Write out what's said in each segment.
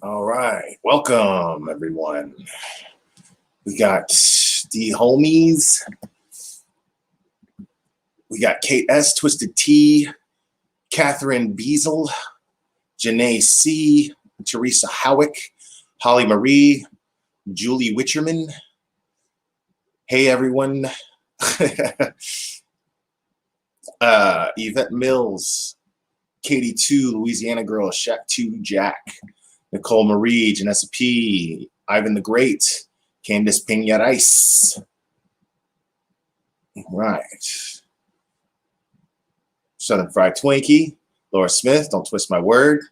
All right, welcome everyone. We got the homies. We got Kate S, Twisted T, Catherine Beazle, Janae C, Teresa Howick, Holly Marie, Julie Witcherman. Hey everyone. Yvette Mills, Katie 2, Louisiana Girl, Shaq 2, Jack, Nicole Marie, Janessa P, Ivan the Great, Candace Pena Rice. Right. Southern Fried Twinkie, Laura Smith, Don't Twist My Word.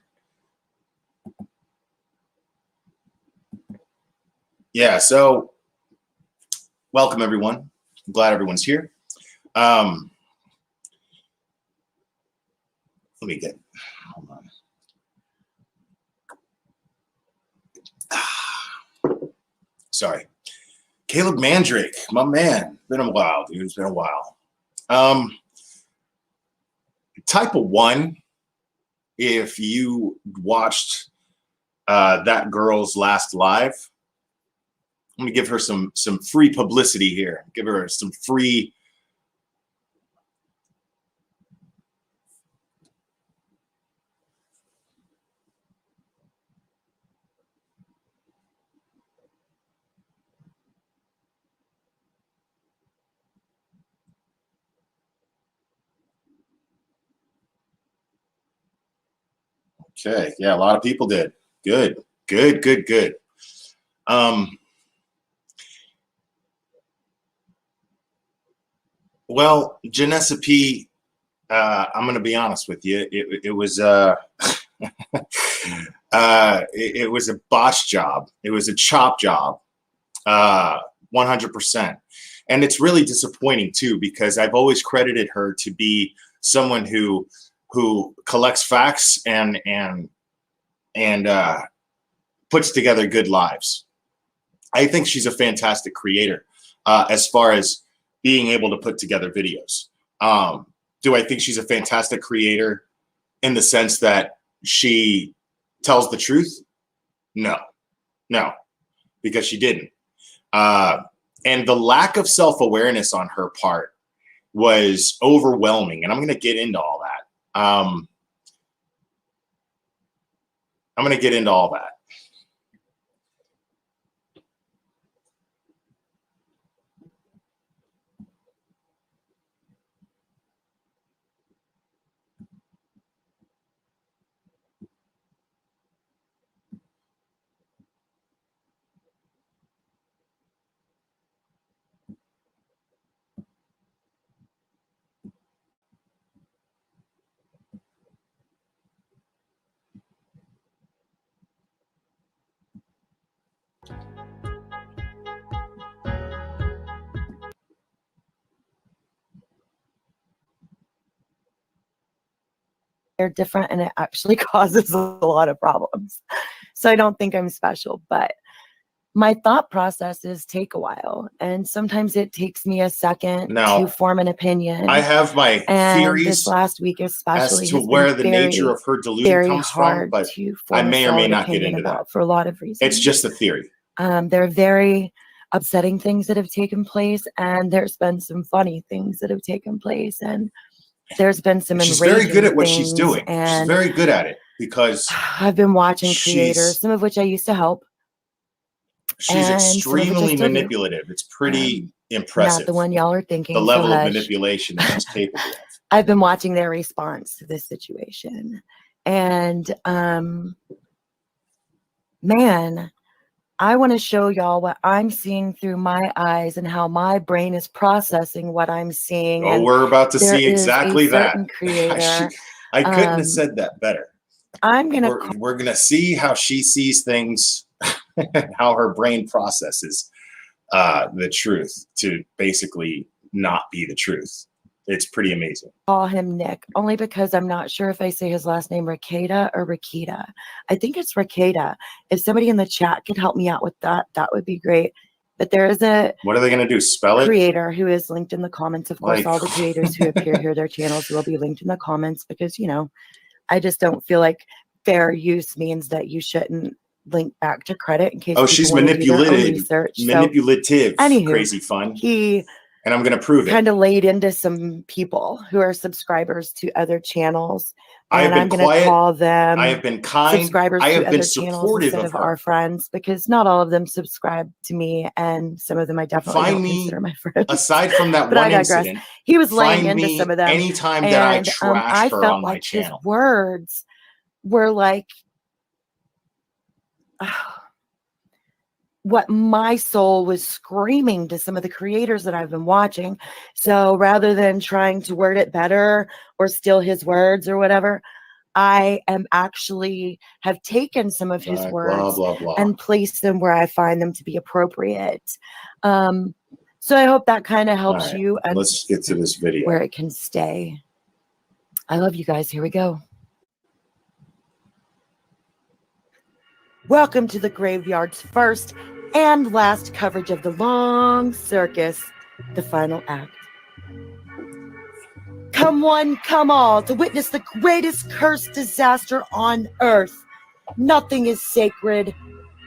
Yeah, so welcome everyone. I'm glad everyone's here. Let me get, hold on. Sorry. Caleb Mandrake, my man. Been a while, dude. It's been a while. Type of 1, if you watched That Girl's last live, I'm gonna give her some free publicity here. Give her some free. Okay, yeah, a lot of people did. Good. Well, Janessa P, I'm going to be honest with you. It was it was a botch job. It was a chop job, 100%. And it's really disappointing too, because I've always credited her to be someone who collects facts and puts together good lives. I think she's a fantastic creator as far as being able to put together videos. Do I think she's a fantastic creator in the sense that she tells the truth? No, because she didn't. And the lack of self-awareness on her part was overwhelming. And I'm going to get into all that. I'm going to get into all that. They're different, and it actually causes a lot of problems. So I don't think I'm special, but my thought processes take a while, and sometimes it takes me a second to form an opinion. I have my theories this last week especially as to where the nature of her delusion comes from, but I may or may not get into that for a lot of reasons. It's just a theory. There are very upsetting things that have taken place, and there's been some funny things that have taken place, and there's been some she's very good at what she's doing. She's very good at it because I've been watching creators, some of which I used to help. She's extremely manipulative. It's pretty impressive. Not the one y'all are thinking. The level of manipulation that she's capable of. I've been watching their response to this situation. And man, I want to show y'all what I'm seeing through my eyes and how my brain is processing what I'm seeing. Oh, we're about to see exactly that. I couldn't have said that better. We're gonna see how she sees things, how her brain processes the truth to basically not be the truth. It's pretty amazing. Call him Nick, only because I'm not sure if I say his last name Rakeda or Rakita. I think it's Rakeda. If somebody in the chat could help me out with that, that would be great. But there is a what are they going to do? Spell it? Creator who is linked in the comments. Of course, all the creators who appear here, their channels will be linked in the comments because, you know, I just don't feel like fair use means that you shouldn't link back to credit in case Oh, people she's want to do their own manipulated. research. Manipulative. Anywho, Crazy fun. He and I'm going to prove it. Kind of laid into some people who are subscribers to other channels. And I'm going to call them I have been kind. subscribers I have to been other channels supportive instead of of our friends, because not all of them subscribe to me, and some of them I definitely don't consider my friends. Aside from that but one I digress. incident, He was laying into some of them anytime that I trash I her felt on like my channel. his words were like what my soul was screaming to some of the creators that I've been watching. So rather than trying to word it better or steal his words or whatever, I am actually have taken some of his words and placed them where I find them to be appropriate. So I hope that kind of helps you. And let's get to this video where it can stay. I love you guys. Here we go. Welcome to the Graveyard's first and last coverage of the Long Circus, the final act. Come one, come all, to witness the greatest cursed disaster on earth. Nothing is sacred.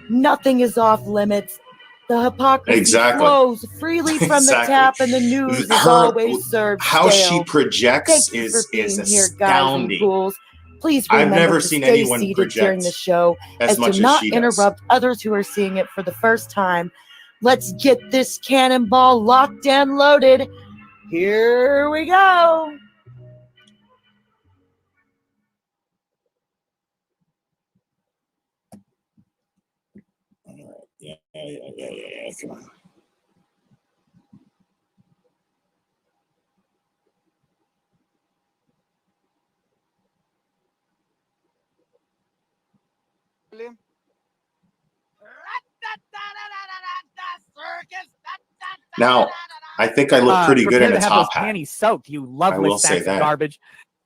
Nothing is off limits. The hypocrisy flows freely from the tap, and the news is always served how stale. she projects is astounding. Here, please remember I've never to seen stay anyone seated during the show as much to not as she interrupt others who are seeing it for the first time. Let's get this cannonball locked and loaded. Here we go. Yeah. Come on. Now, I think I look pretty good in a top hat. Panties soaked, you loveless sacks of garbage.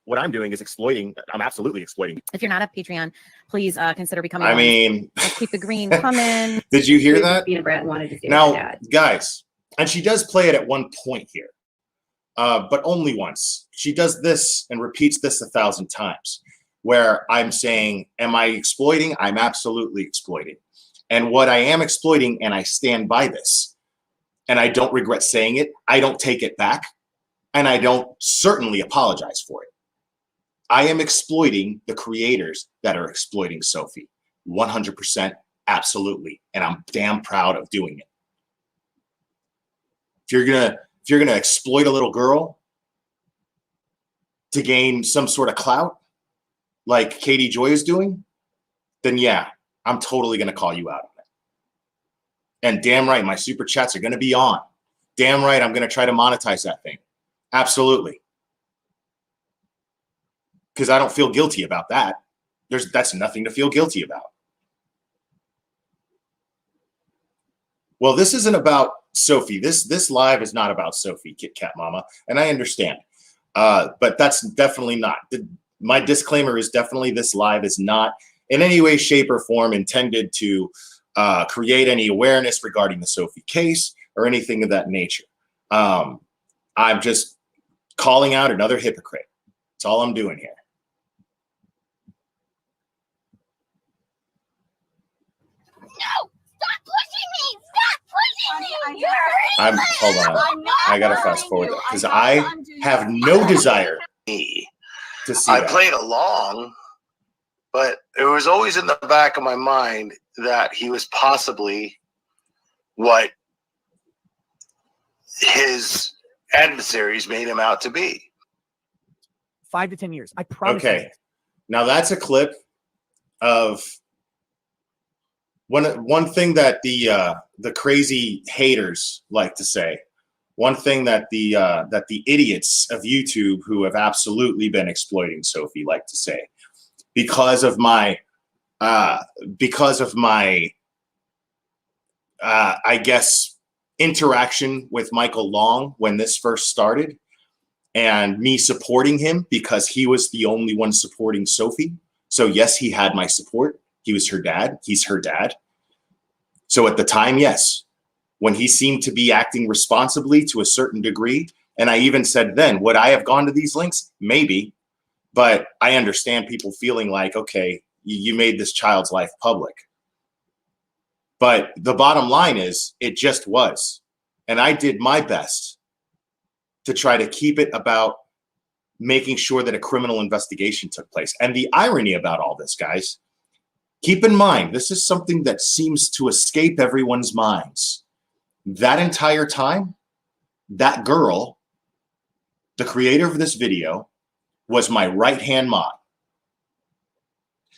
What I'm doing is exploiting. I'm absolutely exploiting. If you're not a Patreon, please consider becoming one. I mean, let's keep the green coming. Did you hear that? Being a brat wanted to do now, guys, and she does play it at one point here, but only once. She does this and repeats this 1,000 times, where I'm saying, am I exploiting? I'm absolutely exploiting. And what I am exploiting, and I stand by this, and I don't regret saying it, I don't take it back, and I don't certainly apologize for it. I am exploiting the creators that are exploiting Sophie. 100%, absolutely. And I'm damn proud of doing it. If you're gonna exploit a little girl to gain some sort of clout, like Katie Joy is doing, then yeah, I'm totally gonna call you out on it. And damn right, my super chats are gonna be on. Damn right, I'm gonna try to monetize that thing. Absolutely. Because I don't feel guilty about that. That's nothing to feel guilty about. Well, this isn't about Sophie. This live is not about Sophie, Kit Kat Mama, and I understand. But that's definitely not. My disclaimer is definitely this live is not in any way, shape, or form intended to create any awareness regarding the Sophie case or anything of that nature. I'm just calling out another hypocrite. That's all I'm doing here. No! Stop pushing me! Stop pushing me! Hold on. I gotta fast forward because I have no desire to see I played along, but it was always in the back of my mind that he was possibly what his adversaries made him out to be. 5 to 10 years. I promise. Okay. Now that's a clip of one thing that the crazy haters like to say. One thing that the idiots of YouTube who have absolutely been exploiting Sophie like to say, because of my I guess interaction with Michael Long when this first started, and me supporting him because he was the only one supporting Sophie. So yes, he had my support. He was her dad. He's her dad. So at the time, yes, when he seemed to be acting responsibly to a certain degree, and I even said then, would I have gone to these links? Maybe, but I understand people feeling like, okay, you made this child's life public. But the bottom line is it just was. And I did my best to try to keep it about making sure that a criminal investigation took place. And the irony about all this, guys, keep in mind, this is something that seems to escape everyone's minds. That entire time, that girl, the creator of this video, was my right-hand mod.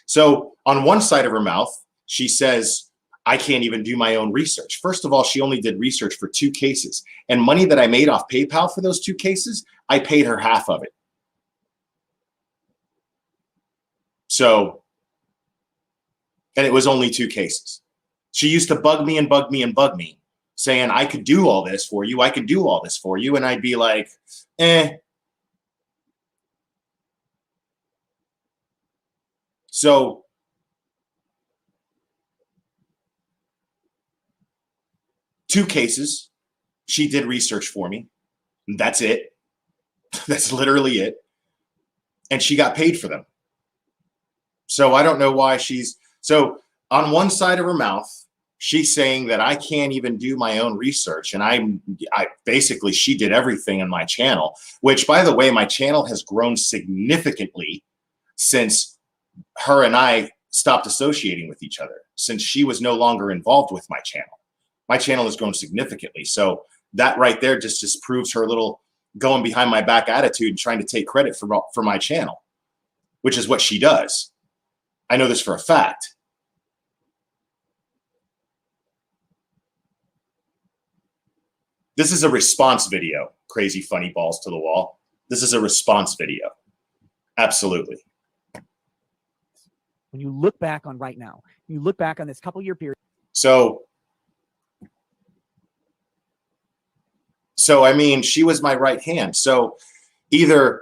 So on one side of her mouth, she says, I can't even do my own research. First of all, she only did research for 2 cases. And money that I made off PayPal for those 2 cases, I paid her half of it. So, and it was only 2 cases. She used to bug me and bug me and bug me, saying, I could do all this for you. I could do all this for you. And I'd be like, eh. So, two cases, she did research for me. That's it. That's literally it. And she got paid for them. So I don't know why so on one side of her mouth, she's saying that I can't even do my own research. And I basically, she did everything in my channel, which, by the way, my channel has grown significantly since her and I stopped associating with each other, since she was no longer involved with my channel. My channel has grown significantly. So that right there just proves her little going behind my back attitude and trying to take credit for my channel, which is what she does. I know this for a fact. This is a response video, crazy funny balls to the wall. This is a response video. Absolutely. When you look back on right now, you look back on this couple-year period. So I mean, she was my right hand. So either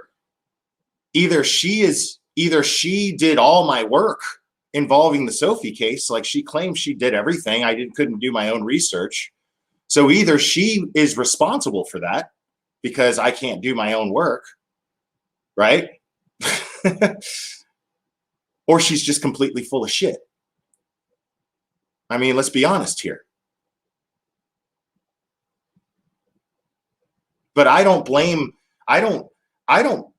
she did all my work involving the Sophie case, like she claims she did everything. I couldn't do my own research. So either she is responsible for that because I can't do my own work, right? Or she's just completely full of shit. I mean, let's be honest here. But I don't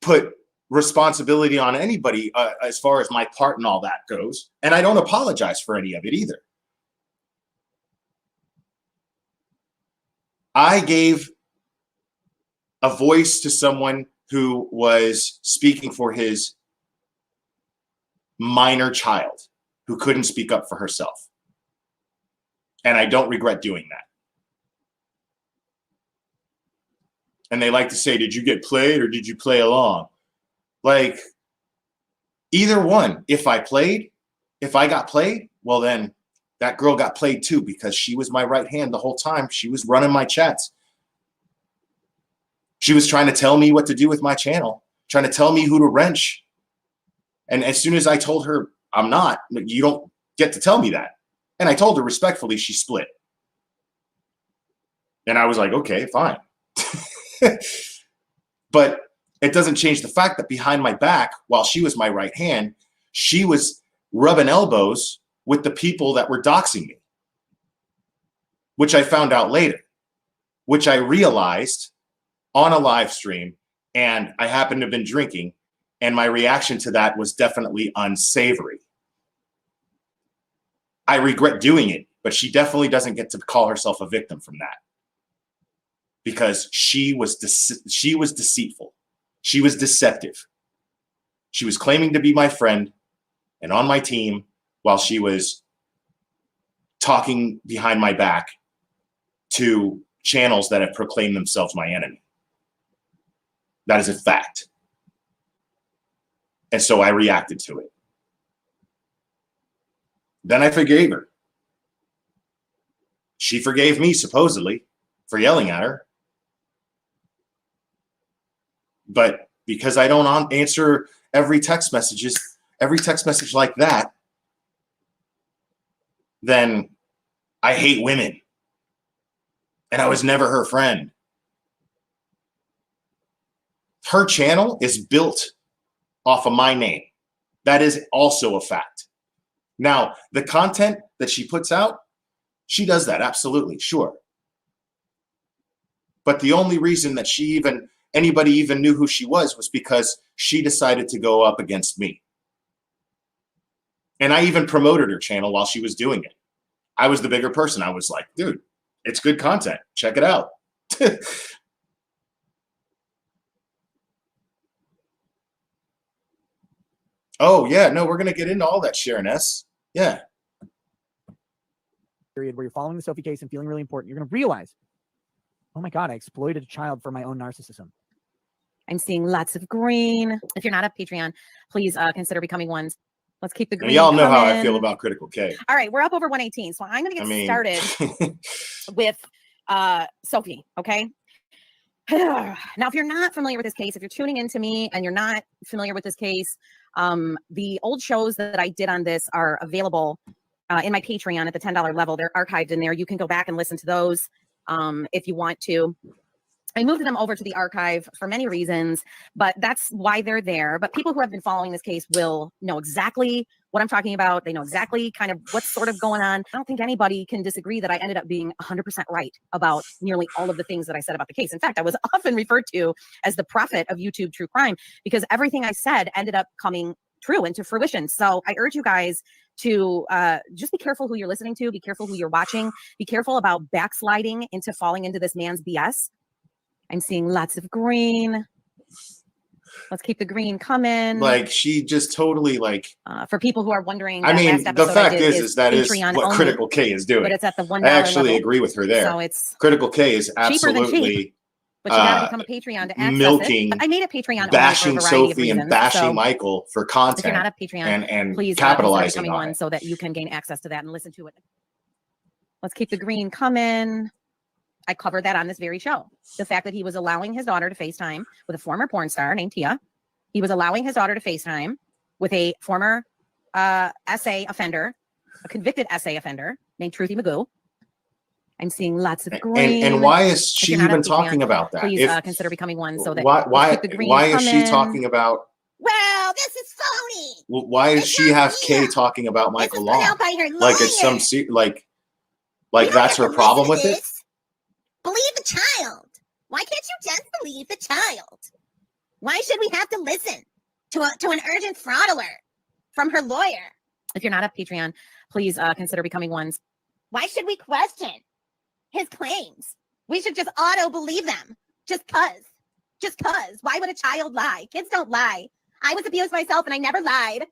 put responsibility on anybody as far as my part and all that goes. And I don't apologize for any of it either. I gave a voice to someone who was speaking for his minor child who couldn't speak up for herself. And I don't regret doing that. And they like to say, did you get played or did you play along? Like, either one. If I got played, well, then that girl got played too, because she was my right hand the whole time. She was running my chats. She was trying to tell me what to do with my channel, trying to tell me who to wrench. And as soon as I told her, I'm not, you don't get to tell me that. And I told her respectfully, she split. And I was like, okay, fine. But it doesn't change the fact that behind my back, while she was my right hand, she was rubbing elbows with the people that were doxing me, which I found out later, which I realized on a live stream, and I happened to have been drinking, and my reaction to that was definitely unsavory. I regret doing it, but she definitely doesn't get to call herself a victim from that, because she was deceitful. She was deceptive. She was claiming to be my friend and on my team while she was talking behind my back to channels that have proclaimed themselves my enemy. That is a fact. And so I reacted to it. Then I forgave her. She forgave me, supposedly, for yelling at her. But because I don't answer every text message like that, then I hate women. And I was never her friend. Her channel is built off of my name. That is also a fact. Now, the content that she puts out, She does that, absolutely, sure. But the only reason that anybody even knew who she was because she decided to go up against me. And I even promoted her channel while she was doing it. I was the bigger person. I was like, dude, it's good content. Check it out. Oh, yeah, no, we're going to get into all that, Sharon S. Yeah. Period where you're following the Sophie case and feeling really important, you're going to realize, oh my God, I exploited a child for my own narcissism. I'm seeing lots of green. If you're not a Patreon, please consider becoming one. Let's keep the green. Y'all know how I coming. feel about Critical K. All right, we're up over 118. So I'm going to get started with Sophie, okay? Now, if you're not familiar with this case, if you're tuning into me and you're not familiar with this case, the old shows that I did on this are available in my Patreon at the $10 level. They're archived in there. You can go back and listen to those if you want to. I moved them over to the archive for many reasons, but that's why they're there. But people who have been following this case will know exactly what I'm talking about. They know exactly kind of what's sort of going on. I don't think anybody can disagree that I ended up being 100% right about nearly all of the things that I said about the case. In fact, I was often referred to as the prophet of YouTube true crime because everything I said ended up coming true and to fruition. So I urge you guys to just be careful who you're listening to, be careful who you're watching, be careful about backsliding into falling into this man's BS. I'm seeing lots of green. Let's keep the green coming. Like she just totally like. For people who are wondering, I mean, the fact is that is Patreon what only, Critical K is doing. but it's at the $1 I actually level. agree with her there. So it's Critical K is absolutely cheap, but you gotta become a Patreon to access milking, it. But I made a Patreon bashing only for a variety Sophie of and reasons. bashing So Michael for content. if you're not a Patreon, and please capitalizing consider becoming on one it. so that you can gain access to that and listen to it. Let's keep the green coming. I covered that on this very show. The fact that he was allowing his daughter to FaceTime with a former porn star named Tia. He was allowing his daughter to FaceTime with a former essay offender, a convicted essay offender named Truthy Magoo. I'm seeing lots of green. And why is she even talking about that? Please consider becoming one so that why is she talking about? Well, this is phony. Why does she have Kay talking about Michael Long? Like it's some like that's her problem with it? Believe the child. Why can't you just believe the child? Why should we have to listen to an urgent fraud alert from her lawyer? If you're not a Patreon, please consider becoming one. Why should we question his claims? We should just auto believe them. Just cause. Why would a child lie? Kids don't lie. I was abused myself and I never lied.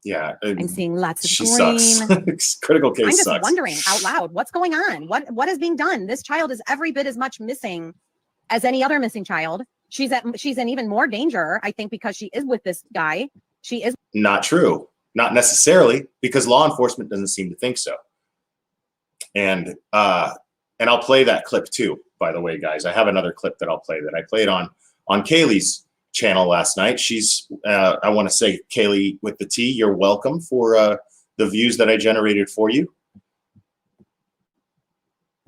Yeah. I'm seeing lots of she green. Sucks. Critical Case I'm just sucks. wondering out loud, what's going on? What is being done? This child is every bit as much missing as any other missing child. She's in even more danger, I think, because she is with this guy. She is not true. Not necessarily, because law enforcement doesn't seem to think so. And I'll play that clip too, by the way, guys. I have another clip that I'll play that I played on Kaylee's channel last night. She's I want to say, Kaylee with the T, you're welcome for the views that I generated for you.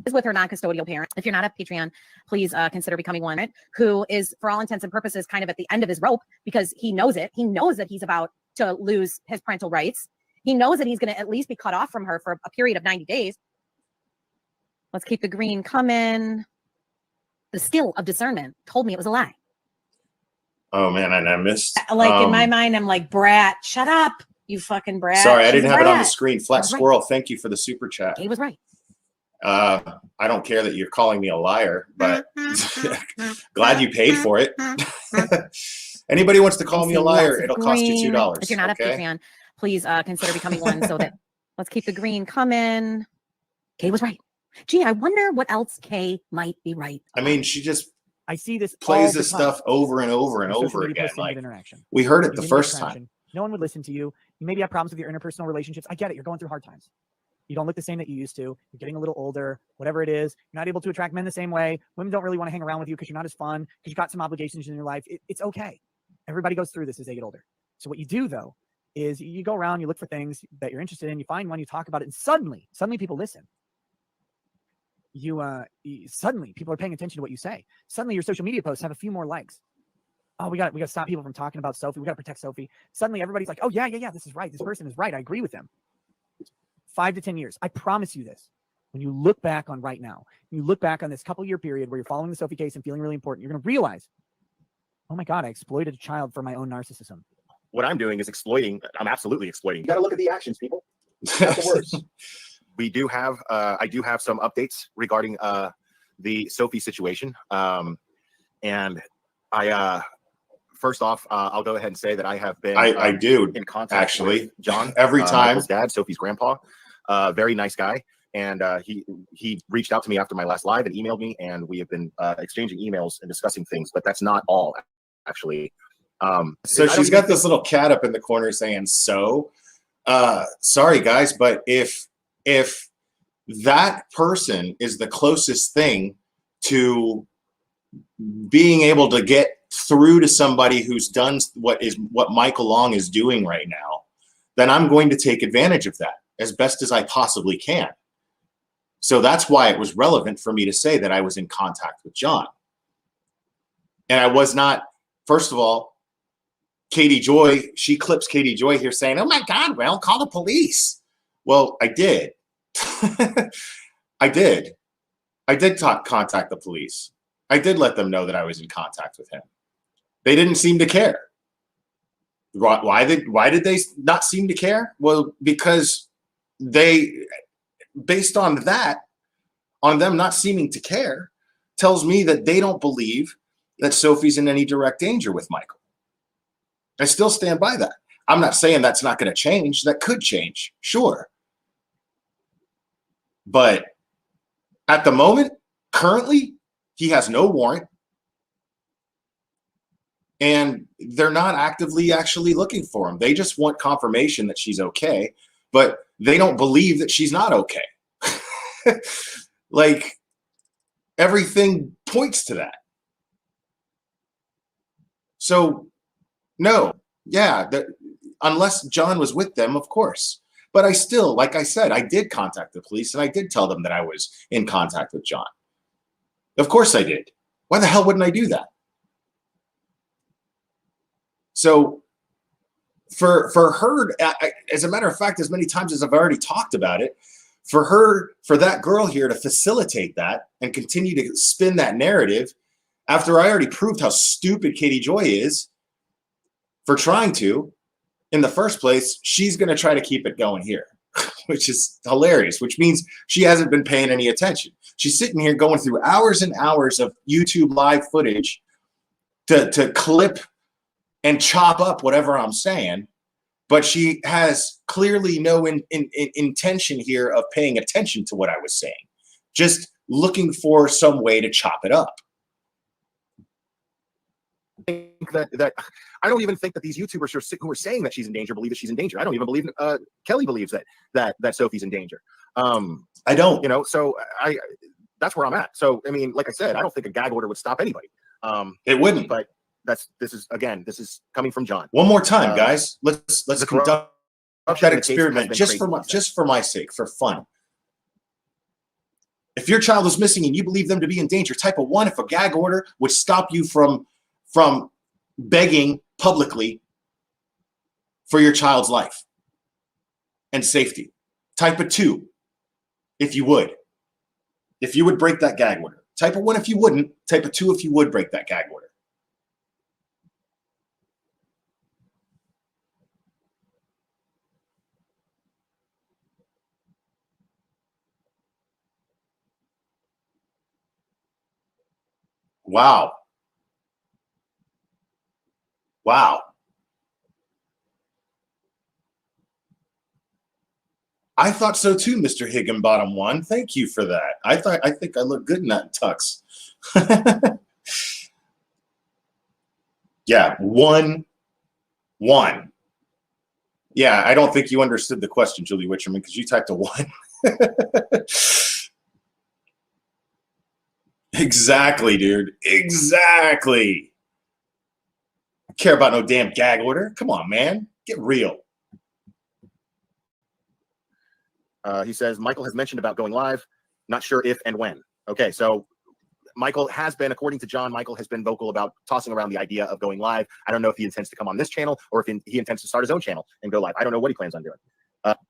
Is with her non-custodial parent. If you're not a Patreon, please consider becoming one, who is, for all intents and purposes, kind of at the end of his rope because he knows it. He knows that he's about to lose his parental rights. He knows that he's going to at least be cut off from her for a period of 90 days. Let's keep the green coming. The skill of discernment told me it was a lie. Oh, man, and I missed. Like in my mind, I'm like, brat, shut up, you fucking brat. Sorry, I didn't have it on the Brat. screen. Flat Squirrel, thank you for the super chat. He was right. I don't care that you're calling me a liar, but glad you paid for it. Anybody wants to call me a liar, it'll cost you $2. If you're not a Patreon, please consider becoming one so that let's keep the green coming. Kay was right. Gee, I wonder what else Kay might be right about. I mean, she just I see this plays this stuff over and over and over again. Like we heard it the first time. No one would listen to you. You maybe have problems with your interpersonal relationships. I get it. You're going through hard times. You don't look the same that you used to. You're getting a little older, whatever it is. You're not able to attract men the same way. Women don't really want to hang around with you because you're not as fun, because you've got some obligations in your life. It's okay. Everybody goes through this as they get older. So what you do, though, is you go around, you look for things that you're interested in, you find one, you talk about it, and suddenly people listen. Suddenly people are paying attention to what you say. Suddenly your social media posts have a few more likes. Oh, we got to stop people from talking about Sophie. We got to protect Sophie. Suddenly everybody's like, oh yeah, this is right. This person is right. I agree with them. 5 to 10 years. I promise you this. when you look back on right now, you look back on this couple-year period where you're following the Sophie case and feeling really important, you're going to realize, oh my God, I exploited a child for my own narcissism. What I'm doing is exploiting. I'm absolutely exploiting. You got to look at the actions, people. Not the words. We do have, I do have some updates regarding the Sophie situation. And I, first off, I'll go ahead and say that I have been I do in contact actually with John every time. Michael's dad, Sophie's grandpa, very nice guy. And he reached out to me after my last live and emailed me, and we have been exchanging emails and discussing things, but that's not all actually. So she's got this little cat up in the corner saying, sorry guys, but if that person is the closest thing to being able to get through to somebody who's done what Michael Long is doing right now, then I'm going to take advantage of that as best as I possibly can. So that's why it was relevant for me to say that I was in contact with John. And I was not, first of all, Katie Joy, she clips Katie Joy here saying, oh my God, well, call the police. Well, I did. I did contact the police. I did let them know that I was in contact with him. They didn't seem to care. Why did they not seem to care? Well, because based on that, on them not seeming to care, tells me that they don't believe that Sophie's in any direct danger with Michael. I still stand by that. I'm not saying that's not going to change. That could change, sure. But at the moment, currently, he has no warrant. And they're not actively actually looking for him. They just want confirmation that she's okay, but they don't believe that she's not okay. Like, everything points to that. So, no, yeah, unless John was with them, of course. But I still, like I said, I did contact the police and I did tell them that I was in contact with John. Of course I did. Why the hell wouldn't I do that? So for her, as a matter of fact, as many times as I've already talked about it, for that girl here to facilitate that and continue to spin that narrative after I already proved how stupid Katie Joy is for trying to, in the first place, she's going to try to keep it going here, which is hilarious, which means she hasn't been paying any attention. She's sitting here going through hours and hours of YouTube live footage to clip and chop up whatever I'm saying, but she has clearly no intention here of paying attention to what I was saying, just looking for some way to chop it up. I think that I don't even think that these YouTubers who are saying that she's in danger believe that she's in danger. I don't even believe Kelly believes that Sophie's in danger. I don't, you know, so that's where I'm at. So I mean, like I said, I don't think a gag order would stop anybody. It wouldn't. But this is coming from John. One more time, guys. Let's conduct that experiment just for my sake, for fun. If your child is missing and you believe them to be in danger, type a 1 if a gag order would stop you from begging publicly for your child's life and safety. Type a 2 if you would. If you would break that gag order. Type a 1 if you wouldn't. Type a 2 if you would break that gag order. Wow. Wow. I thought so too, Mr. Higginbottom 1. Thank you for that. I think I look good in that tux. Yeah, 1. Yeah, I don't think you understood the question, Julie Witcherman, because you typed a 1. Exactly, dude. Exactly. I don't care about no damn gag order. Come on, man. Get real. He says, Michael has mentioned about going live. Not sure if and when. Okay, so Michael has been, according to John, Michael has been vocal about tossing around the idea of going live. I don't know if he intends to come on this channel or if he intends to start his own channel and go live. I don't know what he plans on doing.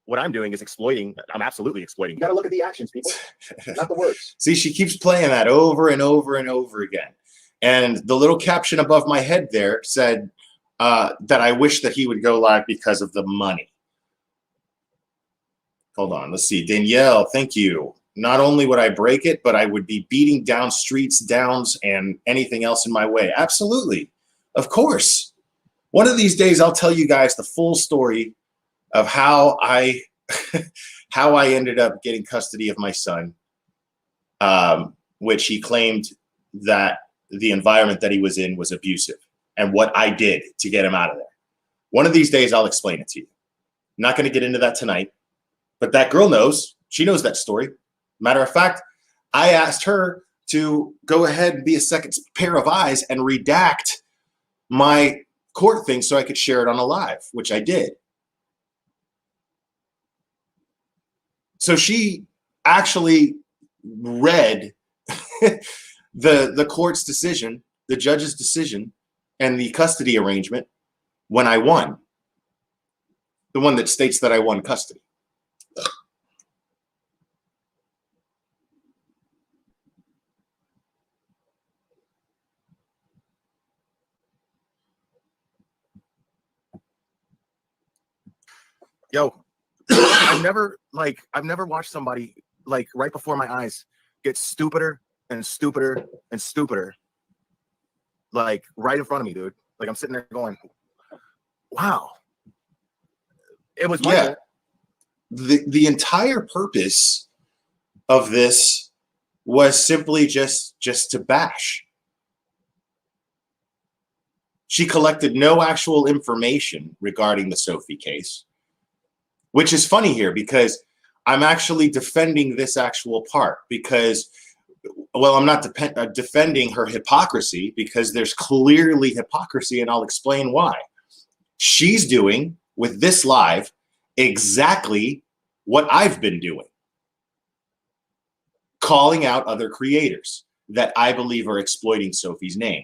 What I'm doing is exploiting. I'm absolutely exploiting. You got to look at the actions, people, not the words. See, she keeps playing that over and over and over again. And the little caption above my head there said that I wish that he would go live because of the money. Hold on, let's see. Danielle, thank you. Not only would I break it, but I would be beating down streets, downs, and anything else in my way. Absolutely. Of course. One of these days, I'll tell you guys the full story of how I how I ended up getting custody of my son, which he claimed that the environment that he was in was abusive, and what I did to get him out of there. One of these days, I'll explain it to you. I'm not going to get into that tonight, but that girl knows. She knows that story. Matter of fact, I asked her to go ahead and be a second pair of eyes and redact my court thing so I could share it on a live, which I did. So she actually read the court's decision, the judge's decision, and the custody arrangement when I won. The one that states that I won custody. Yo, I've never watched somebody like right before my eyes get stupider and stupider and stupider, like right in front of me, dude. Like I'm sitting there going, wow. It was Michael. Yeah. The entire purpose of this was simply just to bash. She collected no actual information regarding the Sophie case. Which is funny here because I'm actually defending this actual part because, well, I'm not defending her hypocrisy because there's clearly hypocrisy, and I'll explain why. She's doing with this live exactly what I've been doing. Calling out other creators that I believe are exploiting Sophie's name.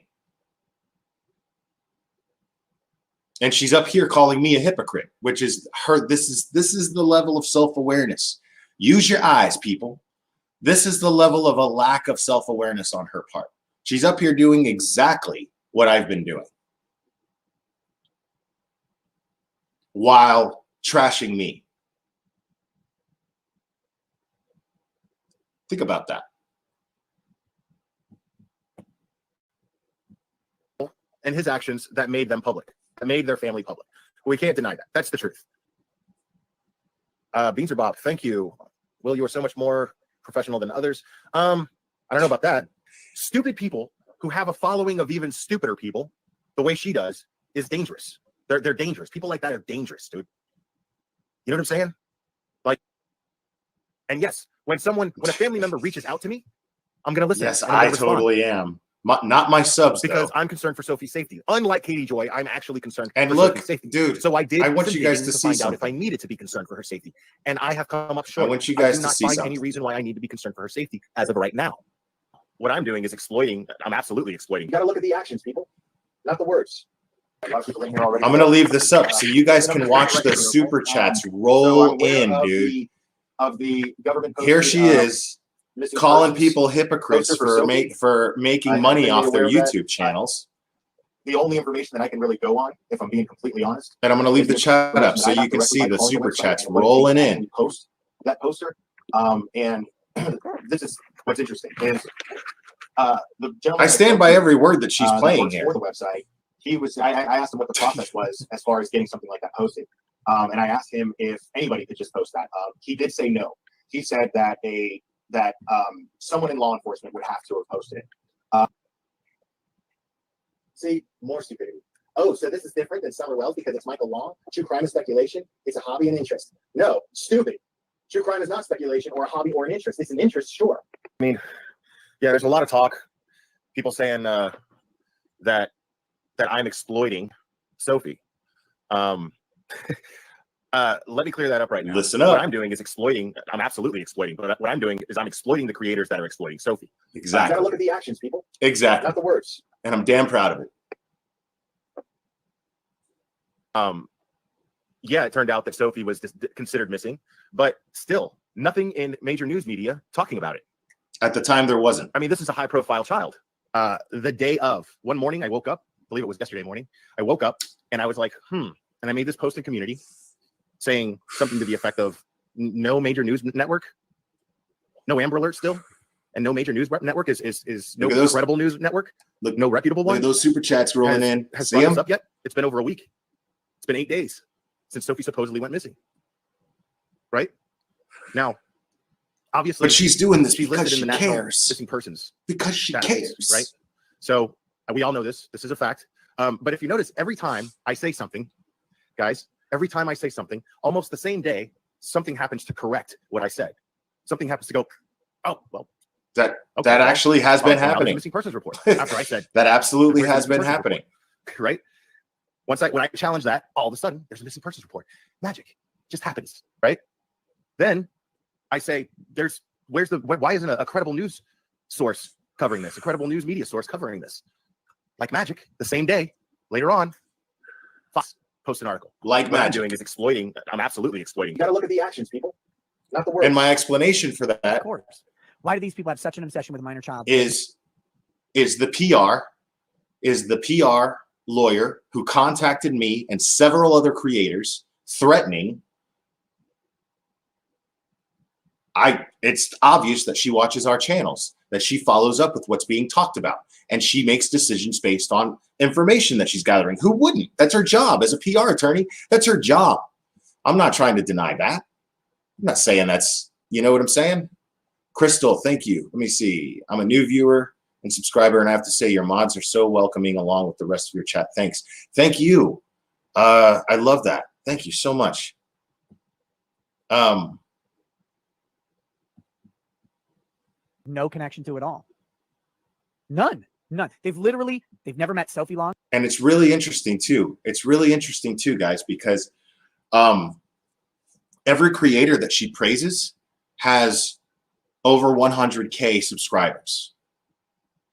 And she's up here calling me a hypocrite, which is her. This is the level of self-awareness. Use your eyes, people. This is the level of a lack of self-awareness on her part. She's up here doing exactly what I've been doing while trashing me. Think about that. And his actions that made them public. Made their family public. We can't deny that. That's the truth. Beans or Bob, thank you. Will, you are so much more professional than others. I don't know about that. Stupid people who have a following of even stupider people, the way she does, is dangerous. They're dangerous. People like that are dangerous, dude. You know what I'm saying? Like, and yes, when a family member reaches out to me, I'm gonna listen. Yes, I totally am. Not my subs, because though. I'm concerned for Sophie's safety. Unlike Katie Joy, I'm actually concerned and for look, Sophie's safety. Dude, so I want you guys to see find something. out if I needed to be concerned for her safety, and I have come up short. I want you guys to see something. Any reason why I need to be concerned for her safety as of right now. What I'm doing is exploiting. I'm absolutely exploiting. You got to look at the actions, people, not the words. A lot of people in here already. I'm gonna leave this up so you guys can watch the super chats roll in, dude. Of the government. Here she is. Calling people hypocrites for making money off their YouTube channels. The only information that I can really go on, if I'm being completely honest. And I'm going to leave the chat up so you can see the super chats rolling in. Post that poster. And this is what's interesting is the gentleman. I stand by every word that she's playing here. For the website, I asked him what the process was as far as getting something like that posted. And I asked him if anybody could just post that. He did say no. He said that someone in law enforcement would have to have posted it. See, more stupidity. Oh, so this is different than Summer Wells because it's Michael Long? True crime is speculation. It's a hobby and interest. No, stupid. True crime is not speculation or a hobby or an interest. It's an interest, sure. I mean, yeah, there's a lot of talk. People saying that I'm exploiting Sophie. Let me clear that up right now. Listen up. What I'm doing is exploiting. I'm absolutely exploiting. But what I'm doing is I'm exploiting the creators that are exploiting Sophie. Exactly. You gotta look at the actions, people. Exactly. Not the words. And I'm damn proud of it. yeah, it turned out that Sophie was considered missing, but still nothing in major news media talking about it. At the time, there wasn't. I mean, this is a high-profile child. The day of, one morning, I woke up, I believe it was yesterday morning, I woke up and I was like, and I made this post in community saying something to the effect of no major news network, no Amber Alert still, and no major news network is no credible news network, look, no reputable one. Look at those super chats rolling in. Has brought this up yet? It's been over a week. It's been 8 days since Sophie supposedly went missing. Right? Now, obviously, but she's doing this she's because listed she in the National cares. Missing Persons. Because she database, cares. Right? So we all know this. This is a fact. But if you notice, every time I say something, guys, every time I say something, almost the same day, something happens to correct what I said. Something happens to go, oh, well. That actually has been happening. Missing persons report. After I said that absolutely has been happening. Report, right? When I challenge that, all of a sudden there's a missing persons report. Magic just happens, right? Then I say, why isn't a credible news source covering this? A credible news media source covering this? Like magic, the same day, later on, Fox post an article. Like what magic. I'm doing is exploiting. I'm absolutely exploiting. You got to look at the actions, people, not the words. And my explanation for that, of course, why do these people have such an obsession with a minor child? Is the PR lawyer who contacted me and several other creators threatening. It's obvious that she watches our channels, that she follows up with what's being talked about, and she makes decisions based on information that she's gathering. Who wouldn't? That's her job as a PR attorney. That's her job. I'm not trying to deny that. I'm not saying that's, you know what I'm saying? Crystal, thank you. Let me see. I'm a new viewer and subscriber, and I have to say your mods are so welcoming along with the rest of your chat. Thanks. Thank you. I love that. Thank you so much. No connection to it all. None. They've never met Sophie Long. And it's really interesting too. It's really interesting too, guys, because every creator that she praises has over 100K subscribers.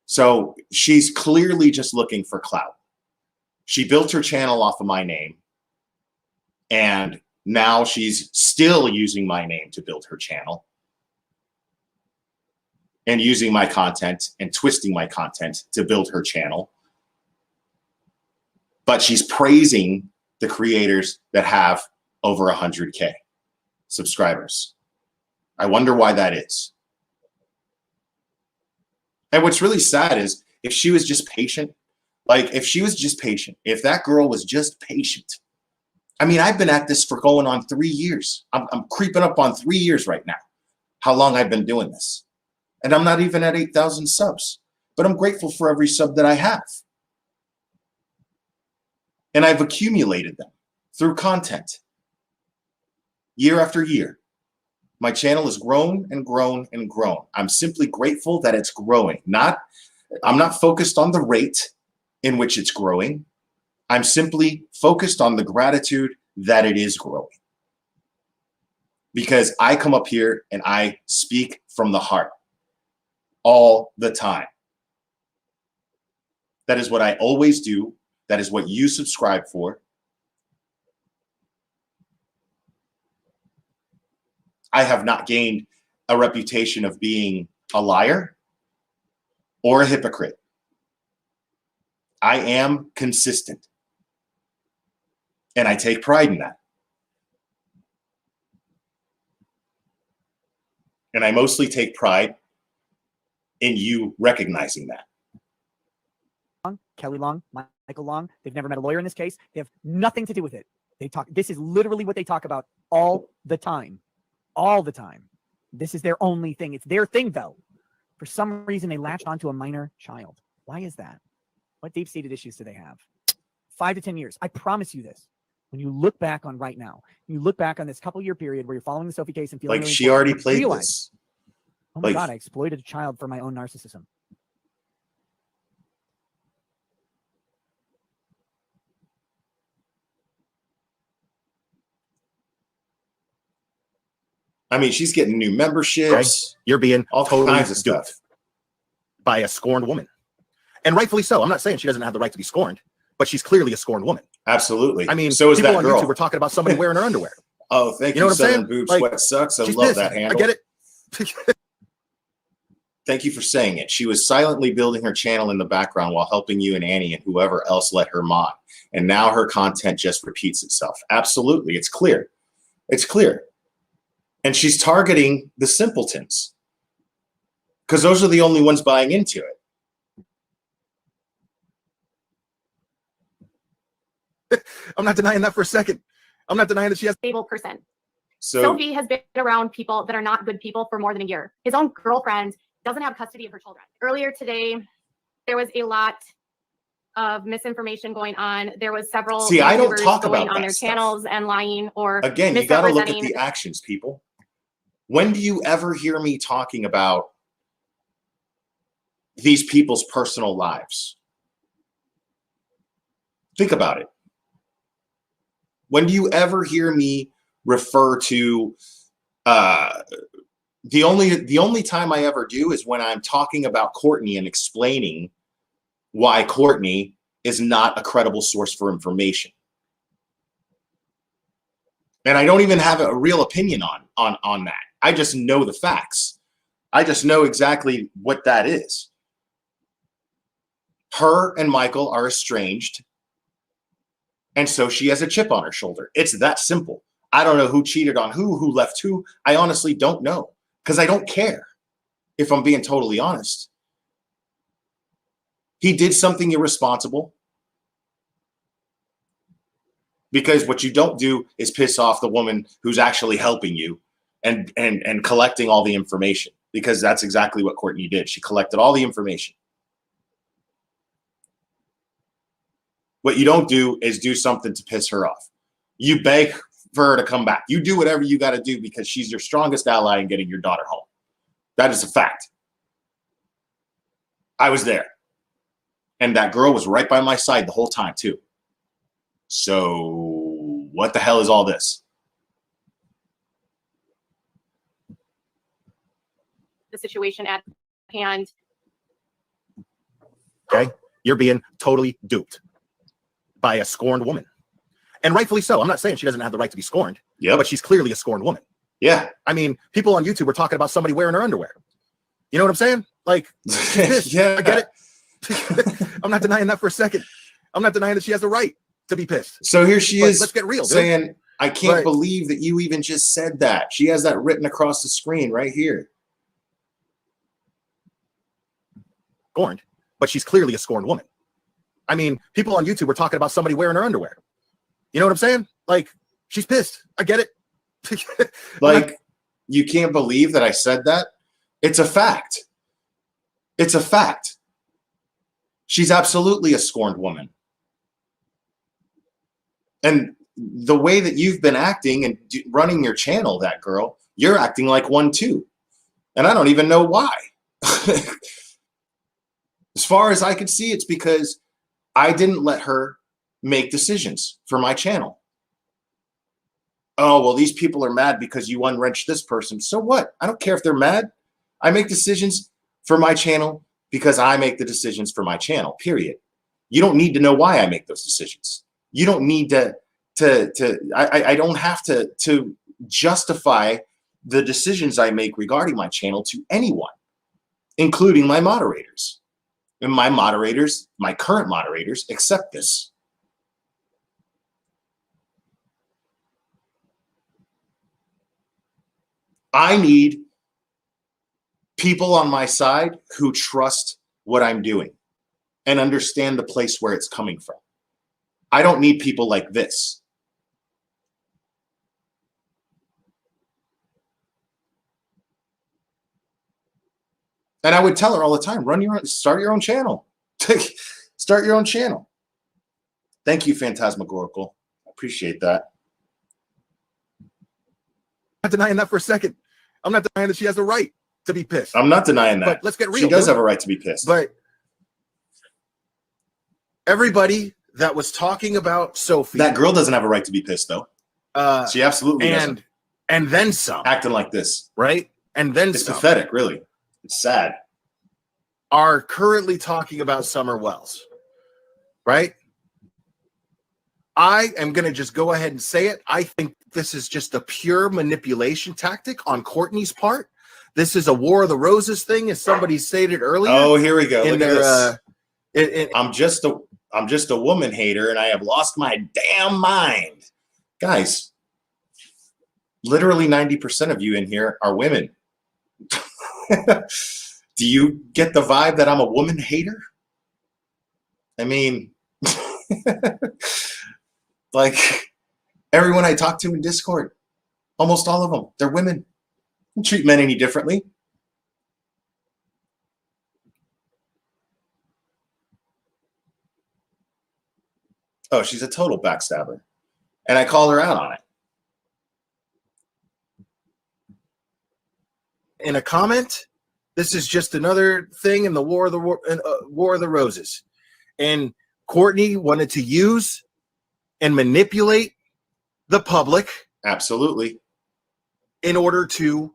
So she's clearly just looking for clout. She built her channel off of my name, and now she's still using my name to build her channel and using my content and twisting my content to build her channel. But she's praising the creators that have over 100K subscribers. I wonder why that is. And what's really sad is if she was just patient, if that girl was just patient. I mean, I've been at this for going on 3 years. I'm creeping up on 3 years right now, how long I've been doing this. And I'm not even at 8,000 subs, but I'm grateful for every sub that I have. And I've accumulated them through content year after year. My channel has grown and grown and grown. I'm simply grateful that it's growing. I'm not focused on the rate in which it's growing. I'm simply focused on the gratitude that it is growing. Because I come up here and I speak from the heart all the time. That is what I always do. That is what you subscribe for. I have not gained a reputation of being a liar or a hypocrite. I am consistent. And I take pride in that. And I mostly take pride in you recognizing that. Kelly Long, Michael Long, they've never met a lawyer in this case. They have nothing to do with it. This is literally what they talk about all the time. All the time. This is their only thing. It's their thing, though. For some reason, they latched onto a minor child. Why is that? What deep-seated issues do they have? 5 to 10 years. I promise you this. When you look back on right now, you look back on this couple-year period where you're following the Sophie case and feeling like really she already played this. Oh my God, I exploited a child for my own narcissism. I mean, she's getting new memberships. Right? You're being all totally kinds of stuff by a scorned woman. And rightfully so. I'm not saying she doesn't have the right to be scorned, but she's clearly a scorned woman. Absolutely. I mean, so is people that on girl. YouTube were talking about somebody wearing her underwear. Oh, thank you. know what I'm Southern saying? Boob Like, Sweat Sucks. I She's love pissed. that handle. I get it. Thank you for saying it. She was silently building her channel in the background while helping you and Annie and whoever else let her mod. And now her content just repeats itself. Absolutely. It's clear. It's clear. And she's targeting the simpletons because those are the only ones buying into it. I'm not denying that for a second. I'm not denying that she has stable person. So Sophie has been around people that are not good people for more than a year. His own girlfriend doesn't have custody of her children. Earlier today, there was a lot of misinformation going on. There was several See, I don't YouTubers talk going about on that their stuff. channels and lying or again, you got to look at misrepresenting. the actions, people. When do you ever hear me talking about these people's personal lives? Think about it. When do you ever hear me refer to the only time I ever do is when I'm talking about Courtney and explaining why Courtney is not a credible source for information. And I don't even have a real opinion on that. I just know the facts. I just know exactly what that is. Her and Michael are estranged. And so she has a chip on her shoulder. It's that simple. I don't know who cheated on who left who. I honestly don't know because I don't care, if I'm being totally honest. He did something irresponsible because what you don't do is piss off the woman who's actually helping you and collecting all the information, because that's exactly what Courtney did. She collected all the information. What you don't do is do something to piss her off. You beg for her to come back. You do whatever you got to do because she's your strongest ally in getting your daughter home. That is a fact. I was there. And that girl was right by my side the whole time too. So what the hell is all this? The situation at hand. Okay, you're being totally duped by a scorned woman, and rightfully so. I'm not saying she doesn't have the right to be scorned. Yeah, but she's clearly a scorned woman. Yeah, I mean, people on YouTube were talking about somebody wearing her underwear. You know what I'm saying? Like, yeah, I get it. I'm not denying that for a second. I'm not denying that she has the right to be pissed. So here she is. Let's get real, dude. Saying, I can't believe that you even just said that. She has that written across the screen right here. Scorned, but she's clearly a scorned woman. I mean, people on YouTube were talking about somebody wearing her underwear. You know what I'm saying? Like, she's pissed. I get it. Like, you can't believe that I said that? It's a fact. It's a fact. She's absolutely a scorned woman. And the way that you've been acting and running your channel, that girl, you're acting like one too. And I don't even know why. As far as I could see, it's because I didn't let her make decisions for my channel. Oh, well, these people are mad because you unwrenched this person. So what? I don't care if they're mad. I make decisions for my channel because I make the decisions for my channel, period. You don't need to know why I make those decisions. You don't need I don't have to justify the decisions I make regarding my channel to anyone, including my moderators. And my moderators, my current moderators, accept this. I need people on my side who trust what I'm doing and understand the place where it's coming from. I don't need people like this. And I would tell her all the time, start your own channel. Start your own channel. Thank you, Phantasmagorical. I appreciate that. I'm not denying that for a second. I'm not denying that she has the right to be pissed. I'm not denying that. But let's get real. She does have a right to be pissed. But everybody that was talking about Sophie. That girl doesn't have a right to be pissed, though. She absolutely doesn't. And then some. Acting like this. Right? And then it's some. pathetic, really. It's sad. Are currently talking about Summer Wells. Right? I am going to just go ahead and say it. I think this is just a pure manipulation tactic on Courtney's part. This is a War of the Roses thing, as somebody stated earlier. Oh, here we go. Look at this. I'm just a woman hater, and I have lost my damn mind. Guys, literally 90% of you in here are women. Do you get the vibe that I'm a woman hater? I mean, like everyone I talk to in Discord, almost all of them, they're women. Don't treat men any differently. Oh, she's a total backstabber. And I called her out on it. In a comment, this is just another thing in the War of the Roses. And Courtney wanted to use and manipulate the public. Absolutely. In order to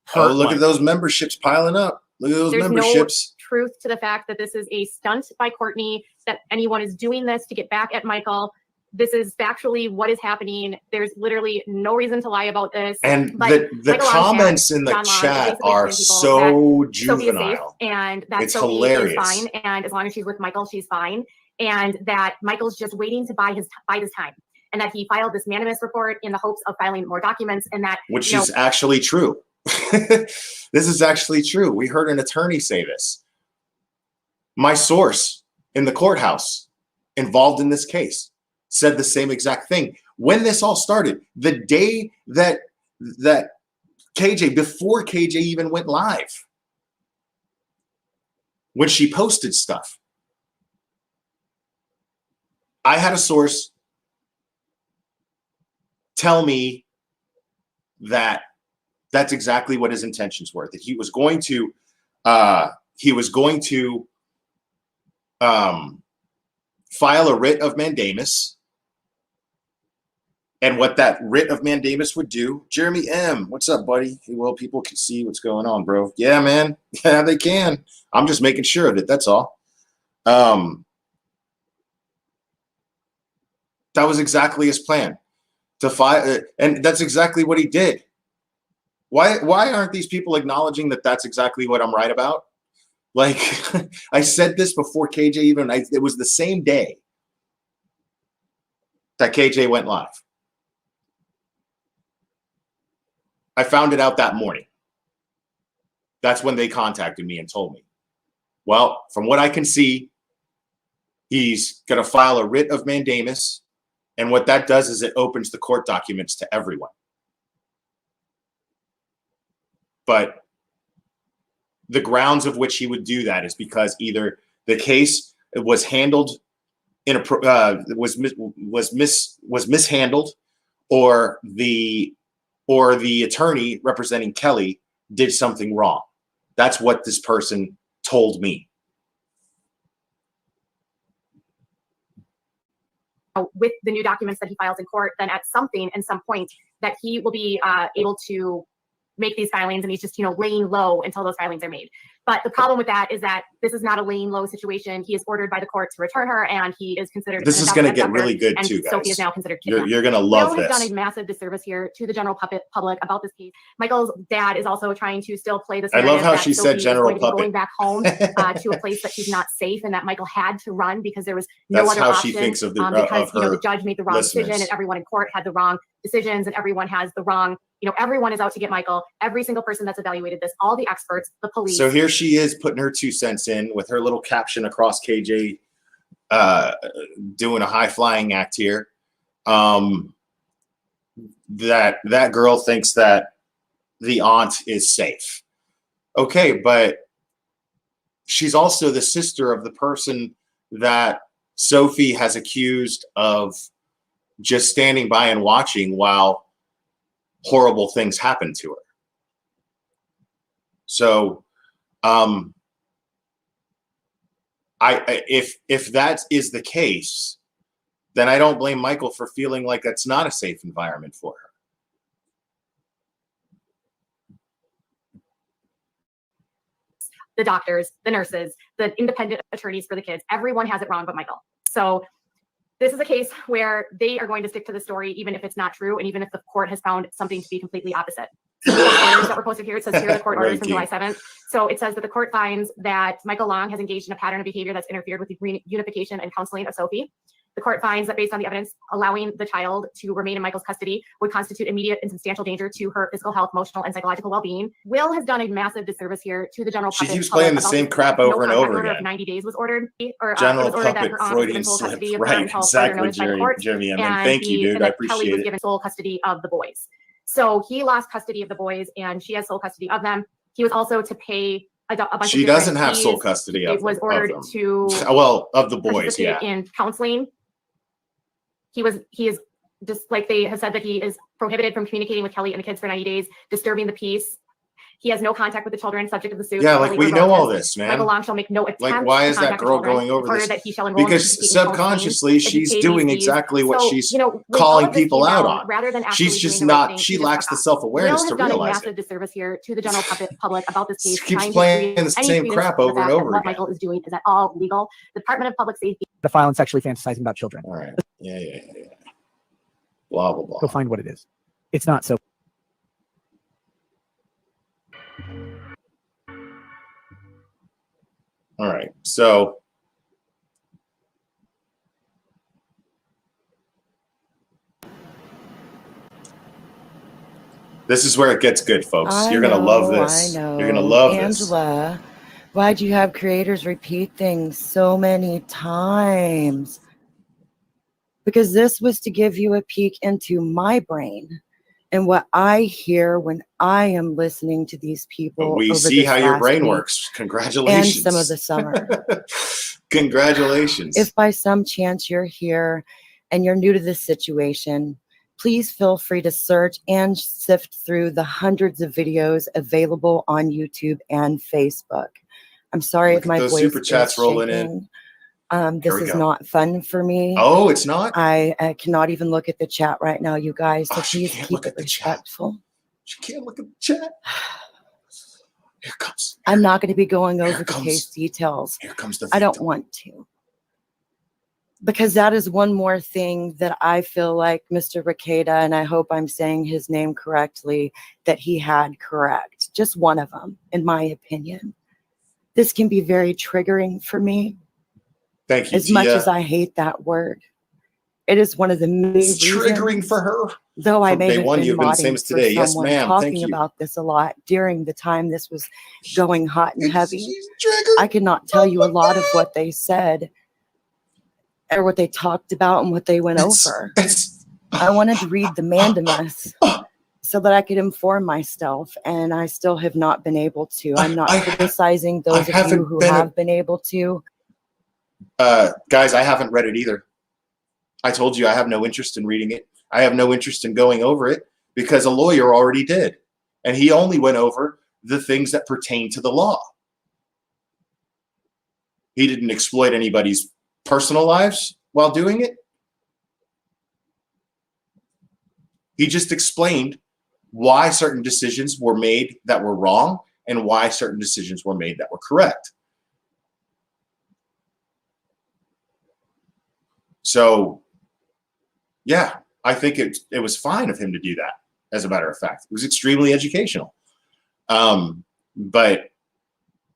hurt. Oh, look at those memberships piling up. Look at those memberships. No truth to the fact that this is a stunt by Courtney, that anyone is doing this to get back at Michael. This is factually what is happening. There's literally no reason to lie about this. And the comments in the chat are so juvenile. And that it's Sophie hilarious. Is fine. And as long as she's with Michael, she's fine. And that Michael's just waiting to bide his time. And that he filed this mandamus report in the hopes of filing more documents, and that which is actually true. This is actually true. We heard an attorney say this. My source in the courthouse involved in this case said the same exact thing. When this all started, the day that KJ, before KJ even went live, when she posted stuff, I had a source tell me that that's exactly what his intentions were, that he was going to file a writ of mandamus. And what that writ of mandamus would do, Jeremy M, what's up, buddy? Well, people can see what's going on, bro. Yeah, man. Yeah, they can. I'm just making sure of it. That's all. That was exactly his plan. To file, and that's exactly what he did. Why aren't these people acknowledging that that's exactly what I'm right about? Like, I said this before KJ even, it was the same day that KJ went live. I found it out that morning. That's when they contacted me and told me, well, from what I can see, he's going to file a writ of mandamus. And what that does is it opens the court documents to everyone. But the grounds of which he would do that is because either the case was handled was mishandled, or the attorney representing Kelly did something wrong. That's what this person told me. With the new documents that he files in court, then at some point that he will be able to make these filings, and he's just, laying low until those filings are made. But the problem with that is that this is not a laying low situation. He is ordered by the court to return her, and he is considered. This is going to get really good too, guys. Sophie is now considered kidnapped. You're going to love this. Will has done a massive disservice here to the general public about this case. Michael's dad is also trying to still play this. I love how she said general puppet. Going back home to a place that she's not safe, and that Michael had to run because there was no other option. That's how she thinks of the because the judge made the wrong decision, and everyone in court had the wrong decisions, and everyone has the wrong. Everyone is out to get Michael. Every single person that's evaluated this, all the experts, the police. So here she is putting her 2 cents in with her little caption across KJ, doing a high flying act here. That girl thinks that the aunt is safe. Okay, but she's also the sister of the person that Sophie has accused of just standing by and watching while horrible things happen to her. So if that is the case, then I don't blame Michael for feeling like that's not a safe environment for her. The doctors, the nurses, the independent attorneys for the kids, everyone has it wrong but Michael. So This is a case where they are going to stick to the story, even if it's not true, and even if the court has found something to be completely opposite. So the court orders that were posted here, it says here the court orders from July 7th. So it says that the court finds that Michael Long has engaged in a pattern of behavior that's interfered with the reunification and counseling of Sophie. The court finds that based on the evidence, allowing the child to remain in Michael's custody would constitute immediate and substantial danger to her physical health, emotional, and psychological well-being. Will has done a massive disservice here to the general public. She keeps playing the same crap over and over again. 90 days was ordered, or general it was ordered that puppet her aunt Freudian was given full slip. custody of her Right, until further exactly, notice by the court, Jeremy. I mean, and thank you, dude. and I that Kelly appreciate was it. given sole custody of the boys. So he lost custody of the boys, and she has sole custody of them. He was also to pay a bunch She of doesn't have fees. sole custody of It was them, ordered of them. to Well, of the boys, participate yeah. in counseling. He is just like they have said that he is prohibited from communicating with Kelly and the kids for 90 days, disturbing the peace. He has no contact with the children subject to the suit. Yeah, like we know all this, man. Michael Long shall make no attempt. Like, why is to that contact the girl children. going over It's ordered this? that he shall enroll in Because participating in subconsciously, counseling, that he she's pay doing these fees. exactly what So, she's when all calling of this people came out down, on. rather than actually She's just doing the right not, thing, she just lacks fuck the off. self-awareness Will to has done a realize massive it. disservice here to the general public about this case. She keeps trying to playing create the any same credence crap to the over and fact that over what again. Michael is doing is at all legal. The Department of Public Safety. The file and sexually fantasizing about children. All right. Yeah. Blah, blah, blah. Go find what it is. It's not so. All right. So this is where it gets good, folks. You're going to love this. I know. You're going to love Angela, why'd you have creators repeat things so many times? Because this was to give you a peek into my brain and what I hear when I am listening to these people. But we over see this how your last brain week works. Congratulations. and some of the summer. Congratulations. If by some chance you're here and you're new to this situation, please feel free to search and sift through the hundreds of videos available on YouTube and Facebook. I'm sorry Look if at my those voice super chats is rolling in. shaking. Here This we is go. not fun for me. Oh, it's not? I cannot even look at the chat right now, you guys. So Oh, she please can't keep look it at the chat. respectful. She can't look at the chat. Here comes. I'm not going to be going Here over the comes- case details. Here comes the I don't victim. want to. Because that is one more thing that I feel like Mr. Ricada, and I hope I'm saying his name correctly, that he had correct. Just one of them, in my opinion. This can be very triggering for me. Thank you, As much Tia. as I hate that word. It is one of the main It's triggering reasons, for her. though I From may day have one, been you've been the same modding as for today. Yes, someone ma'am. Thank talking you. about this a lot during the time this was going hot and heavy. She's triggered. I cannot tell you a lot of what they said or what they talked about and what they went over. I wanted to read the mandamus so that I could inform myself, and I still have not been able to. I'm not criticizing those of you haven't who been- have been able to. Guys, I haven't read it either. I told you I have no interest in reading it. I have no interest in going over it because a lawyer already did. And he only went over the things that pertain to the law. He didn't exploit anybody's personal lives while doing it. He just explained why certain decisions were made that were wrong and why certain decisions were made that were correct. So, yeah, I think it was fine of him to do that, as a matter of fact. It was extremely educational. But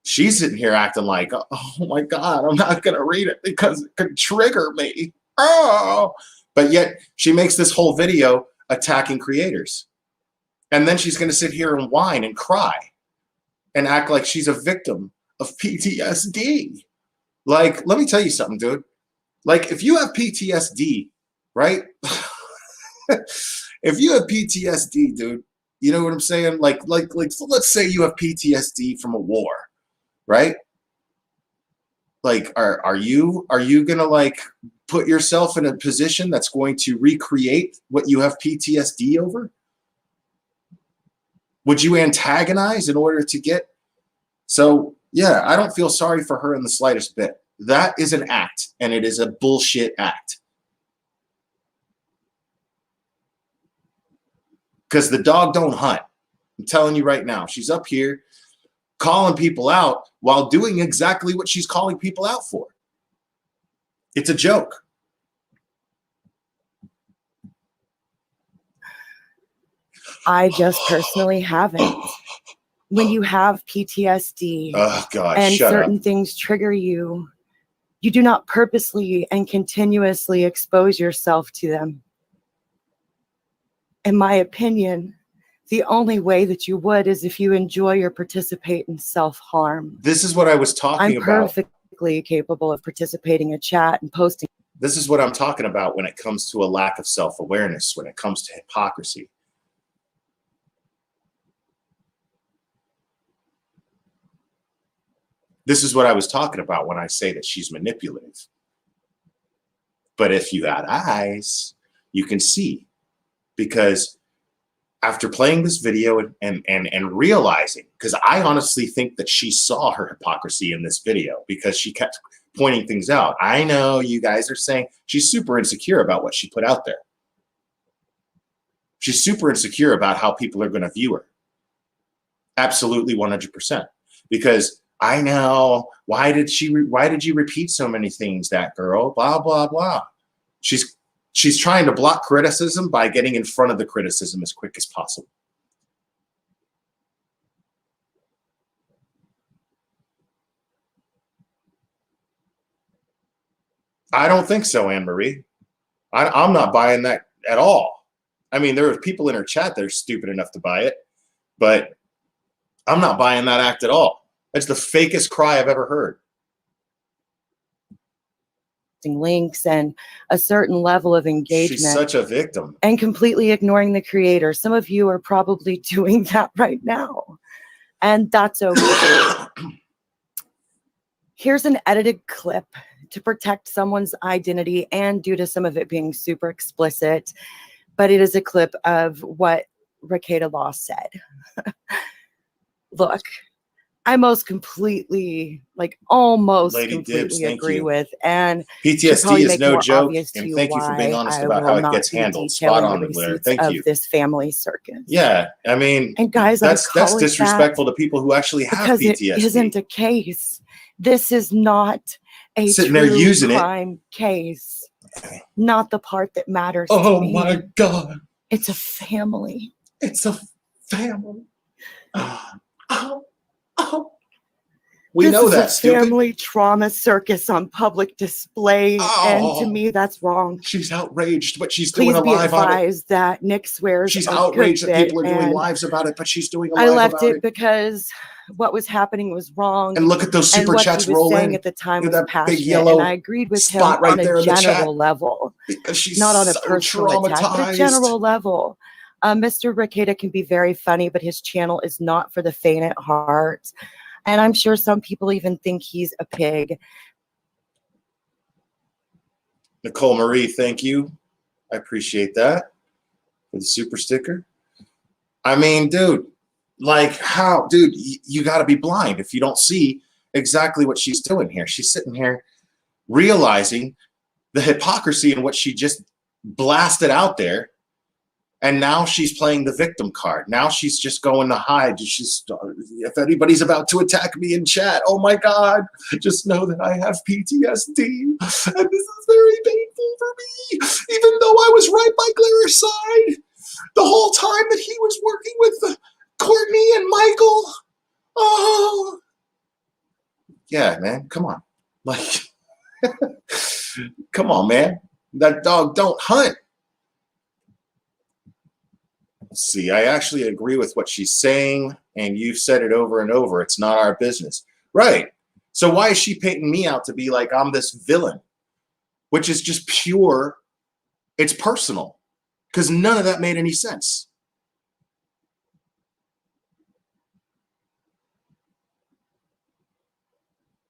she's sitting here acting like, oh my God, I'm not going to read it because it could trigger me. Oh, but yet she makes this whole video attacking creators. And then she's going to sit here and whine and cry and act like she's a victim of PTSD. Like, let me tell you something, dude. Like, if you have PTSD, right? If you have PTSD, dude, you know what I'm saying? Like, let's say you have PTSD from a war, right? Like, are you gonna like put yourself in a position that's going to recreate what you have PTSD over? Would you antagonize in order to get? So yeah, I don't feel sorry for her in the slightest bit. That is an act, and it is a bullshit act. Because the dog don't hunt. I'm telling you right now, she's up here calling people out while doing exactly what she's calling people out for. It's a joke. I just personally haven't. When you have PTSD Oh God, and shut certain up. things trigger you, you do not purposely and continuously expose yourself to them. In my opinion, the only way that you would is if you enjoy or participate in self-harm. This is what I was talking I'm about. perfectly capable of participating in chat and posting. This is what I'm talking about when it comes to a lack of self-awareness, when it comes to hypocrisy. This is what I was talking about when I say that she's manipulative. But if you had eyes, you can see. Because after playing this video and realizing, because I honestly think that she saw her hypocrisy in this video because she kept pointing things out. I know you guys are saying she's super insecure about what she put out there. She's super insecure about how people are going to view her. Absolutely 100%. Because I know, why did you repeat so many things, that girl? Blah, blah, blah. She's trying to block criticism by getting in front of the criticism as quick as possible. I don't think so, Anne-Marie. I'm not buying that at all. I mean, there are people in her chat that are stupid enough to buy it, but I'm not buying that act at all. That's the fakest cry I've ever heard. Links and a certain level of engagement. She's such a victim. And completely ignoring the creator. Some of you are probably doing that right now. And that's okay. Here's an edited clip to protect someone's identity and due to some of it being super explicit. But it is a clip of what Rakeda Law said. Look, I most completely, like almost Lady completely Dibs, thank agree you. with. And PTSD is no joke. And to you thank you for being why honest I about will how it not gets be handled. Spot detailing on, the Blair. receipts Thank of you. this family circus. Yeah, I mean, And guys, that's I'm calling disrespectful that to people who actually have because PTSD. it isn't a case. This is not a Sitting true there using it. crime case. Not the part that matters to Oh me. my God. It's a family. It's a family. Oh. We This know is that, a stupid. family trauma circus on public display, and to Oh. me, that's wrong. She's outraged, but she's Please doing a be live on it. advised that Nick swears She's a good outraged that bit, people are doing and lives about it, but she's doing a I live left about it because what was happening was wrong. And look at those And super what chats he was roll saying in. at the time Look at was that big passionate, yellow and I agreed with him spot right on there a in the chat. general level, Because she's not on a so personal attack, but a traumatized. general level. Mr. Rakeda can be very funny, but his channel is not for the faint at heart. And I'm sure some people even think he's a pig. Nicole Marie, thank you. I appreciate that for the super sticker. I mean, dude, like how, dude, you got to be blind if you don't see exactly what she's doing here. She's sitting here realizing the hypocrisy in what she just blasted out there. And now she's playing the victim card. Now she's just going to hide. She's, if anybody's about to attack me in chat, oh my God, just know that I have PTSD. And this is very painful for me. Even though I was right by Claire's side the whole time that he was working with Courtney and Michael. Oh. Yeah, man, come on. Like, come on, man. That dog don't hunt. Let's see, I actually agree with what she's saying, and you've said it over and over. It's not our business. Right. So why is she painting me out to be like I'm this villain? Which is just pure, it's personal. Because none of that made any sense.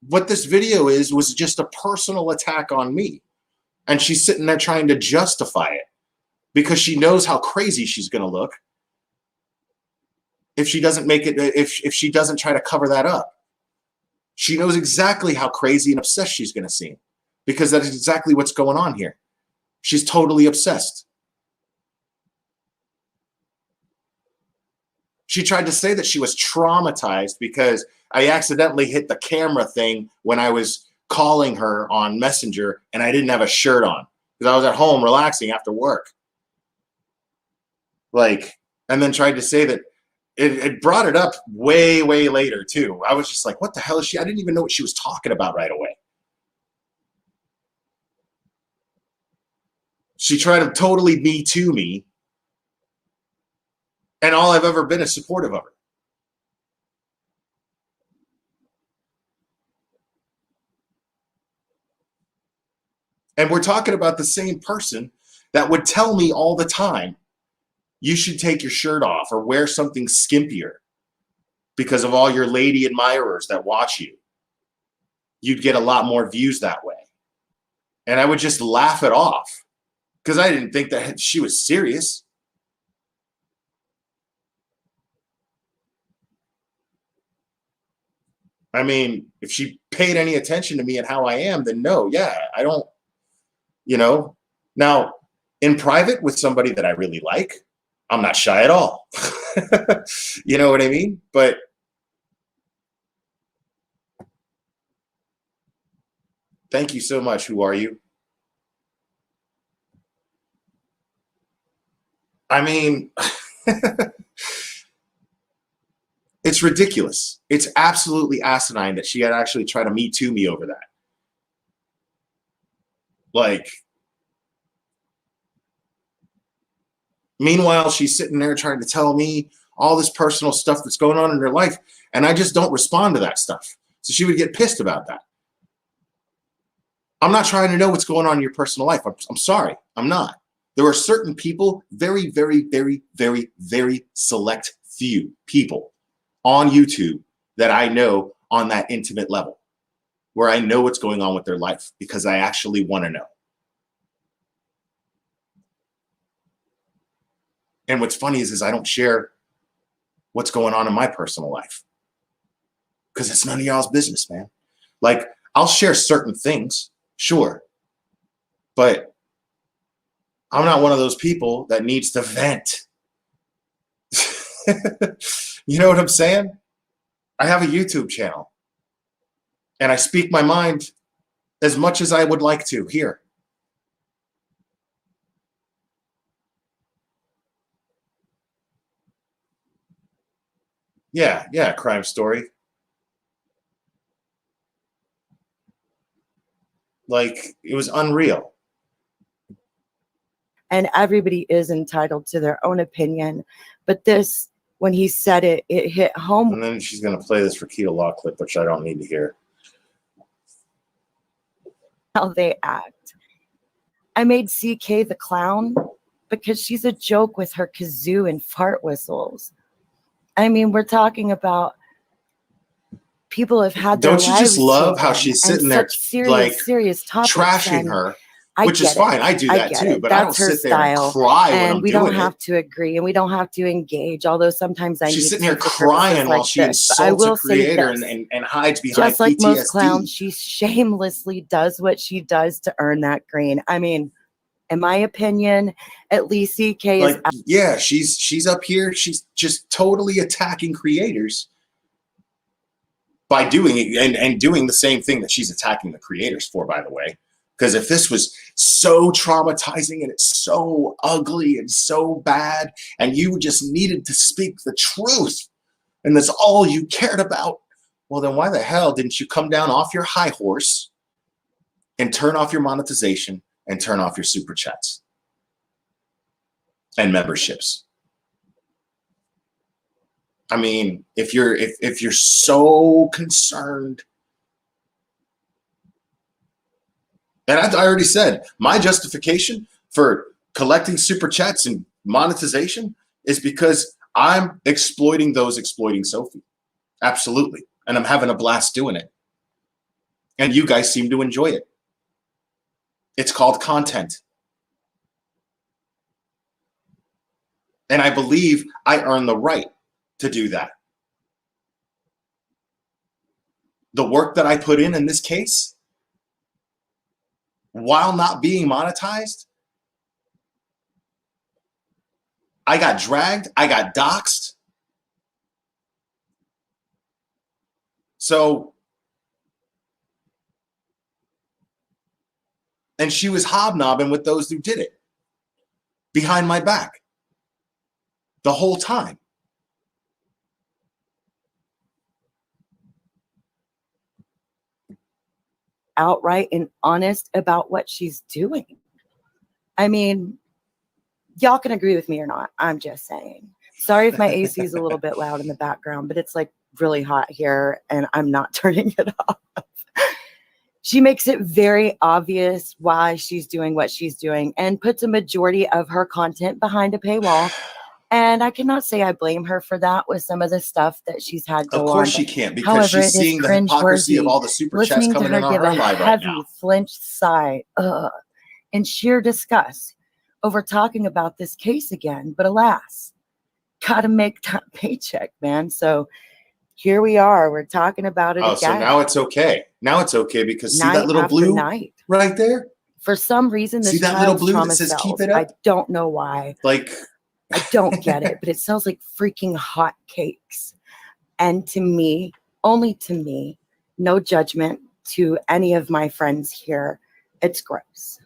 What this video was just a personal attack on me. And she's sitting there trying to justify it. Because she knows how crazy she's going to look if she doesn't make it, if she doesn't try to cover that up. She knows exactly how crazy and obsessed she's going to seem because that is exactly what's going on here. She's totally obsessed. She tried to say that she was traumatized because I accidentally hit the camera thing when I was calling her on Messenger and I didn't have a shirt on because I was at home relaxing after work. Like, and then tried to say that it brought it up way, way later too. I was just like, what the hell is she? I didn't even know what she was talking about right away. She tried to totally Me Too me, and all I've ever been is supportive of her. And we're talking about the same person that would tell me all the time, you should take your shirt off or wear something skimpier because of all your lady admirers that watch you. You'd get a lot more views that way. And I would just laugh it off because I didn't think that she was serious. I mean, if she paid any attention to me and how I am, then no, yeah, I don't, you know. Now, in private with somebody that I really like, I'm not shy at all. You know what I mean? But thank you so much. Who are you? I mean, it's ridiculous. It's absolutely asinine that she had actually tried to Me Too me over that. Like, meanwhile, she's sitting there trying to tell me all this personal stuff that's going on in her life, and I just don't respond to that stuff. So she would get pissed about that. I'm not trying to know what's going on in your personal life. I'm sorry. I'm not. There are certain people, very, very, very, very, very select few people on YouTube that I know on that intimate level, where I know what's going on with their life because I actually want to know. And what's funny is I don't share what's going on in my personal life because it's none of y'all's business, man. Like, I'll share certain things, sure, but I'm not one of those people that needs to vent. You know what I'm saying? I have a YouTube channel and I speak my mind as much as I would like to here. Yeah, crime story. Like, it was unreal. And everybody is entitled to their own opinion. But this, when he said it, it hit home. And then she's going to play this Rakita Law clip, which I don't need to hear. How they act. I made CK the clown because she's a joke with her kazoo and fart whistles. I mean, we're talking about people have had their Don't you just lives love how taken she's and sitting there such like serious topics, trashing and her, I which is get fine. it. I do I that get too, it. but I don't That's her sit there and style, cry when and I'm we doing don't have it. to agree, and we don't have to engage. Although sometimes I She's need sitting here to for purposes crying while like she this. But I insults a will say creator this. and hides behind Just like most PTSD. clowns, she shamelessly does what she does to earn that green. I mean, in my opinion, at least CK is Like, yeah, she's up here. She's just totally attacking creators by doing it and doing the same thing that she's attacking the creators for, by the way. Because if this was so traumatizing and it's so ugly and so bad, and you just needed to speak the truth, and that's all you cared about, well, then why the hell didn't you come down off your high horse and turn off your monetization and turn off your super chats and memberships? I mean, if you're so concerned, and I already said my justification for collecting super chats and monetization is because I'm exploiting those exploiting Sophie. Absolutely. And I'm having a blast doing it. And you guys seem to enjoy it. It's called content. And I believe I earn the right to do that. The work that I put in this case, while not being monetized, I got dragged, I got doxxed. So, and she was hobnobbing with those who did it behind my back. the whole time. Outright and honest about what she's doing. I mean, y'all can agree with me or not. I'm just saying. Sorry if my AC is a little bit loud in the background, but it's like really hot here and I'm not turning it off. She makes it very obvious why she's doing what she's doing and puts a majority of her content behind a paywall. And I cannot say I blame her for that with some of the stuff that she's had go on. Of course she can't, because However, she's seeing the hypocrisy of all the super chats listening to coming her in on give her a live right heavy now. flinched sigh in sheer disgust over talking about this case again. But alas, gotta make that paycheck, man. So here we are. We're talking about it again. So now it's okay. Now it's okay because see Night that little after blue night. right there? For some reason, this See that little child's blue that trauma says keep sells. it up? I don't know why. Like, I don't get it, but it sells like freaking hot cakes. And to me, only to me, no judgment to any of my friends here, it's gross.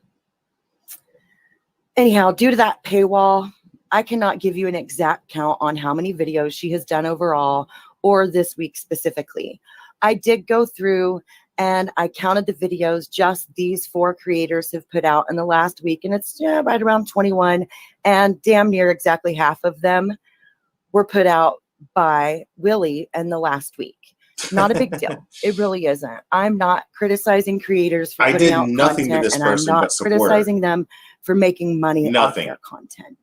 Anyhow, due to that paywall, I cannot give you an exact count on how many videos she has done overall or this week specifically. I did go through and I counted the videos just these 4 creators have put out in the last week, and it's right around 21, and damn near exactly half of them were put out by Willie in the last week. Not a big deal. It really isn't. I'm not criticizing creators for putting out nothing content, to this and person I'm not but support her. criticizing them for making money Nothing. off their content.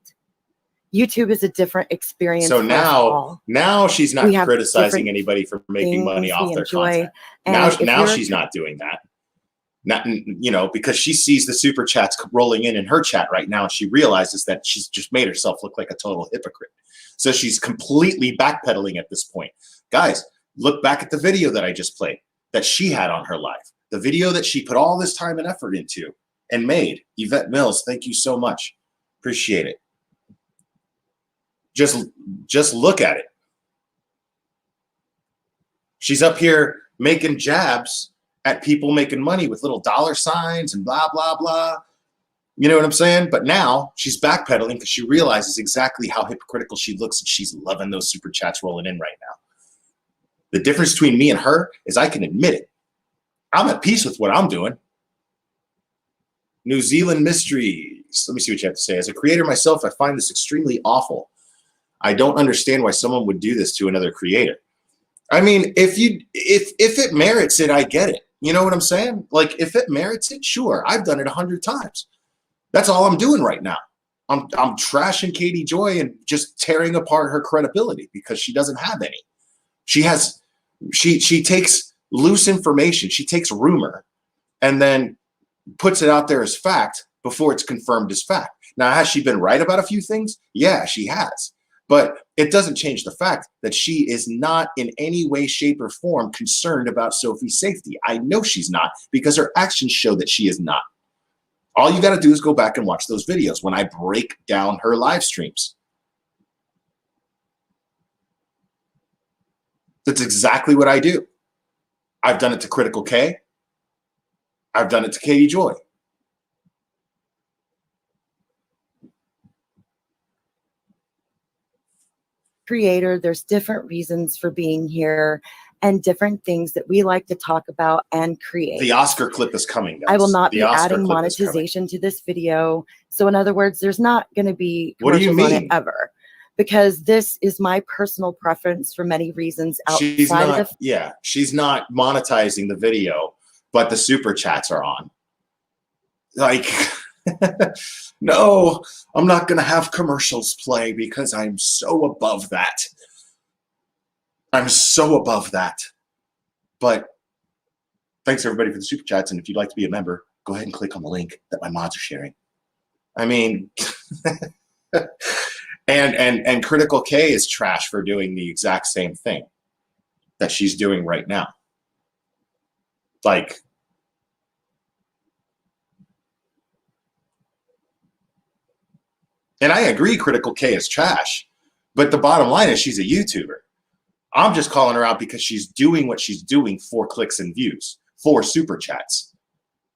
YouTube is a different experience. So for us all. now she's not We have criticizing different anybody for making money things off we their enjoy, content. and if Now you're- she's not doing that. Not, because she sees the super chats rolling in her chat right now, and she realizes that she's just made herself look like a total hypocrite. So she's completely backpedaling at this point. Guys, look back at the video that I just played that she had on her live. The video that she put all this time and effort into and made. Yvette Mills, thank you so much. Appreciate it. Just look at it. She's up here making jabs at people making money with little dollar signs and blah, blah, blah. You know what I'm saying? But now she's backpedaling because she realizes exactly how hypocritical she looks, and she's loving those super chats rolling in right now. The difference between me and her is I can admit it. I'm at peace with what I'm doing. New Zealand Mysteries. Let me see what you have to say. As a creator myself, I find this extremely awful. I don't understand why someone would do this to another creator. I mean, if it merits it, I get it. You know what I'm saying? Like, if it merits it, sure. I've done it 100 times. That's all I'm doing right now. I'm trashing Katie Joy and just tearing apart her credibility because she doesn't have any. She takes loose information, she takes rumor, and then puts it out there as fact before it's confirmed as fact. Now, has she been right about a few things? Yeah, she has. But it doesn't change the fact that she is not in any way, shape, or form concerned about Sophie's safety. I know she's not because her actions show that she is not. All you got to do is go back and watch those videos when I break down her live streams. That's exactly what I do. I've done it to Critical K. I've done it to Katie Joy. Creator, there's different reasons for being here and different things that we like to talk about and create. The Oscar clip is coming, guys. I will not The be Oscar adding clip is coming. monetization to this video. So in other words, there's not going to be What do you commercials on it mean? ever, because this is my personal preference for many reasons outside of the Yeah, she's not monetizing the video, but the super chats are on. Like, no, I'm not going to have commercials play because I'm so above that. I'm so above that. But thanks everybody for the super chats. And if you'd like to be a member, go ahead and click on the link that my mods are sharing. I mean, and Critical K is trash for doing the exact same thing that she's doing right now. Like, and I agree Critical K is trash, but the bottom line is she's a YouTuber. I'm just calling her out because she's doing what she's doing for clicks and views, for super chats.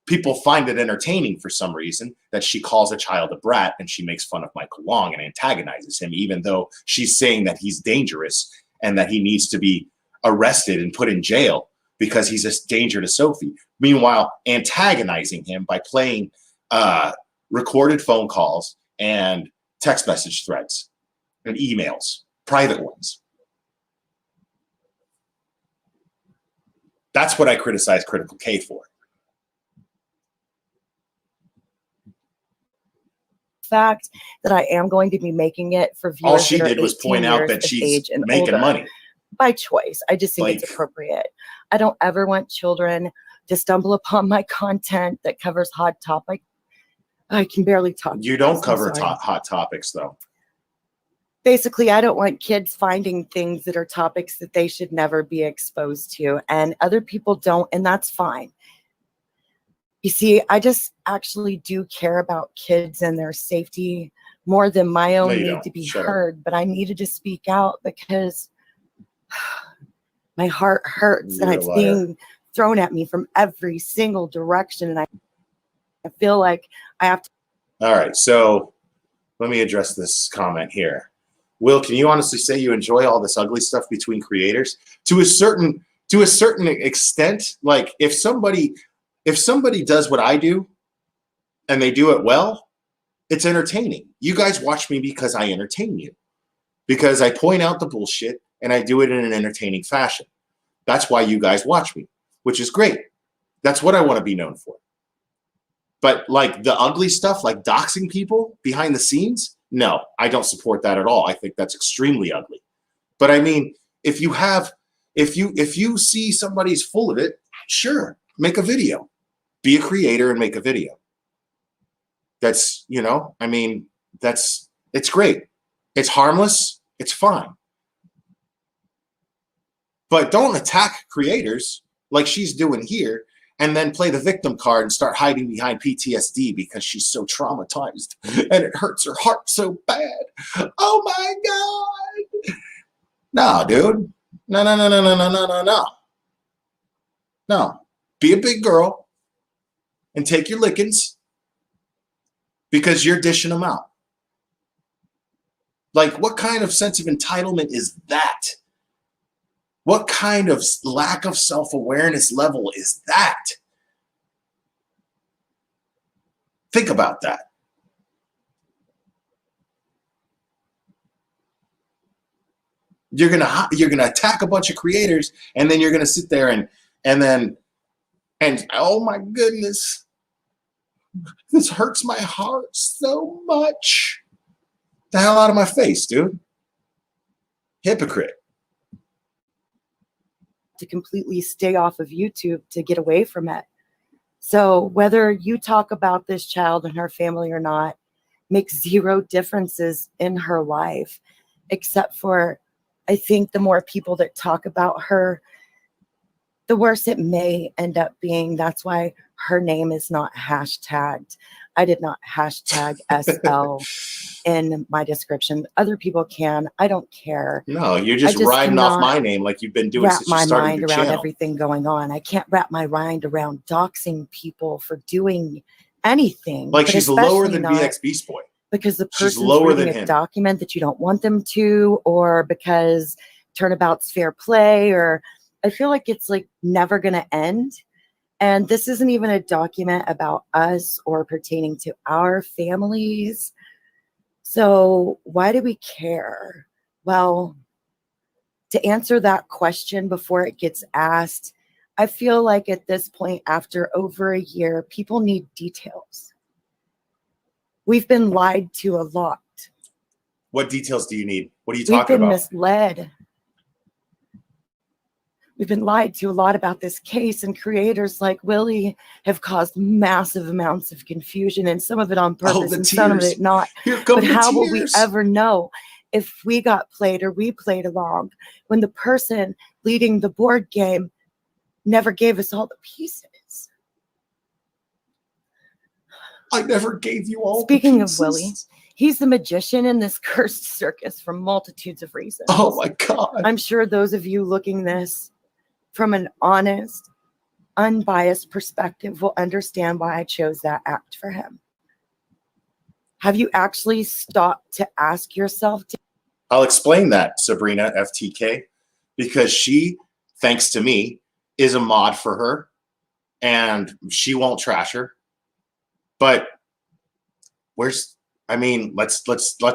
people find it entertaining for some reason that she calls a child a brat and she makes fun of Michael Long and antagonizes him, even though she's saying that he's dangerous and that he needs to be arrested and put in jail because he's a danger to Sophie. Meanwhile, antagonizing him by playing recorded phone calls and text message threads and emails, private ones. That's what I criticize Critical K for. Fact that I am going to be making it for viewers. All she that are did was 18 point out years that of she's age and making older money. by choice. I just think Like- it's appropriate. I don't ever want children to stumble upon my content that covers hot topic. I can barely talk. You don't I'm cover sorry. hot topics, though. Basically, I don't want kids finding things that are topics that they should never be exposed to, and other people don't, and that's fine. You see, I just actually do care about kids and their safety more than my own No, you need don't. to be Shut up. heard, but I needed to speak out because my heart hurts and You're a it's liar. being thrown at me from every single direction, and I feel like I have to. All right, so let me address this comment here. Will, can you honestly say you enjoy all this ugly stuff between creators? To a certain extent, like if somebody does what I do and they do it well, it's entertaining. You guys watch me because I entertain you. Because I point out the bullshit and I do it in an entertaining fashion. That's why you guys watch me, which is great. That's what I want to be known for. But like the ugly stuff, like doxing people behind the scenes, no, I don't support that at all. I think that's extremely ugly. But I mean, if you see somebody's full of it, sure, make a video. Be a creator and make a video. That's, you know, I mean, it's great. It's harmless. It's fine. But don't attack creators like she's doing here and then play the victim card and start hiding behind PTSD because she's so traumatized and it hurts her heart so bad. Oh my God. No, dude. No. No. Be a big girl and take your lickings because you're dishing them out. Like, what kind of sense of entitlement is that? What kind of lack of self-awareness level is that? Think about that. You're gonna attack a bunch of creators, and then you're gonna sit there and oh my goodness, this hurts my heart so much. The hell out of my face, dude. Hypocrite. To completely stay off of YouTube to get away from it. So whether you talk about this child and her family or not makes zero differences in her life, except for, I think the more people that talk about her, the worse it may end up being. That's why her name is not hashtagged. I did not hashtag SL in my description. Other people can. I don't care. No, you're just riding off my name like you've been doing since you started your wrap my mind around channel. everything going on. I can't wrap my mind around doxing people for doing anything. Like but she's lower especially than not BX Beast Boy. because the She's person's lower reading than a him. document that you don't want them to, or because turnabout's fair play, or I feel like it's like never going to end. And this isn't even a document about us or pertaining to our families. So why do we care? Well, to answer that question before it gets asked, I feel like at this point, after over a year, people need details. We've been lied to a lot. What details do you need? What are you We've talking been about? misled. We've been lied to a lot about this case, and creators like Willie have caused massive amounts of confusion, and some of it on purpose the and some of tears. it not. Here come But the how will we tears. ever know if we got played or we played along when the person leading the board game never gave us all the pieces? I never gave you all Speaking the of pieces. Willie, he's the magician in this cursed circus for multitudes of reasons. Oh my God. I'm sure those of you looking this from an honest, unbiased perspective will understand why I chose that act for him. Have you actually stopped to ask yourself? I'll explain that, Sabrina FTK, because she, thanks to me, is a mod for her, and she won't trash her. But let's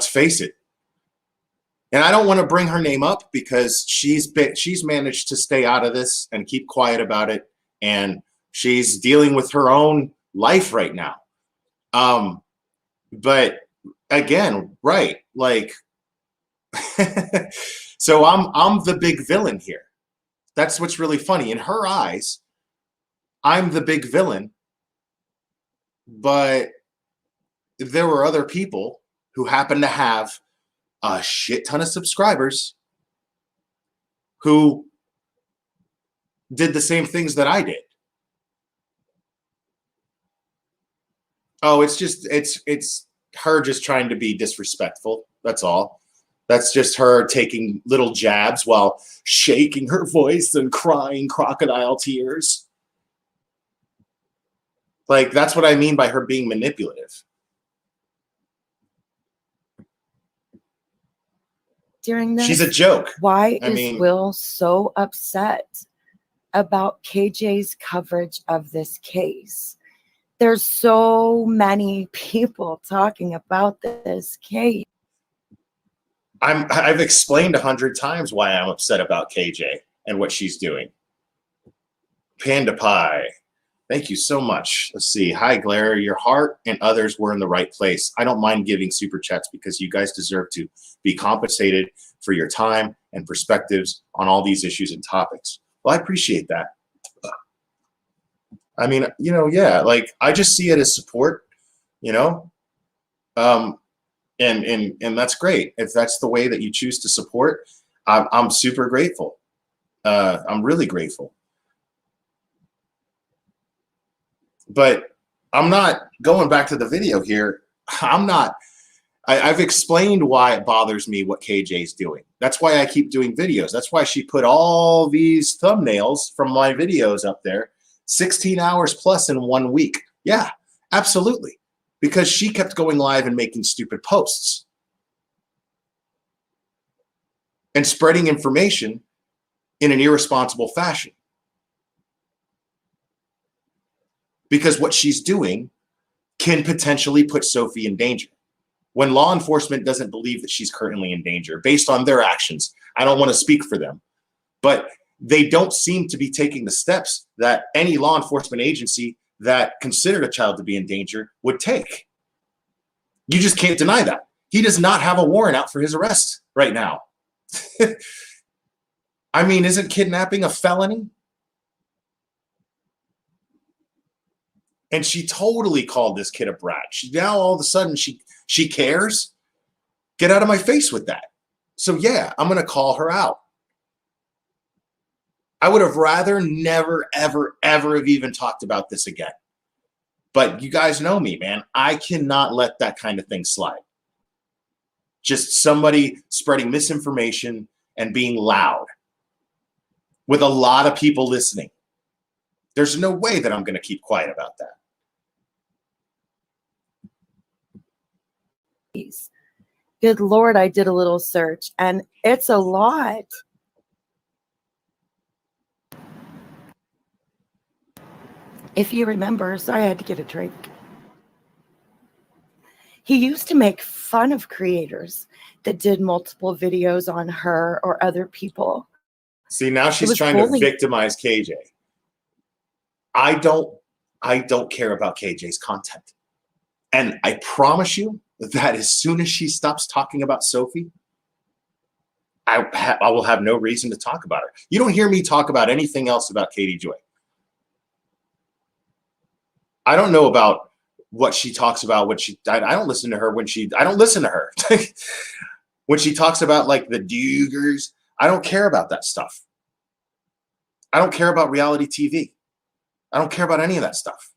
face it. And I don't want to bring her name up because she's managed to stay out of this and keep quiet about it, and she's dealing with her own life right now. But again, right, like, so I'm the big villain here. That's what's really funny. In her eyes, I'm the big villain, but there were other people who happen to have a shit ton of subscribers who did the same things that I did. Oh, it's her just trying to be disrespectful. That's all. That's just her taking little jabs while shaking her voice and crying crocodile tears. Like, that's what I mean by her being manipulative. During this, she's a joke. Why is Will so upset about KJ's coverage of this case? There's so many people talking about this case. I've explained 100 times why I'm upset about KJ and what she's doing. Panda Pie, thank you so much. Let's see. Hi, Glare. Your heart and others were in the right place. I don't mind giving super chats because you guys deserve to be compensated for your time and perspectives on all these issues and topics. Well, I appreciate that. I mean, yeah, like, I just see it as support, and that's great. If that's the way that you choose to support, I'm super grateful. I'm really grateful. But I'm not going back to the video here. I've explained why it bothers me what KJ's doing. That's why I keep doing videos. That's why she put all these thumbnails from my videos up there, 16 hours plus in 1 week. Yeah, absolutely. Because she kept going live and making stupid posts and spreading information in an irresponsible fashion. Because what she's doing can potentially put Sophie in danger. When law enforcement doesn't believe that she's currently in danger based on their actions, I don't want to speak for them, but they don't seem to be taking the steps that any law enforcement agency that considered a child to be in danger would take. You just can't deny that. He does not have a warrant out for his arrest right now. I mean, isn't kidnapping a felony? And she totally called this kid a brat. Now all of a sudden she cares. Get out of my face with that. So yeah, I'm gonna call her out. I would have rather never, ever, ever have even talked about this again. But you guys know me, man. I cannot let that kind of thing slide. Just somebody spreading misinformation and being loud with a lot of people listening. There's no way that I'm gonna keep quiet about that. Good Lord, I did a little search and it's a lot. If you remember, sorry, I had to get a drink. He used to make fun of creators that did multiple videos on her or other people. See, now she's trying to victimize KJ. I don't care about KJ's content. And I promise you that as soon as she stops talking about Sophie, I will have no reason to talk about her. You don't hear me talk about anything else about Katie Joy. I don't know about what she talks about. I don't listen to her I don't listen to her. When she talks about like the Dugers, I don't care about that stuff. I don't care about reality TV. I don't care about any of that stuff.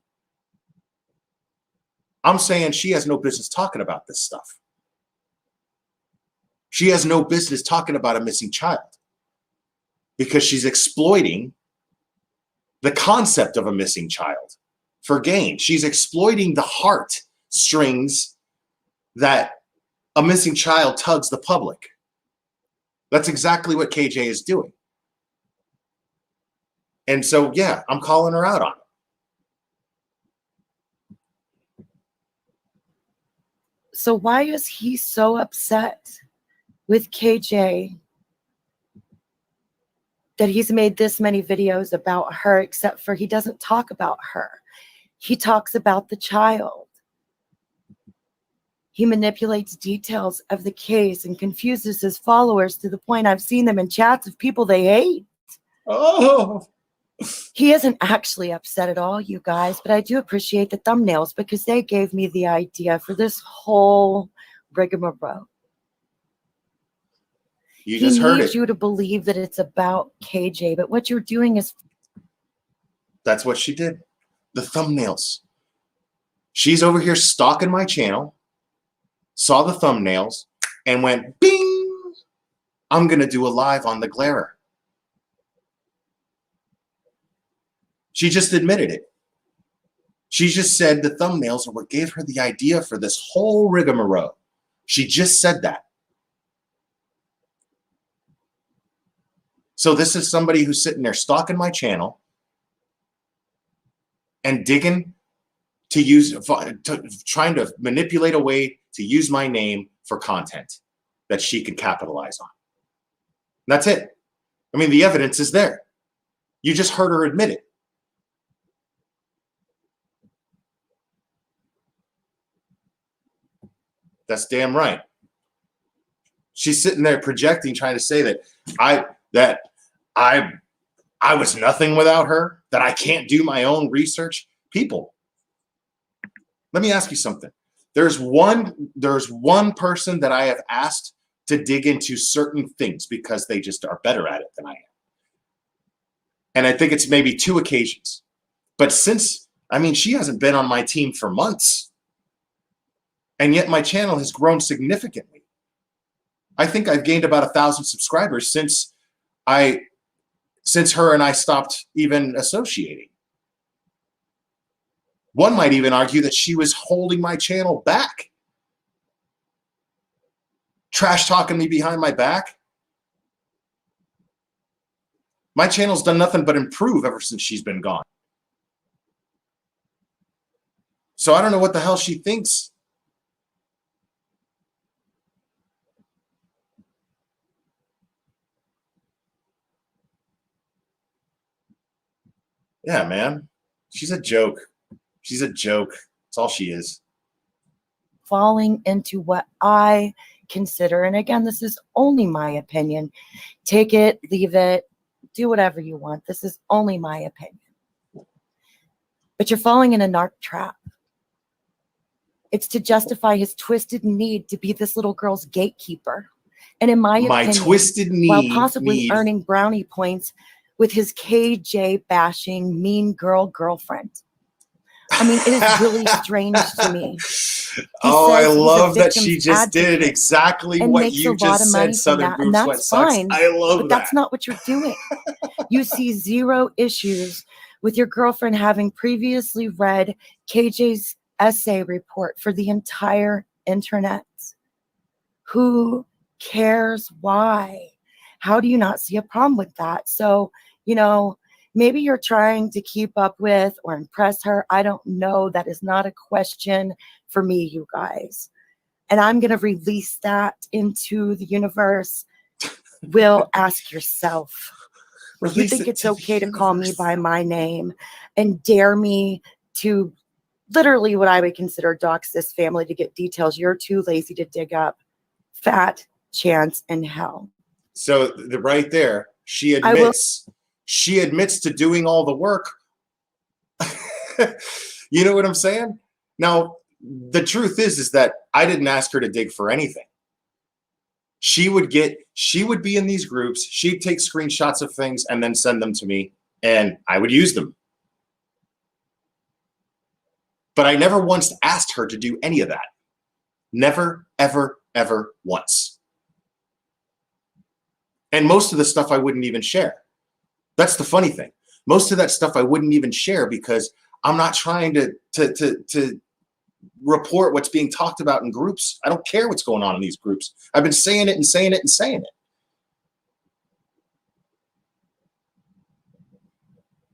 I'm saying she has no business talking about this stuff. She has no business talking about a missing child because she's exploiting the concept of a missing child for gain. She's exploiting the heart strings that a missing child tugs the public. That's exactly what KJ is doing. And so, yeah, I'm calling her out on it. So why is he so upset with KJ that he's made this many videos about her, except for he doesn't talk about her? He talks about the child. He manipulates details of the case and confuses his followers to the point I've seen them in chats of people they hate. Oh. He isn't actually upset at all, you guys, but I do appreciate the thumbnails because they gave me the idea for this whole rigmarole. You just heard it. He needs you to believe that it's about KJ, but what you're doing is... That's what she did. The thumbnails. She's over here stalking my channel, saw the thumbnails, and went, bing! I'm going to do a live on the Glare. She just admitted it. She just said the thumbnails are what gave her the idea for this whole rigmarole. She just said that. So this is somebody who's sitting there stalking my channel and digging to use, trying to manipulate a way to use my name for content that she could capitalize on. And that's it. I mean, the evidence is there. You just heard her admit it. That's damn right. She's sitting there projecting, trying to say that I was nothing without her, that I can't do my own research. People, let me ask you something. There's one person that I have asked to dig into certain things because they just are better at it than I am. And I think it's maybe 2 occasions. But since, I mean, she hasn't been on my team for months. And yet my channel has grown significantly. I think I've gained about 1,000 subscribers since her and I stopped even associating. One might even argue that she was holding my channel back. Trash talking me behind my back. My channel's done nothing but improve ever since she's been gone. So I don't know what the hell she thinks. Yeah, man. She's a joke. She's a joke. That's all she is. Falling into what I consider, and again, this is only my opinion. Take it, leave it, do whatever you want. This is only my opinion. But you're falling in a narc trap. It's to justify his twisted need to be this little girl's gatekeeper. And in my opinion, twisted need, while possibly earning brownie points with his KJ bashing mean girlfriend. I mean, it is really strange to me. Oh, I love that she just did exactly what you just said, Southern Boobs Sweat Sucks. I love that. But that's not what you're doing. You see 0 issues with your girlfriend having previously read KJ's essay report for the entire internet. Who cares why? How do you not see a problem with that? So, you know, maybe you're trying to keep up with or impress her. I don't know. That is not a question for me, you guys. And I'm going to release that into the universe. Will ask yourself. You think it's okay to call me by my name and dare me to literally what I would consider dox this family to get details you're too lazy to dig up? Fat chance in hell. So right there, she admits to doing all the work. You know what I'm saying? Now, the truth is that I didn't ask her to dig for anything. She would be in these groups. She'd take screenshots of things and then send them to me, and I would use them. But I never once asked her to do any of that. Never, ever, ever once. And most of the stuff I wouldn't even share. That's the funny thing. Most of that stuff I wouldn't even share because I'm not trying to report what's being talked about in groups. I don't care what's going on in these groups. I've been saying it and saying it and saying it.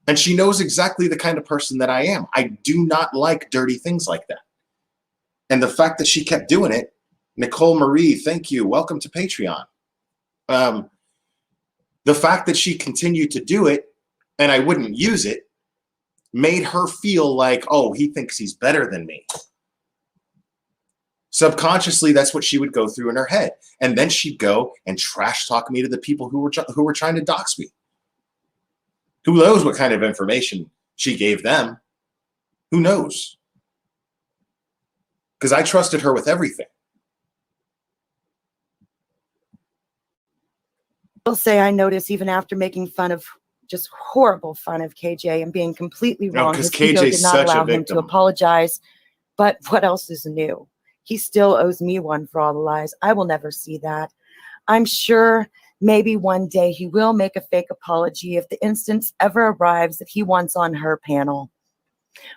And she knows exactly the kind of person that I am. I do not like dirty things like that. And the fact that she kept doing it, Nicole Marie, thank you. Welcome to Patreon. The fact that she continued to do it and I wouldn't use it made her feel like, oh, he thinks he's better than me. Subconsciously, that's what she would go through in her head. And then she'd go and trash talk me to the people who were trying to dox me. Who knows what kind of information she gave them? Who knows? Because I trusted her with everything. I'll say I notice even after making fun of, just horrible fun of KJ and being completely wrong, his ego did not allow him to apologize. But what else is new? He still owes me one for all the lies. I will never see that. I'm sure maybe one day he will make a fake apology if the instance ever arrives that he wants on her panel.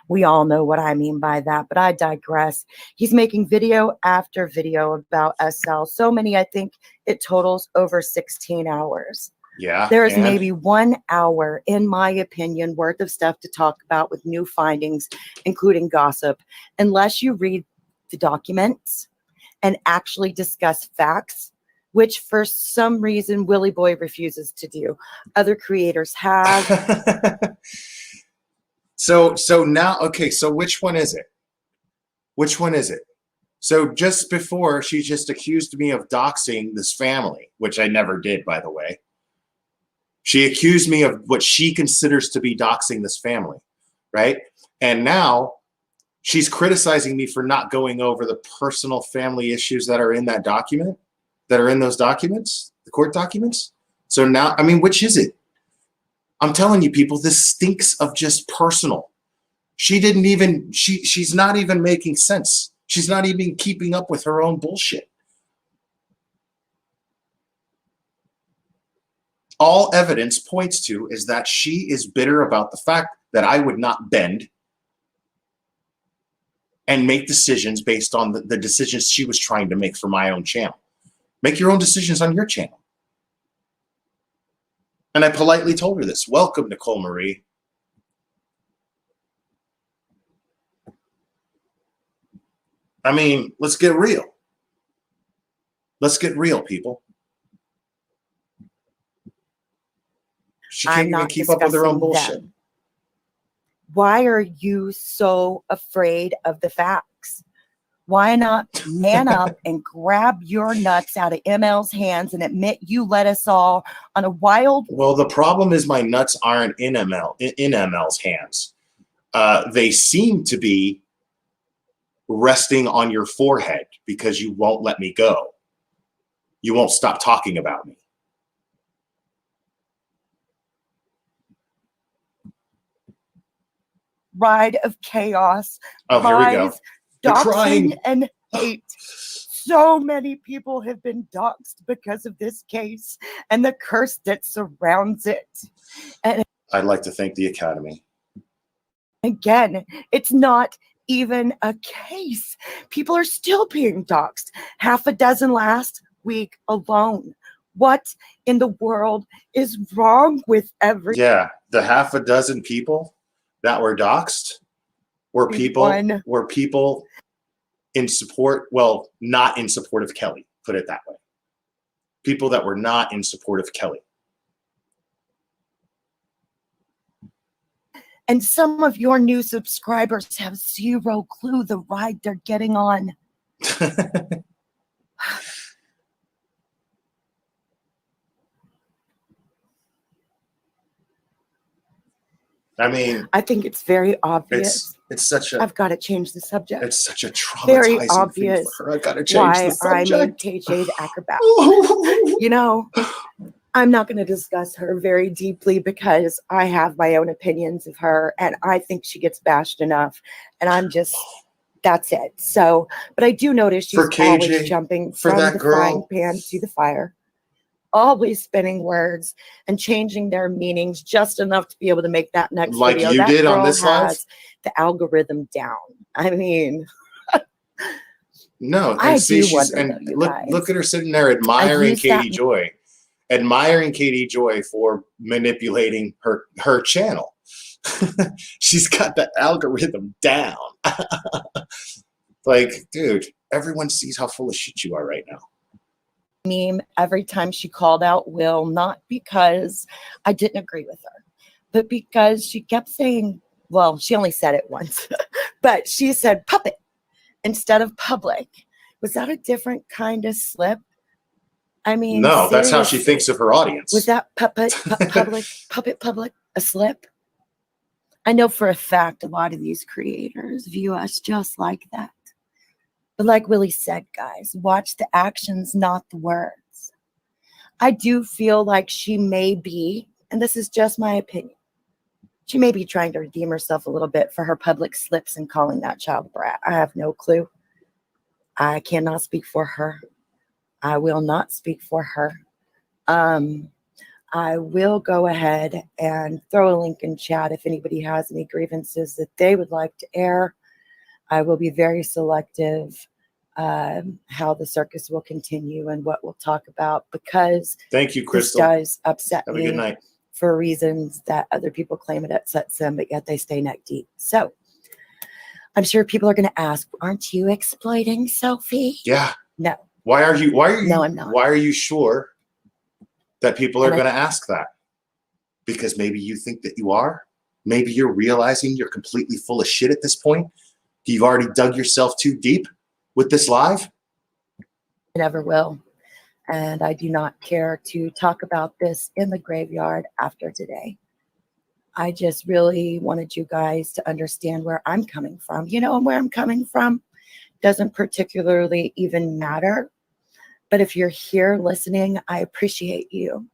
We all know what I mean by that, but I digress. He's making video after video about SL. So many, I think it totals over 16 hours. Yeah. There is maybe 1 hour, in my opinion, worth of stuff to talk about with new findings, including gossip, unless you read the documents and actually discuss facts, which for some reason Willie Boy refuses to do. Other creators have. So now, okay, so which one is it? Which one is it? So just before, she just accused me of doxing this family, which I never did, by the way. She accused me of what she considers to be doxing this family, right? And now she's criticizing me for not going over the personal family issues that are in that document, that are in those documents, the court documents. So now, I mean, which is it? I'm telling you, people, this stinks of just personal. She didn't even, she's not even making sense. She's not even keeping up with her own bullshit. All evidence points to is that she is bitter about the fact that I would not bend and make decisions based on the decisions she was trying to make for my own channel. Make your own decisions on your channel. And I politely told her this. Welcome, Nicole Marie. I mean, let's get real. Let's get real, people. She can't even keep up with her own bullshit. Them. Why are you so afraid of the facts? Why not man up and grab your nuts out of ML's hands and admit you led us all on a wild... Well, the problem is my nuts aren't in ML's hands. They seem to be resting on your forehead because you won't let me go. You won't stop talking about me. Ride of chaos. Oh, here we go. Doxing and hate. So many people have been doxed because of this case and the curse that surrounds it. And I'd like to thank the Academy. Again, it's not even a case. People are still being doxed. Half a dozen last week alone. What in the world is wrong with everyone? Yeah, the half a dozen people that were doxed were people in support, well, not in support of Kelly, put it that way. People that were not in support of Kelly. And some of your new subscribers have zero clue the ride they're getting on. I mean, I think it's very obvious. It's such a. I've got to change the subject. It's such a traumatizing very thing obvious for her. I've got to change the subject. Why I made KJ the acrobat. You know, I'm not going to discuss her very deeply because I have my own opinions of her, and I think she gets bashed enough. And I'm just, that's it. So, but I do notice she's for KJ, always jumping for from that the girl, frying pan to the fire. always spinning words and changing their meanings just enough to be able to make that next Like video. you That did on girl this live? has the algorithm down. I mean, No, and I see, do she's wonder, though, you look guys. at her sitting there admiring use that- Katie Joy, for manipulating her channel. She's got the algorithm down. Like, dude, everyone sees how full of shit you are right now. Meme every time she called out Will, not because I didn't agree with her, but because she kept saying, well, she only said it once, but she said puppet instead of public. Was that a different kind of slip? I mean, No, that's how she seriously, thinks of her audience. was that public, public a slip? I know for a fact a lot of these creators view us just like that. But like Willie said, guys, watch the actions, not the words. I do feel like she may be, and this is just my opinion, she may be trying to redeem herself a little bit for her public slips and calling that child a brat. I have no clue. I cannot speak for her. I will not speak for her. I will go ahead and throw a link in chat if anybody has any grievances that they would like to air. I will be very selective how the circus will continue and what we'll talk about, because Thank you, this Crystal. does upset Have a good me night. for reasons that other people claim it upsets them, but yet they stay neck deep. So I'm sure people are going to ask, aren't you exploiting Sophie? Yeah. No. Why are you? No, I'm not. Why are you sure that people are And I- going to ask that? Because maybe you think that you are. Maybe you're realizing you're completely full of shit at this point. You've already dug yourself too deep with this live. I never will. And I do not care to talk about this in the graveyard after today. I just really wanted you guys to understand where I'm coming from. You know, and where I'm coming from doesn't particularly even matter. But if you're here listening, I appreciate you.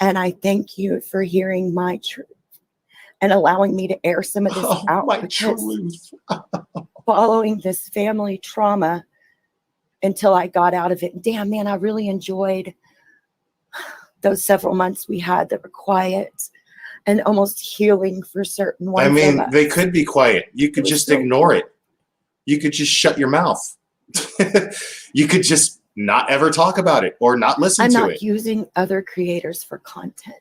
And I thank you for hearing my truth and allowing me to air some of this out. My Because truth. following this family trauma until I got out of it, damn, man, I really enjoyed those several months we had that were quiet and almost healing for certain ones. I mean, of us. they could be quiet. You could was just so ignore it. You could just shut your mouth. You could just not ever talk about it or not listen I'm to not it. using other creators for content.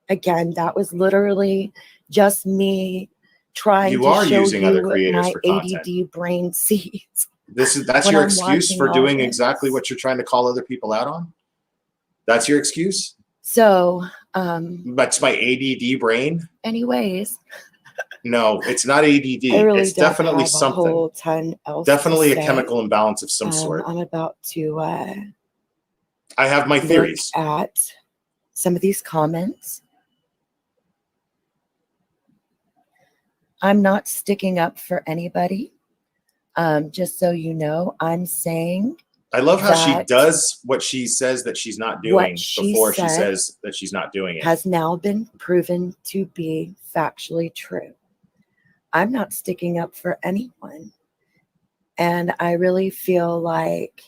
Again, that was literally just me trying You to are show using you other what creators my for content. ADD brain sees. That's when your I'm excuse watching for all doing this. exactly what you're trying to call other people out on? That's your excuse? So, That's my ADD brain? anyways, No, it's not ADD. I really It's don't definitely have a something. whole ton else Definitely to a say. chemical imbalance of some sort. I'm about to I have my look theories. at some of these comments. I'm not sticking up for anybody. Just so you know, I'm saying I love how she that does what she says that she's not doing what she before she said says that she's not doing it. has now been proven to be factually true. I'm not sticking up for anyone. And I really feel like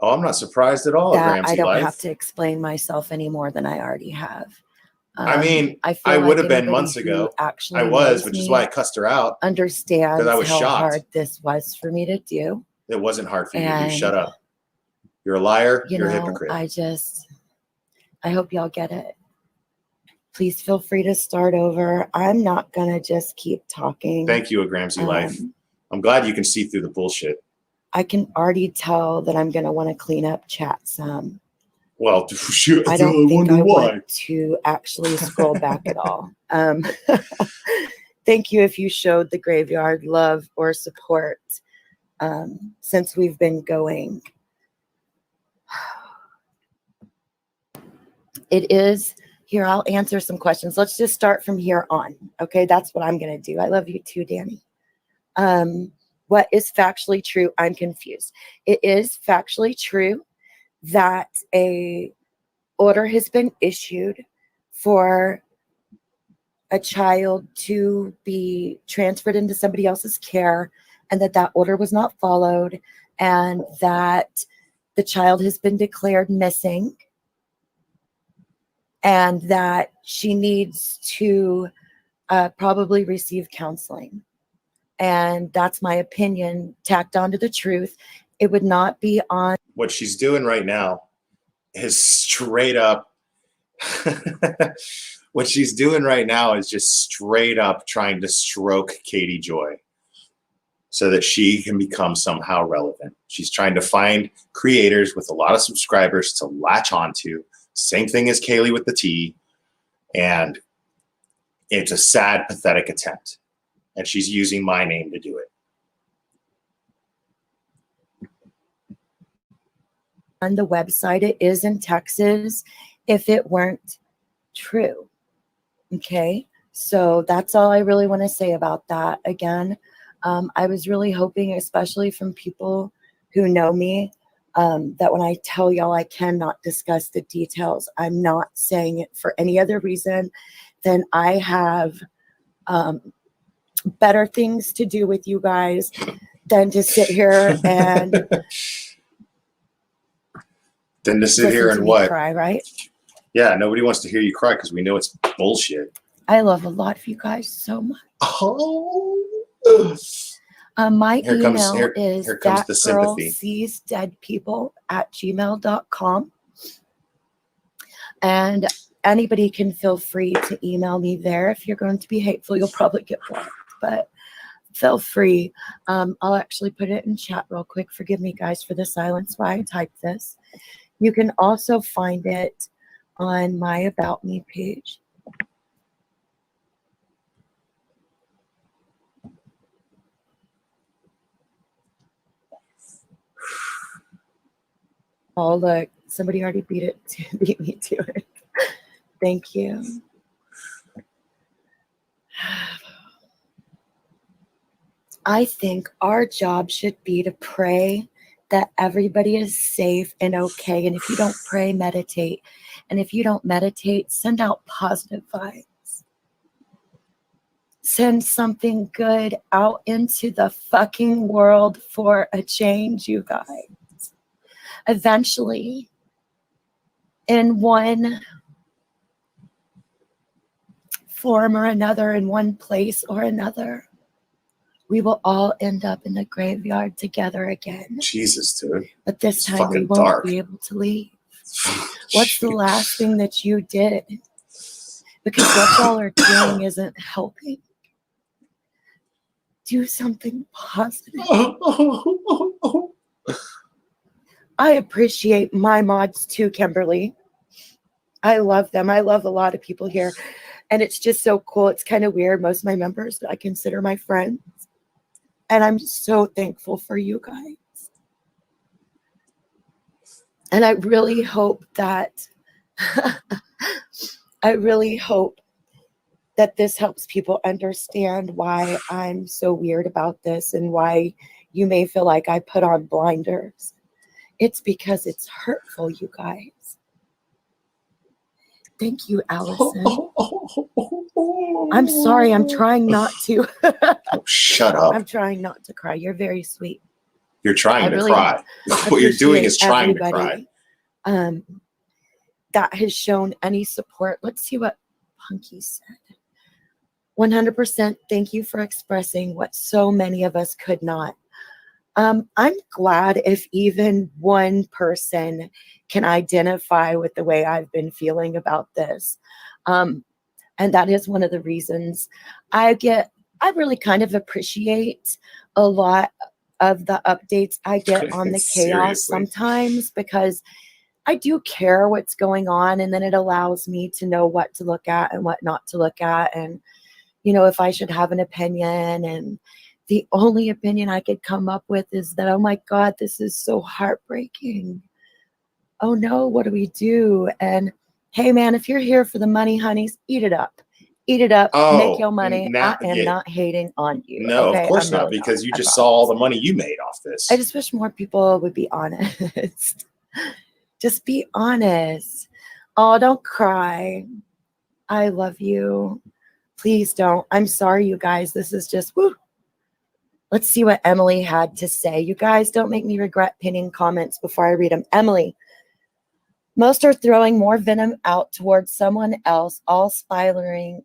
Oh, I'm not surprised at all, that Ramsey I don't Life. have to explain myself any more than I already have. I mean, I feel I would like have been anybody months who ago. actually I was, knows which is me why I cussed her out. understands because I was how shocked. hard this was for me to do. It wasn't hard for you to do. And, Shut up. You're a liar. You You're a know, hypocrite. I hope y'all get it. Please feel free to start over. I'm not going to just keep talking. Thank you, Ramsey Life. I'm glad you can see through the bullshit. I can already tell that I'm going to want to clean up chat some. Well, shoot, I don't think wonder I why. want to actually scroll back at all. Thank you if you showed the graveyard love or support since we've been going. It is here. I'll answer some questions. Let's just start from here on. Okay, that's what I'm going to do. I love you too, Danny. What is factually true? I'm confused. It is factually true that a order has been issued for a child to be transferred into somebody else's care and that order was not followed, and that the child has been declared missing, and that she needs to probably receive counseling. And that's my opinion, tacked onto the truth. It would not be on. What she's doing right now is straight up. What she's doing right now is just straight up trying to stroke Katie Joy so that she can become somehow relevant. She's trying to find creators with a lot of subscribers to latch onto. Same thing as Kaylee with the T. And it's a sad, pathetic attempt. And she's using my name to do it. On the website, it is in Texas, if it weren't true. Okay, so that's all I really want to say about that. Again, I was really hoping, especially from people who know me, that when I tell y'all I cannot discuss the details, I'm not saying it for any other reason than I have better things to do with you guys than to sit here and Than to sit here and what? Cry, right? Yeah, nobody wants to hear you cry because we know it's bullshit. I love a lot of you guys so much. Oh. My Here email comes is the sympathy. thatgirlseesdeadpeople@gmail.com. And anybody can feel free to email me there. If you're going to be hateful, you'll probably get blocked, but feel free. I'll actually put it in chat real quick. Forgive me, guys, for the silence while I type this. You can also find it on my About Me page. Oh, look, somebody already beat me to it. Thank you. I think our job should be to pray that everybody is safe and okay. And if you don't pray, meditate. And if you don't meditate, send out positive vibes. Send something good out into the fucking world for a change, you guys. Eventually, in one form or another, in one place or another, we will all end up in the graveyard together again. Jesus, dude. But this It's time we fucking won't dark. be able to leave. What's the last thing that you did? Because what y'all are doing isn't helping. Do something positive. I appreciate my mods too, Kimberly. I love them. I love a lot of people here. And it's just so cool. It's kind of weird. Most of my members I consider my friends. And I'm so thankful for you guys. And I really hope that this helps people understand why I'm so weird about this and why you may feel like I put on blinders. It's because it's hurtful, you guys. Thank you, Allison. I'm sorry. I'm trying not to. Shut up. I'm trying not to cry. You're very sweet. You're trying to really cry. What you're doing is trying everybody, to cry. That has shown any support. Let's see what Punky said. 100% thank you for expressing what so many of us could not. I'm glad if even one person can identify with the way I've been feeling about this. And that is one of the reasons I really kind of appreciate a lot of the updates I get on the chaos sometimes, because I do care what's going on, and then it allows me to know what to look at and what not to look at. And, you know, if I should have an opinion, and the only opinion I could come up with is that, oh my God, this is so heartbreaking. Oh no, what do we do? And hey man, if you're here for the money, honeys, eat it up. Eat it up, make your money. I am not hating on you. No, okay? of course not, because you just saw all the money you made off this. I just wish more people would be honest. Just be honest. Oh, don't cry. I love you. Please don't. I'm sorry, you guys. This is just, woo. Let's see what Emily had to say. You guys, don't make me regret pinning comments before I read them. Emily, most are throwing more venom out towards someone else, all spiraling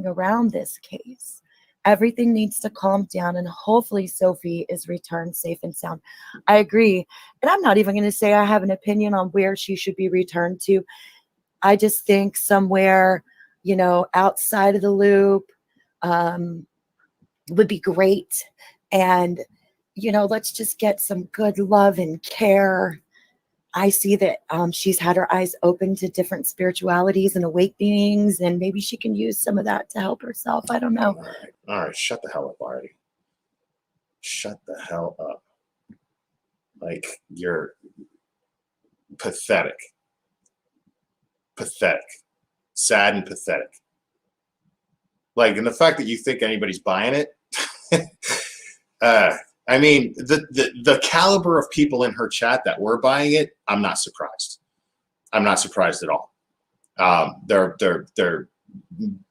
around this case. Everything needs to calm down, and hopefully Sophie is returned safe and sound. I agree. And I'm not even going to say I have an opinion on where she should be returned to. I just think somewhere, you know, outside of the loop would be great. And, you know, let's just get some good love and care. I see that she's had her eyes open to different spiritualities and awakenings, and maybe she can use some of that to help herself. I don't know. All right, shut the hell up already. Shut the hell up. Like, you're pathetic. Pathetic. Sad and pathetic. Like, and the fact that you think anybody's buying it, I mean, the caliber of people in her chat that were buying it, I'm not surprised. I'm not surprised at all. They're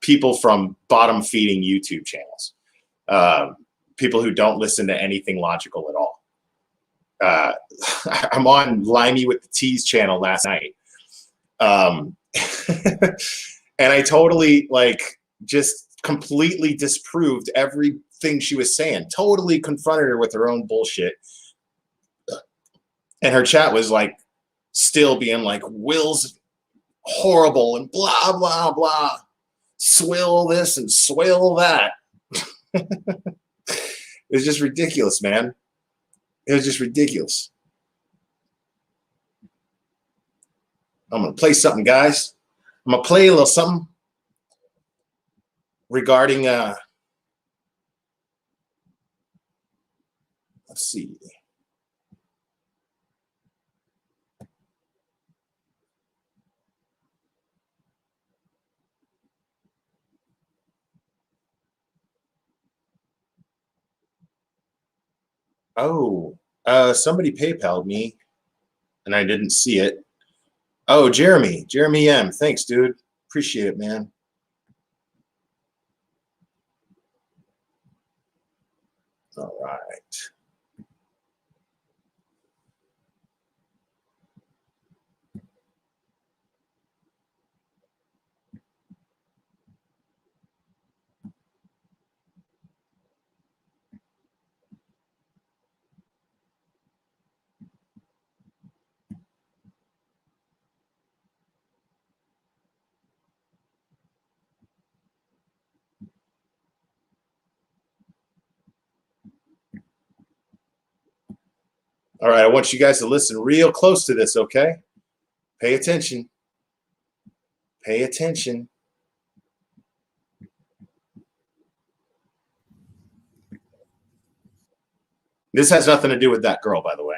people from bottom feeding YouTube channels, people who don't listen to anything logical at all. I'm on Limey with the Tease channel last night, and I totally just completely disproved everything she was saying. Totally confronted her with her own bullshit, and her chat was like still being like, Will's horrible and blah blah blah, swill this and swill that. It was just ridiculous, man. It was just ridiculous. I'm gonna play something, guys. I'm gonna play a little something regarding let's see. Oh, somebody PayPal'd me and I didn't see it. Oh, Jeremy M. Thanks, dude. Appreciate it, man. All right. All right, I want you guys to listen real close to this, okay? Pay attention. Pay attention. This has nothing to do with that girl, by the way.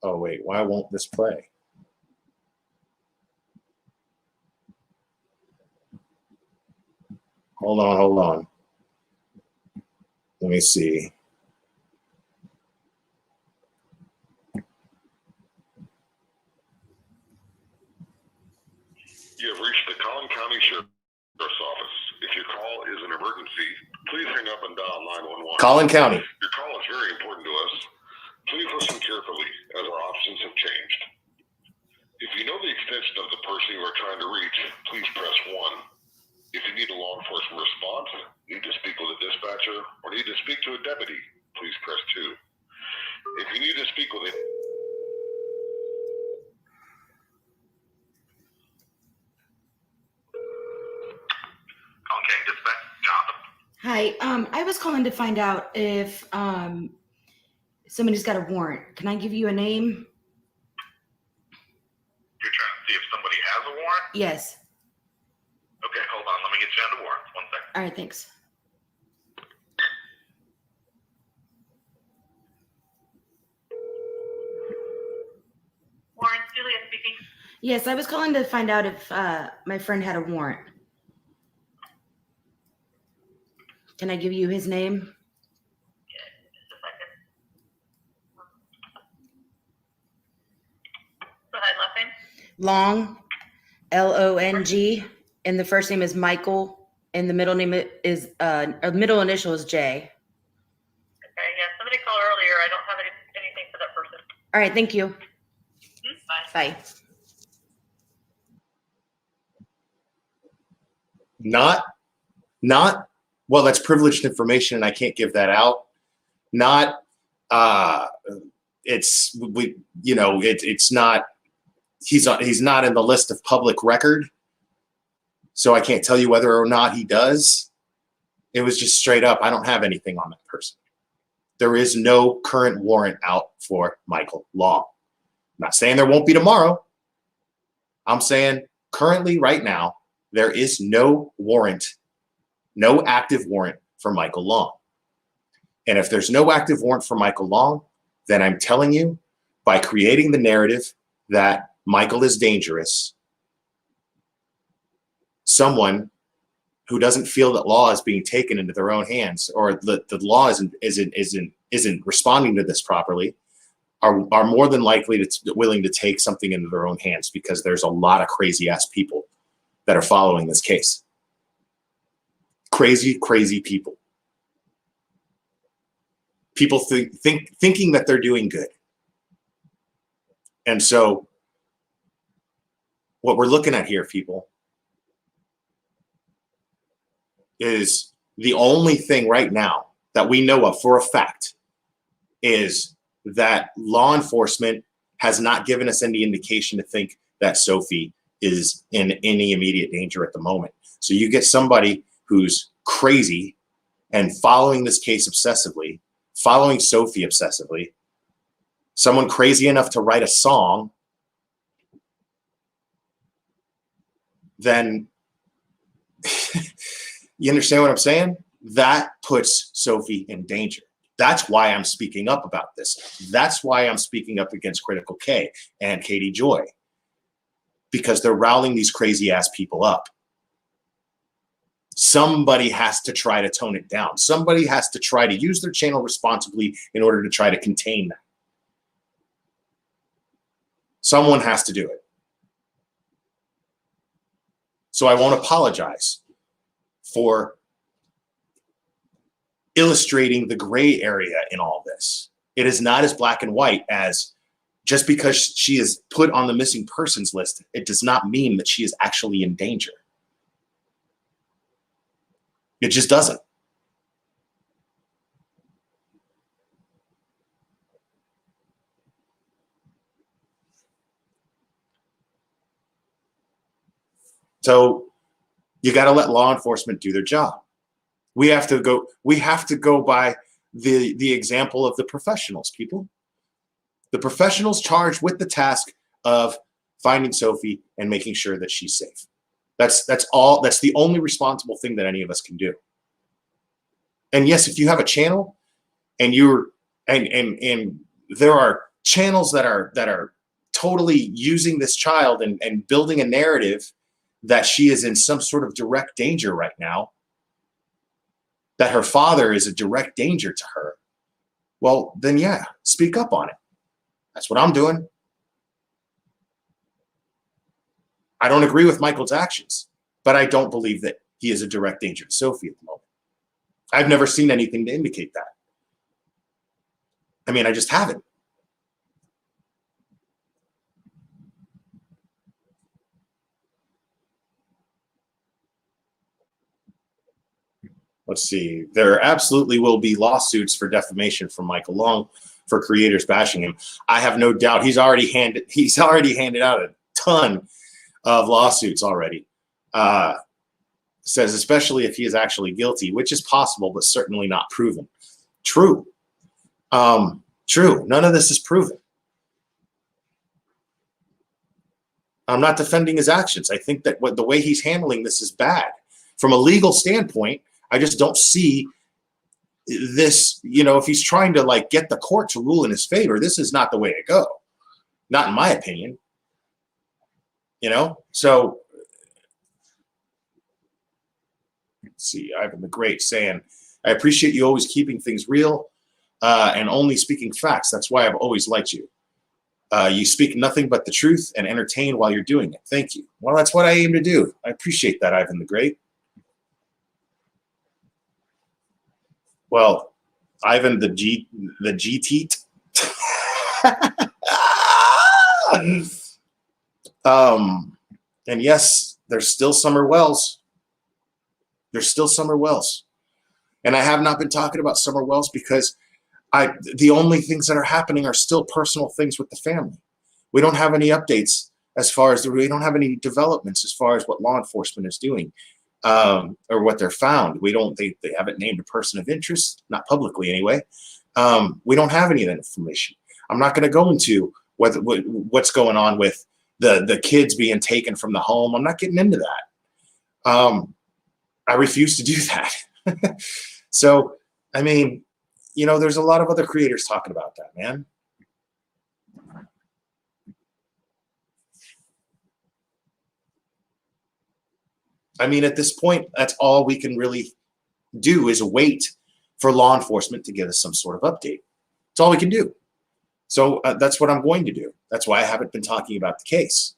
Oh, wait, why won't this play? Hold on, hold on. Let me see. You have reached the Collin County Sheriff's Office. If your call is an emergency, please hang up and dial 911. Collin County. Your call is very important to us. Please listen carefully as our options have changed. If you know the extension of the person you are trying to reach, please press 1. If you need a law enforcement response, need to speak with a dispatcher, or need to speak to a deputy, please press 2. If you need to speak with a... Okay, dispatch, Gotham. Hi, I was calling to find out if somebody's got a warrant. Can I give you a name? You're trying to see if somebody has a warrant? Yes. Okay, hold on. Let me get you on the warrant. 1 second. All right, thanks. Warren, Julia speaking. Yes, I was calling to find out if my friend had a warrant. Can I give you his name? Yeah, just a second. Go ahead, last name? Long, Long, and the first name is Michael, and the middle name is middle initial is J. Okay, yeah, somebody called earlier. I don't have anything for that person. All right, thank you. Bye. Bye. Not well, that's privileged information and I can't give that out. Not it's not he's not in the list of public record, so I can't tell you whether or not he does. It was just straight up, I don't have anything on that person. There is no current warrant out for Michael Long. I'm not saying there won't be tomorrow. I'm saying currently, right now, there is no warrant, no active warrant for Michael Long. And if there's no active warrant for Michael Long, then I'm telling you, by creating the narrative that Michael is dangerous, someone who doesn't feel that law is being taken into their own hands, or the law isn't responding to this properly, are more than likely willing to take something into their own hands, because there's a lot of crazy ass people that are following this case. Crazy people. People thinking that they're doing good. And so what we're looking at here, people, is the only thing right now that we know of for a fact is that law enforcement has not given us any indication to think that Sophie is in any immediate danger at the moment. So you get somebody who's crazy and following this case obsessively, following Sophie obsessively, someone crazy enough to write a song, then you understand what I'm saying? That puts Sophie in danger. That's why I'm speaking up about this. That's why I'm speaking up against Critical K and Katie Joy, because they're riling these crazy ass people up. Somebody has to try to tone it down. Somebody has to try to use their channel responsibly in order to try to contain that. Someone has to do it. So I won't apologize for illustrating the gray area in all this. It is not as black and white as just because she is put on the missing persons list, it does not mean that she is actually in danger. It just doesn't. So you got to let law enforcement do their job. We have to go by the example of the professionals, people. The professionals charged with the task of finding Sophie and making sure that she's safe. That's all. That's the only responsible thing that any of us can do. And yes, if you have a channel and and there are channels that are totally using this child and building a narrative that she is in some sort of direct danger right now, that her father is a direct danger to her, well, then yeah, speak up on it. That's what I'm doing. I don't agree with Michael's actions, but I don't believe that he is a direct danger to Sophie at the moment. I've never seen anything to indicate that. I mean, I just haven't. Let's see. There absolutely will be lawsuits for defamation from Michael Long for creators bashing him. I have no doubt he's already handed out a ton of lawsuits already. Says especially if he is actually guilty, which is possible, but certainly not proven. True. True. None of this is proven. I'm not defending his actions. I think that the way he's handling this is bad. From a legal standpoint, I just don't see this, if he's trying to like get the court to rule in his favor, this is not the way to go. Not in my opinion. So let's see, Ivan the Great saying, I appreciate you always keeping things real and only speaking facts. That's why I've always liked you. You speak nothing but the truth and entertain while you're doing it. Thank you. Well, that's what I aim to do. I appreciate that, Ivan the Great. Well, Ivan the GT. And yes, there's still Summer Wells. There's still Summer Wells. And I have not been talking about Summer Wells because the only things that are happening are still personal things with the family. We don't have any updates as far as we don't have any developments as far as what law enforcement is doing or what they're found. They haven't named a person of interest, not publicly anyway. We don't have any of that information. I'm not going to go into what's going on with the kids being taken from the home. I'm not getting into that. I refuse to do that. So, I mean, you know, there's a lot of other creators talking about that, man. I mean, at this point, that's all we can really do is wait for law enforcement to give us some sort of update. That's all we can do. So that's what I'm going to do. That's why I haven't been talking about the case.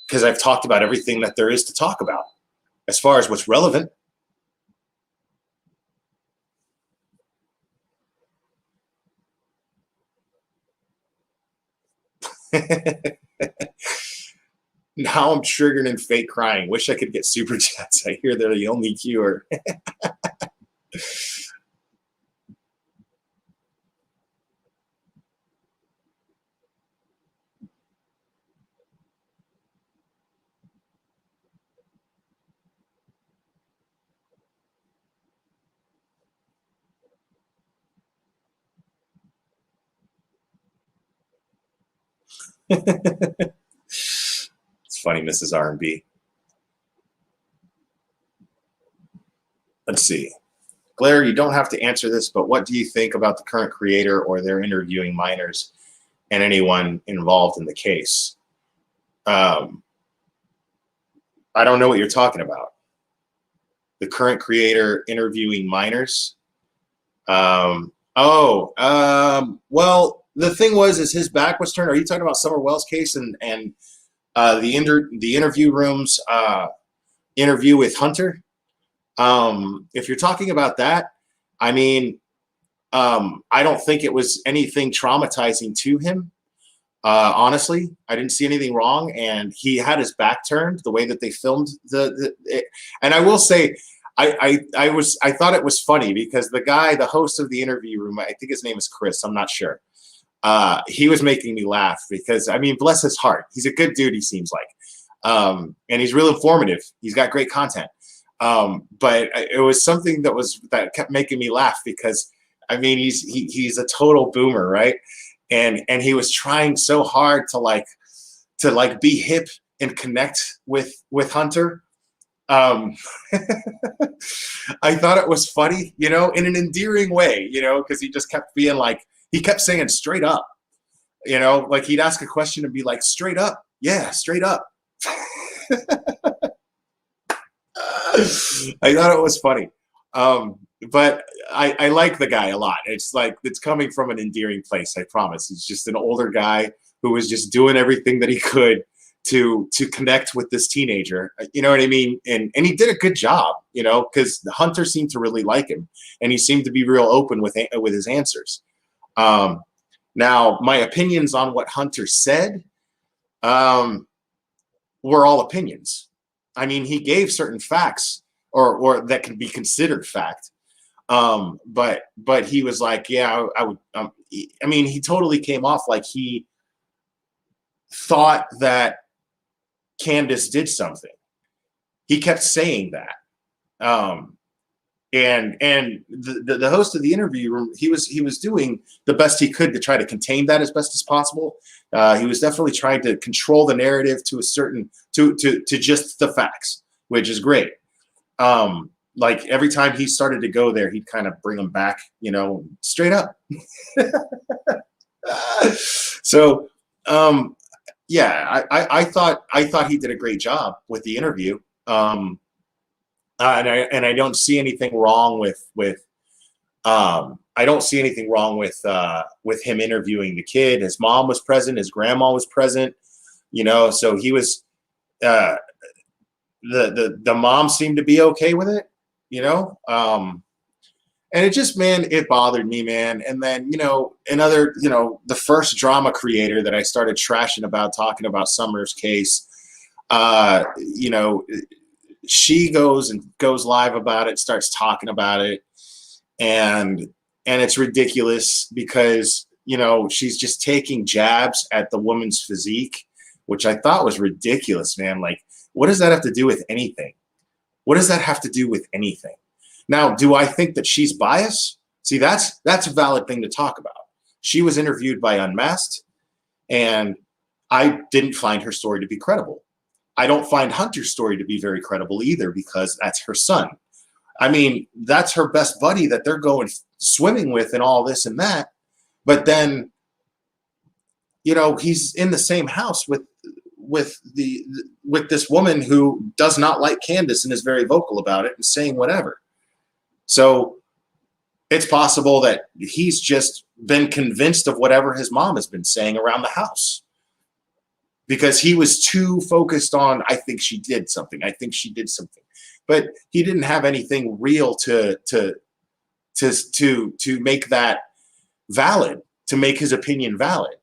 Because I've talked about everything that there is to talk about as far as what's relevant. Now I'm triggered and fake crying. Wish I could get super chats. I hear they're the only cure. It's funny, Mrs. R&B. Let's see. Blair, you don't have to answer this, but what do you think about the current creator or their interviewing minors and anyone involved in the case? I don't know what you're talking about. The current creator interviewing minors. Well, the thing is his back was turned. Are you talking about Summer Wells' case and the interview room's interview with Hunter? If you're talking about that, I mean, I don't think it was anything traumatizing to him. Honestly, I didn't see anything wrong, and he had his back turned the way that they filmed it. And I will say, I thought it was funny because the host of the interview room, I think his name is Chris, I'm not sure. He was making me laugh because, I mean, bless his heart. He's a good dude, he seems like. And he's real informative. He's got great content. But it was something that kept making me laugh because, I mean, he's a total boomer, right? And he was trying so hard to be hip and connect with Hunter. I thought it was funny, you know, in an endearing way, you know, because he just kept being like, he kept saying straight up, you know, like he'd ask a question and be like, straight up. Yeah, straight up. I thought it was funny. But I like the guy a lot. It's like, it's coming from an endearing place, I promise. He's just an older guy who was just doing everything that he could to connect with this teenager. You know what I mean? And he did a good job, you know, because the Hunter seemed to really like him and he seemed to be real open with his answers. Now, my opinions on what Hunter said were all opinions. I mean, he gave certain facts or that can be considered fact. But he was like, yeah, I would, I mean, he totally came off like he thought that Candace did something. He kept saying that. And the host of the interview room, he was doing the best he could to try to contain that as best as possible. He was definitely trying to control the narrative to a certain to just the facts, which is great. Like every time he started to go there, he'd kind of bring them back, you know, straight up. So yeah, I thought he did a great job with the interview. And I don't see anything wrong with I don't see anything wrong with him interviewing the kid. His mom was present. His grandma was present. You know, so he was. The mom seemed to be okay with it. You know, and it just, man, it bothered me, man. And then, you know, another, you know, the first drama creator that I started trashing about, talking about Summer's case. You know, she goes live about it, starts talking about it. And it's ridiculous because, you know, she's just taking jabs at the woman's physique, which I thought was ridiculous, man. Like, what does that have to do with anything? What does that have to do with anything? Now, do I think that she's biased? See, that's a valid thing to talk about. She was interviewed by Unmasked, and I didn't find her story to be credible. I don't find Hunter's story to be very credible either, because that's her son. I mean, that's her best buddy that they're going swimming with and all this and that. But then, you know, he's in the same house with this woman who does not like Candace and is very vocal about it and saying whatever. So it's possible that he's just been convinced of whatever his mom has been saying around the house, because he was too focused on, I think she did something. I think she did something. But he didn't have anything real to make that valid, to make his opinion valid.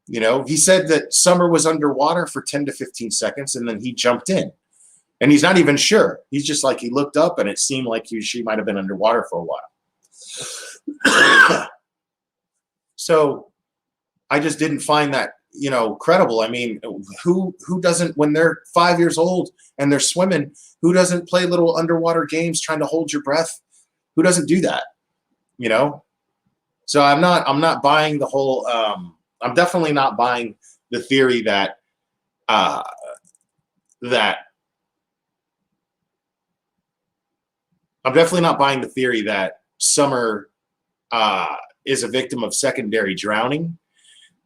You know, he said that Summer was underwater for 10 to 15 seconds and then he jumped in. And he's not even sure. He's just like, he looked up and it seemed like she might have been underwater for a while. So I just didn't find that, you know, credible. I mean, who doesn't, when they're 5 years old and they're swimming, who doesn't play little underwater games trying to hold your breath? Who doesn't do that? You know? So I'm not buying the whole, I'm definitely not buying the theory that, I'm definitely not buying the theory that Summer is a victim of secondary drowning.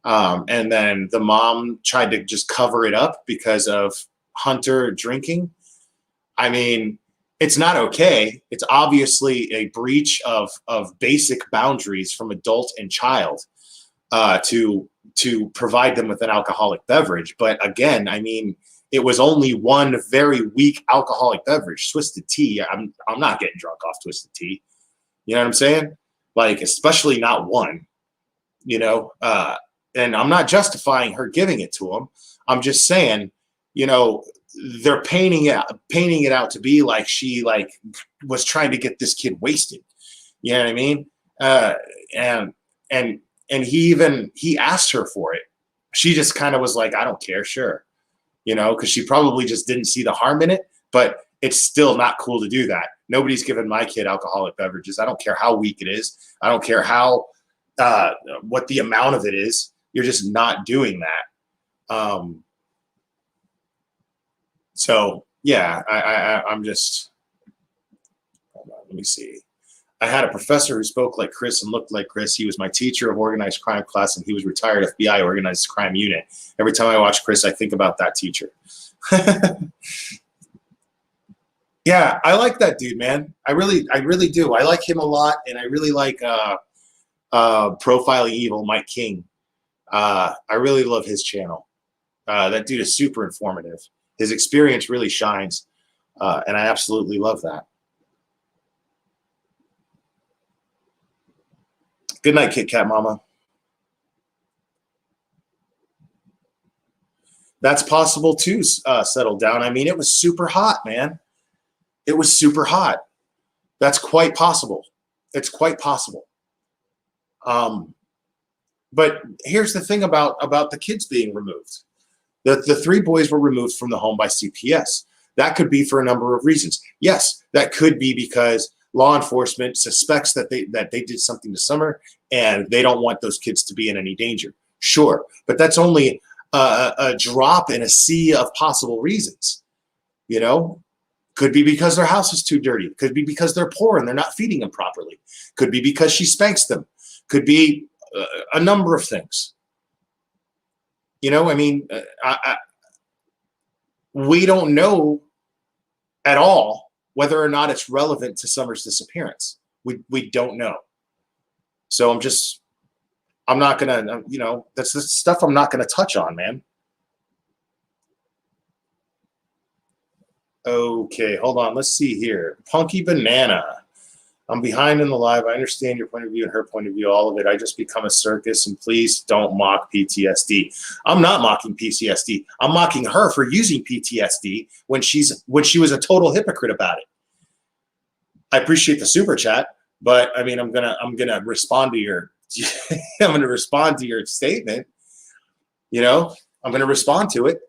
And then the mom tried to just cover it up because of Hunter drinking. I mean, it's not okay. It's obviously a breach of basic boundaries from adult and child to provide them with an alcoholic beverage. But again, I mean, it was only one very weak alcoholic beverage, Twisted Tea. I'm not getting drunk off Twisted Tea. You know what I'm saying? Like, especially not one, you know, and I'm not justifying her giving it to him. I'm just saying, you know, they're painting it out to be like she was trying to get this kid wasted. You know what I mean? And he asked her for it. She just kind of was like, I don't care, sure. You know, because she probably just didn't see the harm in it, but it's still not cool to do that. Nobody's giving my kid alcoholic beverages. I don't care how weak it is. I don't care how, what the amount of it is. You're just not doing that. So yeah, I'm just, hold on, let me see. I had a professor who spoke like Chris and looked like Chris. He was my teacher of organized crime class, and he was retired FBI organized crime unit. Every time I watch Chris, I think about that teacher. Yeah, I like that dude, man. I really do. I like him a lot, and I really like Profiling Evil, Mike King. I really love his channel. That dude is super informative. His experience really shines, and I absolutely love that. Good night, Kit Kat Mama. That's possible too, Settle Down. I mean, it was super hot, man. It was super hot. That's quite possible. It's quite possible. But here's the thing about the kids being removed. The three boys were removed from the home by CPS. That could be for a number of reasons. Yes, that could be because law enforcement suspects that they did something to Summer and they don't want those kids to be in any danger. Sure, but that's only a drop in a sea of possible reasons. You know, could be because their house is too dirty. Could be because they're poor and they're not feeding them properly. Could be because she spanks them. Could be a number of things. You know, I mean, we don't know at all whether or not it's relevant to Summer's disappearance. We don't know. So I'm not gonna, you know, that's the stuff I'm not gonna touch on, man. Okay, hold on. Let's see here. Punky Banana. I'm behind in the live. I understand your point of view and her point of view, all of it. I just become a circus, and please don't mock PTSD. I'm not mocking PTSD. I'm mocking her for using PTSD when she was a total hypocrite about it. I appreciate the super chat, but I mean, I'm gonna respond to your I'm gonna respond to your statement. You know, I'm gonna respond to it.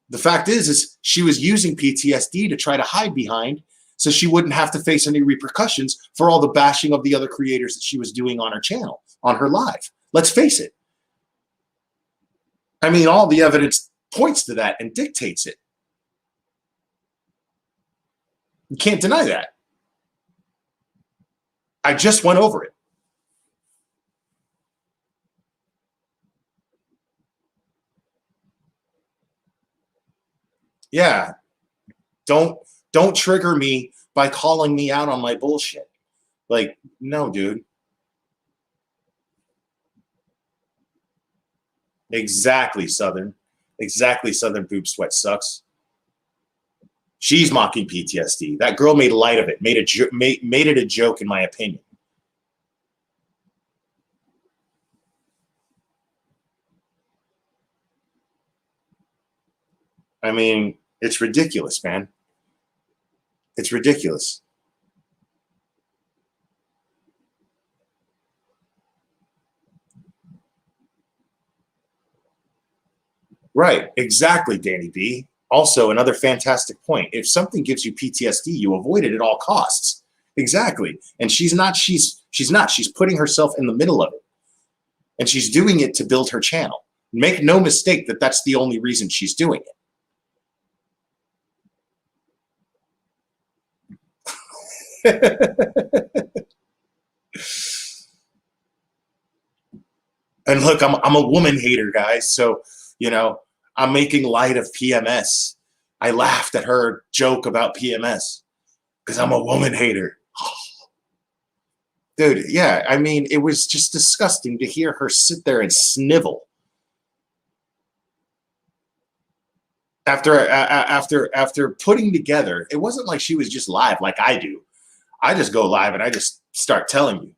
The fact is she was using PTSD to try to hide behind, so she wouldn't have to face any repercussions for all the bashing of the other creators that she was doing on her channel, on her live. Let's face it. I mean, all the evidence points to that and dictates it. You can't deny that. I just went over it. Yeah. Don't trigger me by calling me out on my bullshit. Like, no, dude. Exactly, Southern. Exactly, Southern Boob Sweat sucks. She's mocking PTSD. That girl made light of it, made it a joke, in my opinion. I mean, it's ridiculous, man. It's ridiculous. Right, exactly, Danny B. Also, another fantastic point. If something gives you PTSD, you avoid it at all costs. Exactly. And she's not. She's putting herself in the middle of it. And she's doing it to build her channel. Make no mistake that that's the only reason she's doing it. And look, I'm a woman hater, guys. So, you know, I'm making light of PMS. I laughed at her joke about PMS because I'm a woman hater. Dude, yeah, I mean, it was just disgusting to hear her sit there and snivel. After putting together, it wasn't like she was just live like I do. I just go live and I just start telling you.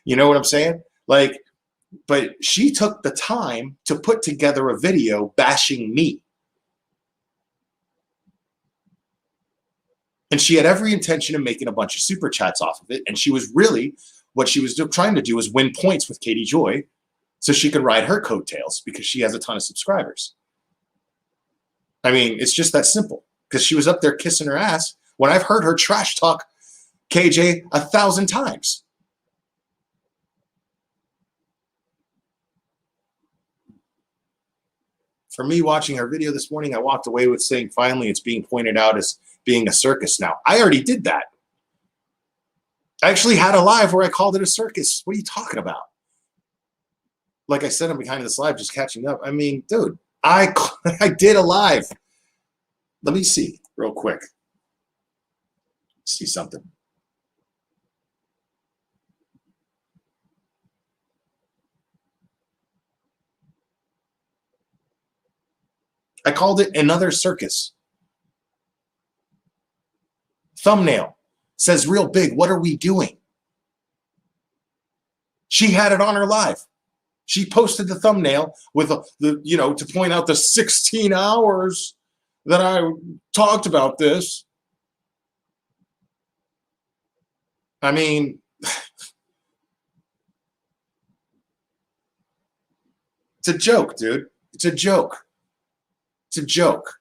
You know what I'm saying? Like, but she took the time to put together a video bashing me. And she had every intention of making a bunch of super chats off of it. And she was really, what she was trying to do was win points with Katie Joy so she could ride her coattails because she has a ton of subscribers. I mean, it's just that simple because she was up there kissing her ass when I've heard her trash talk KJ 1,000 times. For me, watching her video this morning, I walked away with saying, finally, it's being pointed out as being a circus now. I already did that. I actually had a live where I called it a circus. What are you talking about? Like I said, I'm behind this live, just catching up. I mean, dude, I did a live. Let me see real quick. See something. I called it another circus. Thumbnail says real big, what are we doing? She had it on her live. She posted the thumbnail with to point out the 16 hours that I talked about this. I mean, it's a joke, dude. It's a joke. It's a joke.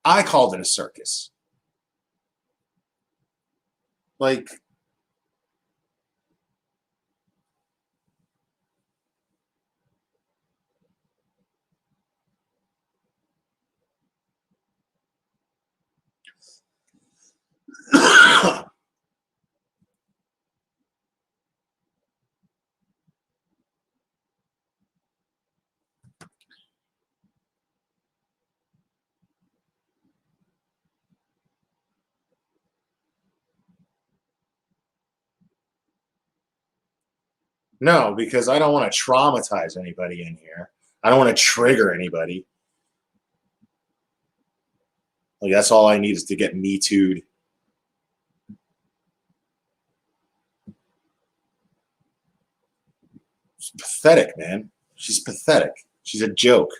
I called it a circus. Like, No, because I don't want to traumatize anybody in here. I don't want to trigger anybody. Like, that's all I need is to get me too'd. She's pathetic, man. She's pathetic. She's a joke.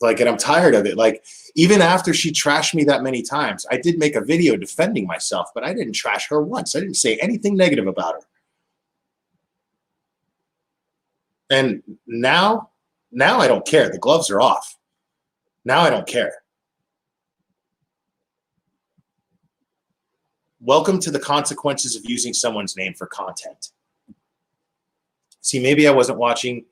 Like, and I'm tired of it. Like, even after she trashed me that many times, I did make a video defending myself, but I didn't trash her once. I didn't say anything negative about her. And now I don't care. The gloves are off. Now I don't care. Welcome to the consequences of using someone's name for content. See, maybe I wasn't watching.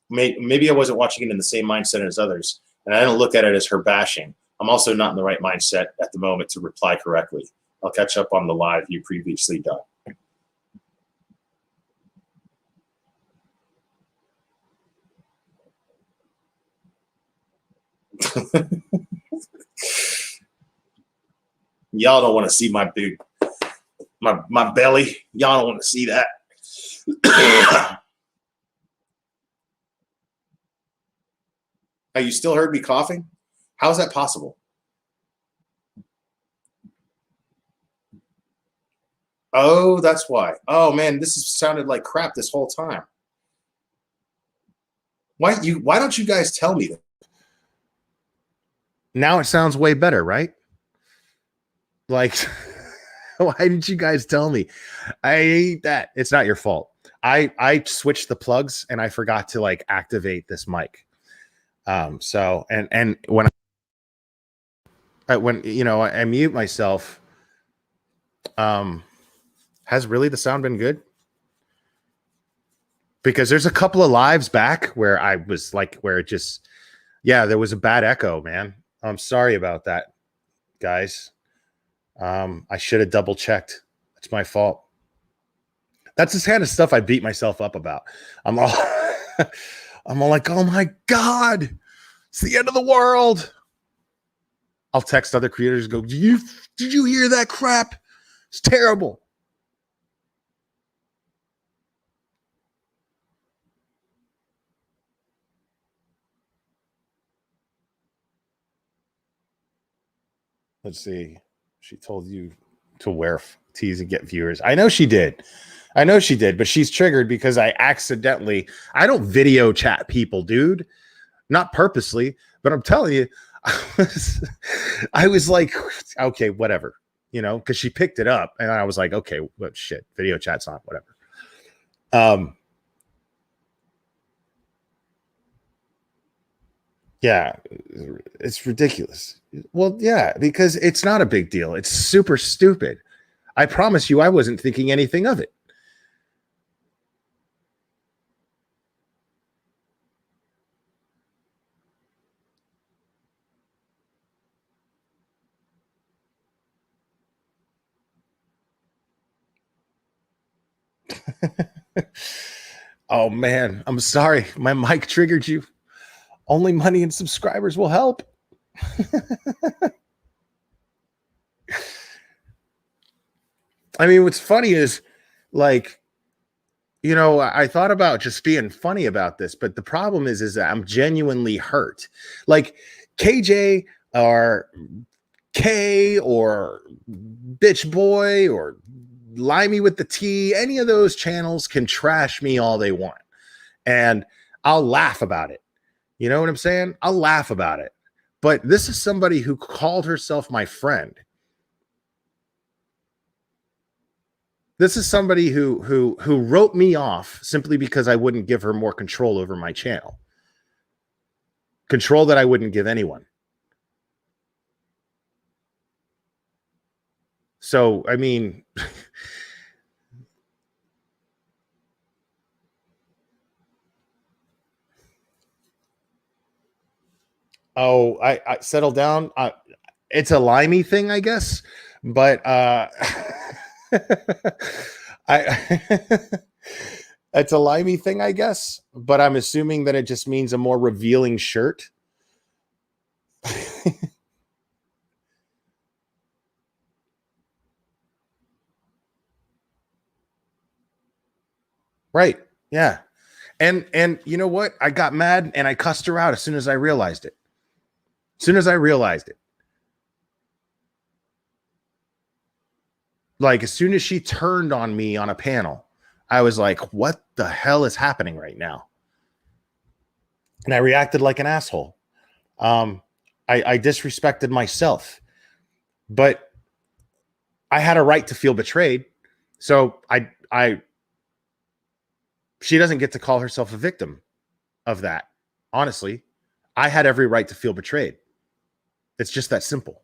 Maybe I wasn't watching it in the same mindset as others, and I don't look at it as her bashing. I'm also not in the right mindset at the moment to reply correctly. I'll catch up on the live you previously done. Y'all don't want to see my belly. Y'all don't want to see that. Hey, you still heard me coughing? How is that possible? Oh, that's why. Oh man, this has sounded like crap this whole time. Why don't you guys tell me that? Now it sounds way better, right? Like, why didn't you guys tell me? I hate that. It's not your fault. I switched the plugs and I forgot to like activate this mic. So and when you know I mute myself, has really the sound been good? Because there's a couple of lives back where I was like, where it just, yeah, there was a bad echo, man. I'm sorry about that, guys. I should have double checked. It's my fault. That's the kind of stuff I beat myself up about. I'm all like, oh my God, it's the end of the world. I'll text other creators and go, did you hear that crap? It's terrible. Let's see. She told you to wear tees and get viewers. I know she did. But she's triggered because I don't video chat people, dude. Not purposely, but I'm telling you, I was like, okay, whatever, you know, because she picked it up and I was like, okay, well, shit, video chat's on, whatever. Yeah, it's ridiculous. Well, yeah, because it's not a big deal. It's super stupid. I promise you, I wasn't thinking anything of it. Oh man, I'm sorry. My mic triggered you. Only money and subscribers will help. I mean, what's funny is, like, you know, I thought about just being funny about this, but the problem is that I'm genuinely hurt. Like KJ or K or Bitch Boy or Limey with the T, any of those channels can trash me all they want. And I'll laugh about it. You know what I'm saying? I'll laugh about it. But this is somebody who called herself my friend. This is somebody who wrote me off simply because I wouldn't give her more control over my channel. Control that I wouldn't give anyone. So, I mean, oh, I settle down. It's a limey thing, I guess. But it's a limey thing, I guess. But I'm assuming that it just means a more revealing shirt. Right. Yeah. And you know what? I got mad and I cussed her out as soon as I realized it. As soon as I realized it. Like as soon as she turned on me on a panel, I was like, what the hell is happening right now? And I reacted like an asshole. I disrespected myself, but I had a right to feel betrayed. So she doesn't get to call herself a victim of that. Honestly, I had every right to feel betrayed. It's just that simple.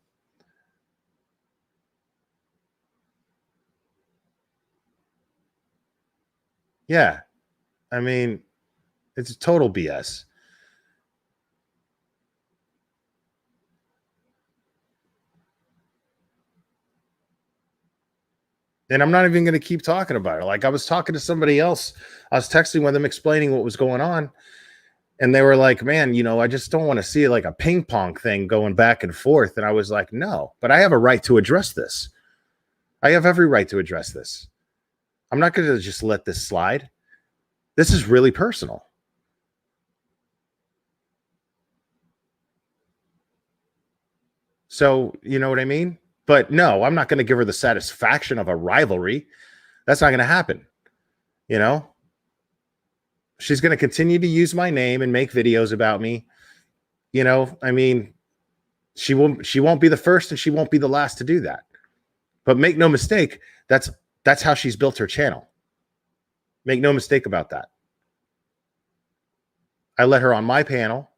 Yeah. I mean, it's total BS. And I'm not even going to keep talking about it. Like I was talking to somebody else. I was texting with them explaining what was going on. And they were like, man, you know, I just don't want to see like a ping pong thing going back and forth. And I was like, no, but I have a right to address this. I have every right to address this. I'm not going to just let this slide. This is really personal. So, you know what I mean? But no, I'm not going to give her the satisfaction of a rivalry. That's not going to happen. You know, she's going to continue to use my name and make videos about me. You know, I mean, she won't be the first and she won't be the last to do that. But make no mistake, that's how she's built her channel. Make no mistake about that. I let her on my panel,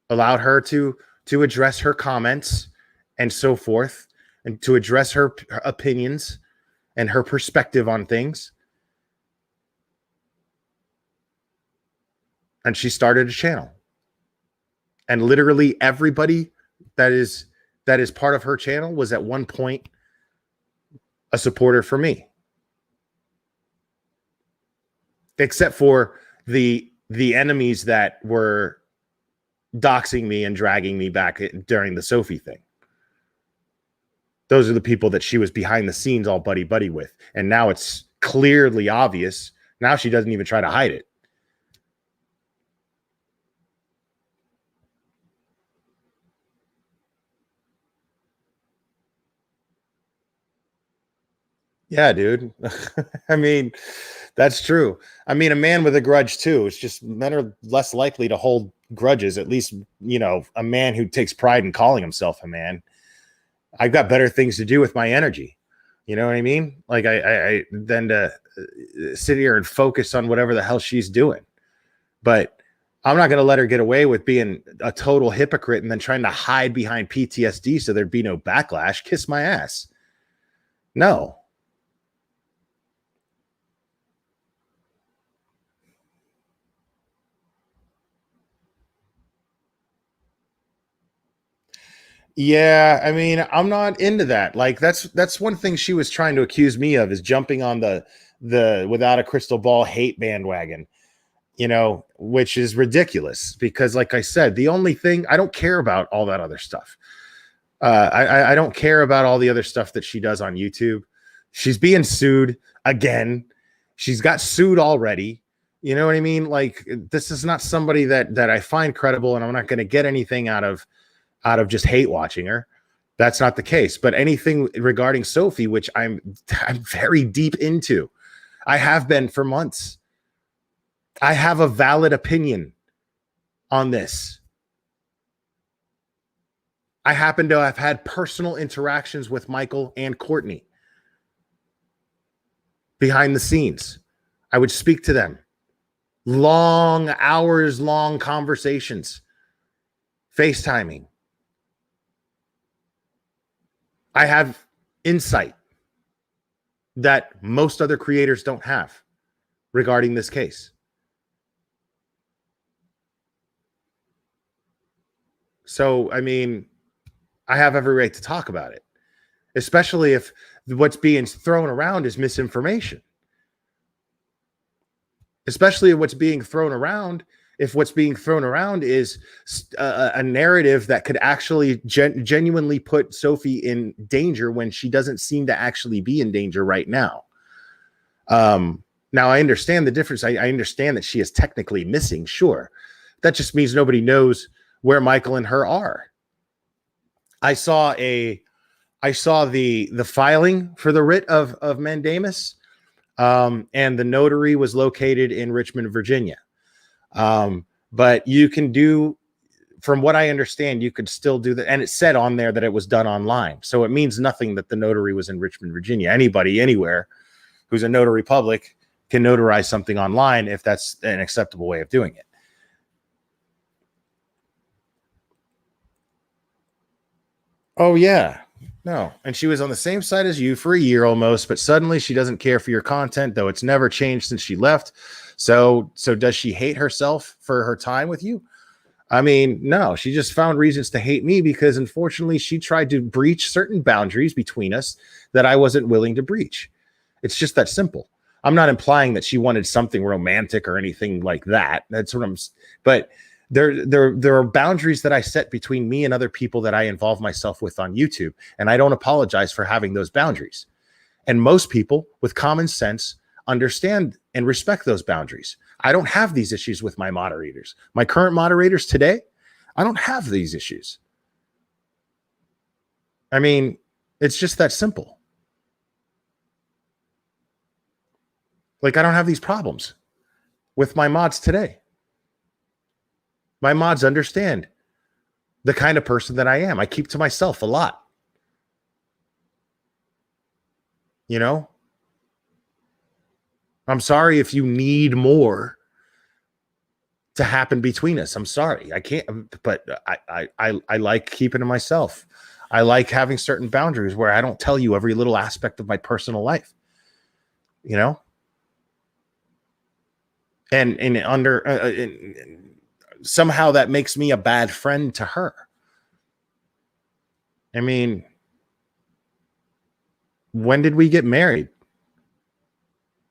allowed her to address her comments and so forth, and to address her opinions and her perspective on things. And she started a channel. And literally everybody that is part of her channel was at one point a supporter for me. Except for the enemies that were doxing me and dragging me back during the Sophie thing. Those are the people that she was behind the scenes all buddy with. And now it's clearly obvious. Now she doesn't even try to hide it. Yeah, dude. I mean, that's true. I mean, a man with a grudge too. It's just men are less likely to hold grudges. At least, you know, a man who takes pride in calling himself a man. I've got better things to do with my energy. You know what I mean? Like I than to sit here and focus on whatever the hell she's doing. But I'm not going to let her get away with being a total hypocrite and then trying to hide behind PTSD so there'd be no backlash. Kiss my ass. No. Yeah, I mean, I'm not into that. Like that's one thing she was trying to accuse me of, is jumping on the without a crystal ball hate bandwagon, you know, which is ridiculous because like I said, the only thing, I don't care about all that other stuff. I don't care about all the other stuff that she does on YouTube. She's being sued again. She's got sued already. You know what I mean? Like this is not somebody that I find credible, and I'm not going to get anything out of just hate watching her. That's not the case. But anything regarding Sophie, which I'm very deep into, I have been for months. I have a valid opinion on this. I happen to have had personal interactions with Michael and Courtney behind the scenes. I would speak to them. Long, hours long conversations. FaceTiming. I have insight that most other creators don't have regarding this case. So, I mean, I have every right to talk about it, especially if what's being thrown around is misinformation. Especially if what's being thrown around is a narrative that could actually genuinely put Sophie in danger when she doesn't seem to actually be in danger right now. Now I understand the difference. I understand that she is technically missing. Sure. That just means nobody knows where Michael and her are. I saw the filing for the writ of mandamus, and the notary was located in Richmond, Virginia. But you can do, from what I understand, you could still do that. And it said on there that it was done online. So it means nothing that the notary was in Richmond, Virginia. Anybody, anywhere who's a notary public can notarize something online if that's an acceptable way of doing it. Oh, yeah. No. And she was on the same side as you for a year almost, but suddenly she doesn't care for your content, though it's never changed since she left. So does she hate herself for her time with you? I mean, no, she just found reasons to hate me because unfortunately she tried to breach certain boundaries between us that I wasn't willing to breach. It's just that simple. I'm not implying that she wanted something romantic or anything like that. That's what but there are boundaries that I set between me and other people that I involve myself with on YouTube. And I don't apologize for having those boundaries. And most people with common sense understand and respect those boundaries. I don't have these issues with my moderators. My current moderators today, I don't have these issues. I mean, it's just that simple. Like, I don't have these problems with my mods today. My mods understand the kind of person that I am. I keep to myself a lot. You know? I'm sorry if you need more to happen between us. I'm sorry. I can't, but I like keeping to myself. I like having certain boundaries where I don't tell you every little aspect of my personal life. You know? And somehow that makes me a bad friend to her. I mean, when did we get married?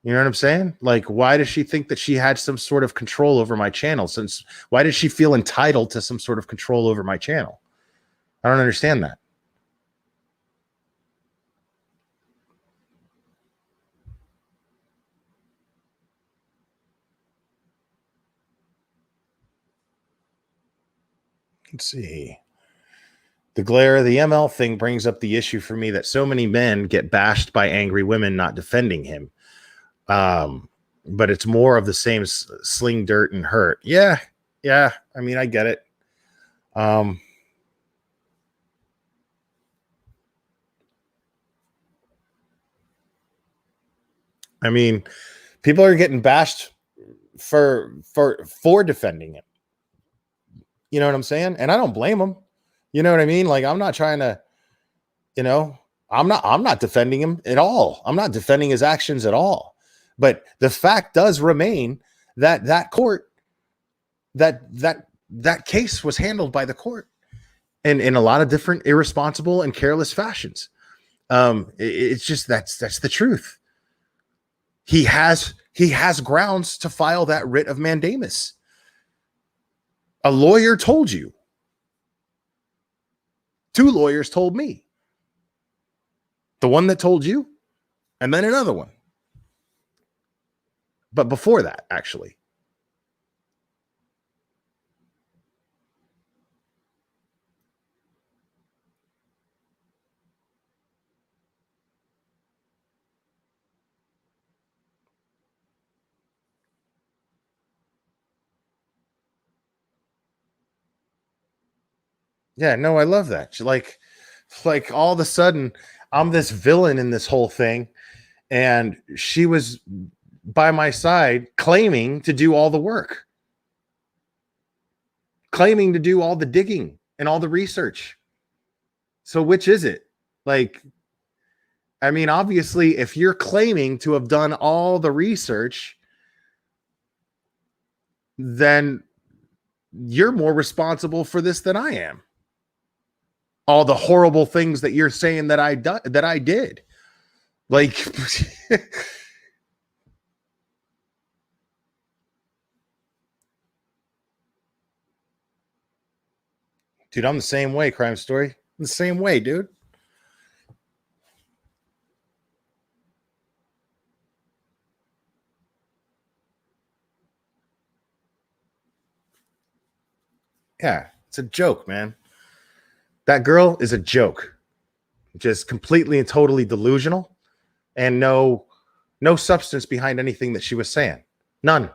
You know what I'm saying? Like, why does she think that she had some sort of control over my channel? Why does she feel entitled to some sort of control over my channel? I don't understand that. Let's see. The glare of the ML thing brings up the issue for me that so many men get bashed by angry women not defending him. But it's more of the same sling dirt and hurt. Yeah. I mean, I get it. I mean, people are getting bashed for defending him. You know what I'm saying? And I don't blame them. You know what I mean? Like, I'm not trying to, you know, I'm not defending him at all. I'm not defending his actions at all. But the fact does remain that that case was handled by the court in a lot of different irresponsible and careless fashions. It's just that's the truth. He has grounds to file that writ of mandamus. A lawyer told you. 2 lawyers told me. The one that told you, and then another one. But before that, actually. Yeah, no, I love that. Like all of a sudden, I'm this villain in this whole thing, and she was by my side claiming to do all the work, claiming to do all the digging and all the research. So which is it? Like, I mean, obviously, if you're claiming to have done all the research, then you're more responsible for this than I am. All the horrible things that you're saying that I did. Like, dude, I'm the same way, Crime Story. I'm the same way, dude. Yeah, it's a joke, man. That girl is a joke. Just completely and totally delusional, and no substance behind anything that she was saying. None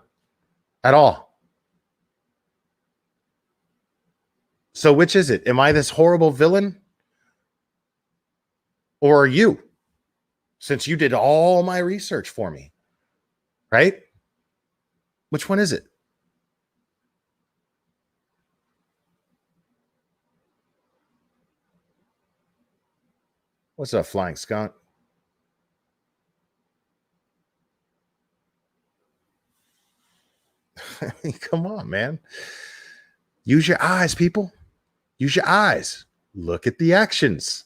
at all. So which is it? Am I this horrible villain? Or are you? Since you did all my research for me, right? Which one is it? What's up, Flying Skunk? I mean, come on, man. Use your eyes, people. Use your eyes. Look at the actions.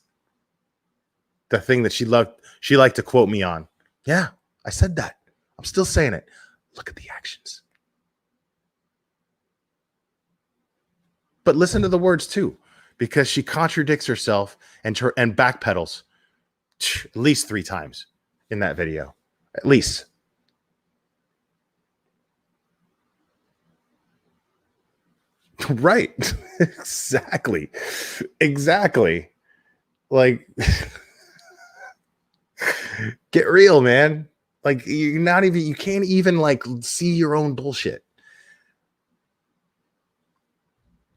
The thing that she liked to quote me on. Yeah, I said that. I'm still saying it. Look at the actions. But listen to the words too, because she contradicts herself and backpedals at least 3 times in that video. At least. Right. Exactly. Like, get real, man. Like, you can't even like see your own bullshit.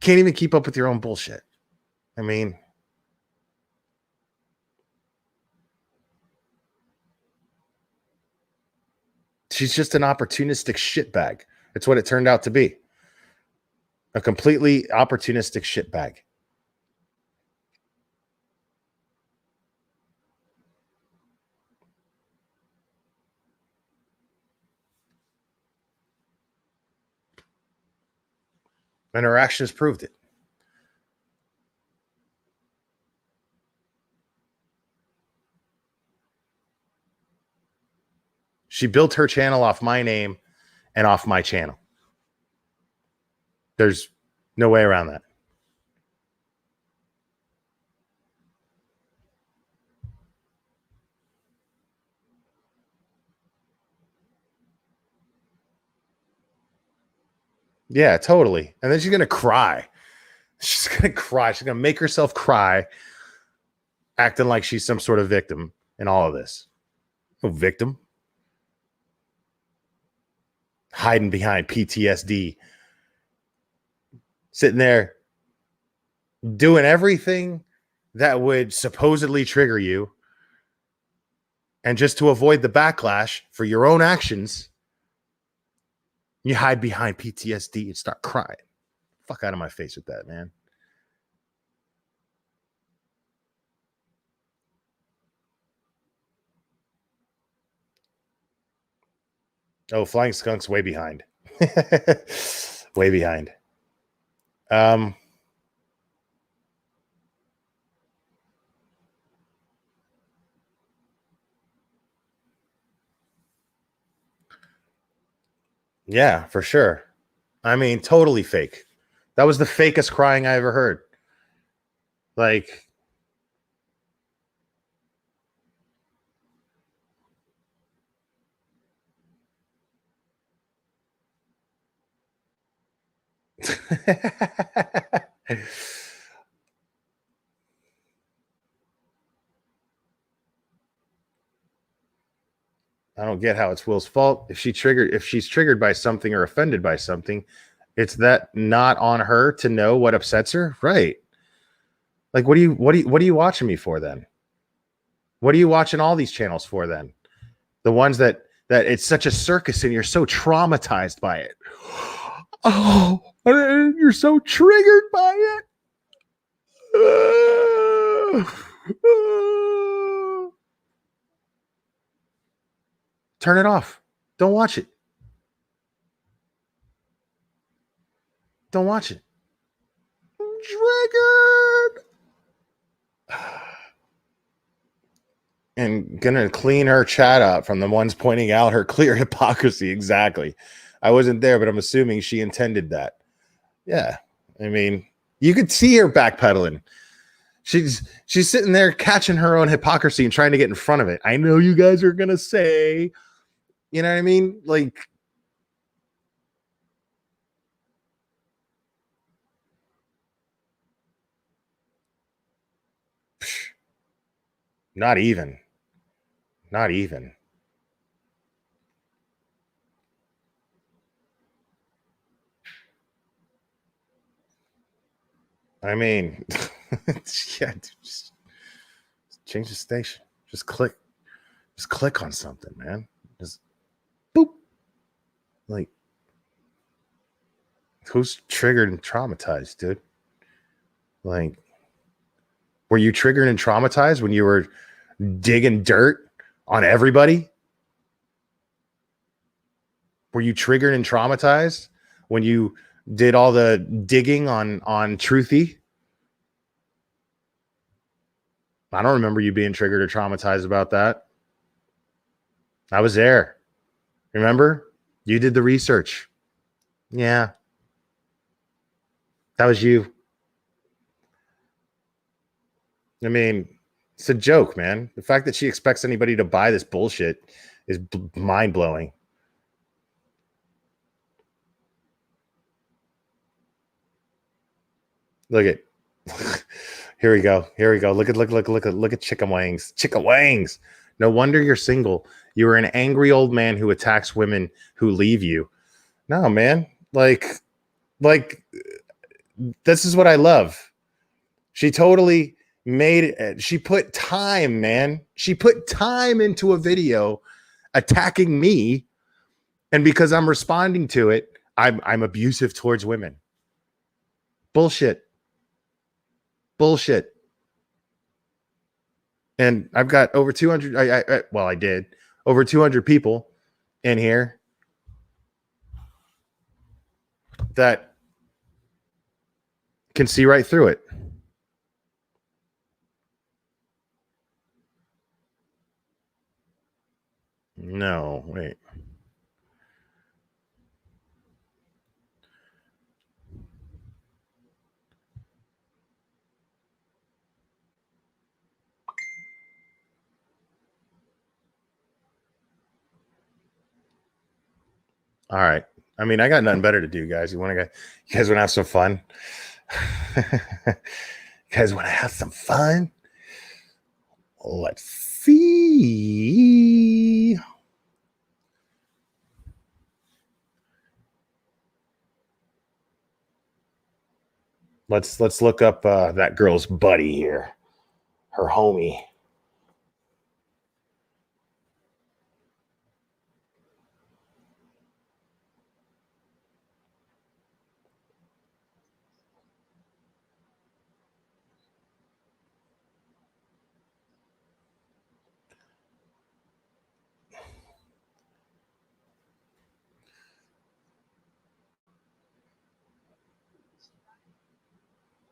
Can't even keep up with your own bullshit. I mean, she's just an opportunistic shitbag. It's what it turned out to be. A completely opportunistic shitbag. And her actions proved it. She built her channel off my name and off my channel. There's no way around that. Yeah, totally. And then she's going to cry. She's going to cry. She's going to make herself cry, acting like she's some sort of victim in all of this. No victim. Hiding behind PTSD. Sitting there doing everything that would supposedly trigger you. And just to avoid the backlash for your own actions, you hide behind PTSD and start crying. Fuck out of my face with that, man. Oh, Flying Skunk's way behind. Way behind. Yeah, for sure. I mean, totally fake. That was the fakest crying I ever heard. Like, I don't get how it's Will's fault. If she's triggered by something or offended by something, it's that not on her to know what upsets her, right? Like, what are you watching me for then? What are you watching all these channels for then? The ones that it's such a circus and you're so traumatized by it. Oh, you're so triggered by it. Turn it off. Don't watch it. Don't watch it. Triggered. And gonna clean her chat up from the ones pointing out her clear hypocrisy. Exactly. I wasn't there, but I'm assuming she intended that. Yeah. I mean, you could see her backpedaling. She's sitting there catching her own hypocrisy and trying to get in front of it. I know you guys are gonna say, you know what I mean? Like, Not even. Not even. I mean, yeah, just change the station. Just click on something, man. Just boop. Like, who's triggered and traumatized, dude? Like, were you triggered and traumatized when you were digging dirt on everybody? Were you triggered and traumatized when you did all the digging on Truthy? I don't remember you being triggered or traumatized about that. I was there. Remember? You did the research. Yeah. That was you. I mean, it's a joke, man. The fact that she expects anybody to buy this bullshit is mind-blowing. Look at here we go. Look at chicken wings. Chicken wings. No wonder you're single. You were an angry old man who attacks women who leave you. No, man. Like this is what I love. She totally made it. She put time, man. She put time into a video attacking me, and because I'm responding to it, I'm abusive towards women. Bullshit. And I've got over 200. I did over 200 people in here that can see right through it. No, wait. All right. I mean, I got nothing better to do, guys. You guys want to have some fun? You guys want to have some fun? Let's see. Let's look up that girl's buddy here, her homie.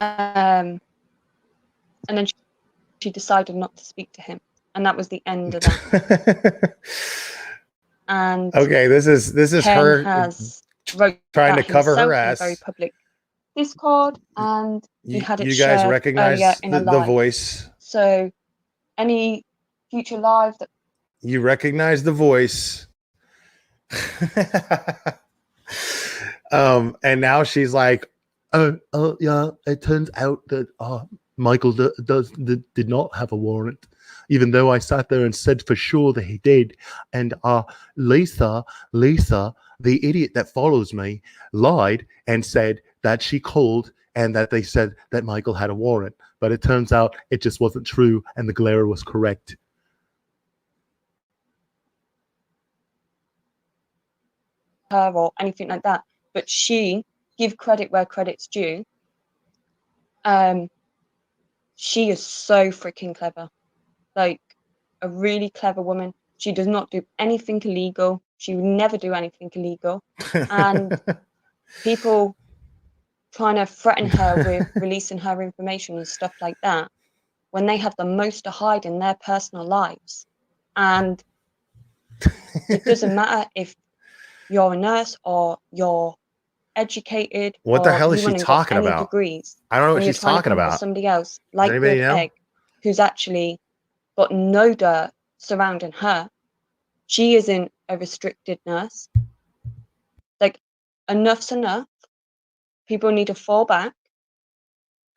And then she decided not to speak to him, and that was the end of that. And okay, this is Ken her has trying to cover her in ass. very public Discord, and he had it You guys shared recognize earlier in a the live. voice. So any future live that You recognize the voice. And now she's like, oh yeah, it turns out that Michael did not have a warrant, even though I sat there and said for sure that he did. And Lisa, the idiot that follows me, lied and said that she called and that they said that Michael had a warrant. But it turns out it just wasn't true, and the glare was correct. her or anything like that, but she give credit where credit's due. She is so freaking clever, like a really clever woman. She does not do anything illegal. She would never do anything illegal. And people trying to threaten her with releasing her information and stuff like that when they have the most to hide in their personal lives. And it doesn't matter if you're a nurse or you're educated. What the or hell is you she wouldn't get talking any about? Degrees, I don't know what when you're she's trying to talking come for about. somebody else, like anybody Good know? Egg, who's actually got no dirt surrounding her. She isn't a restricted nurse. Like, enough's enough. People need to fall back.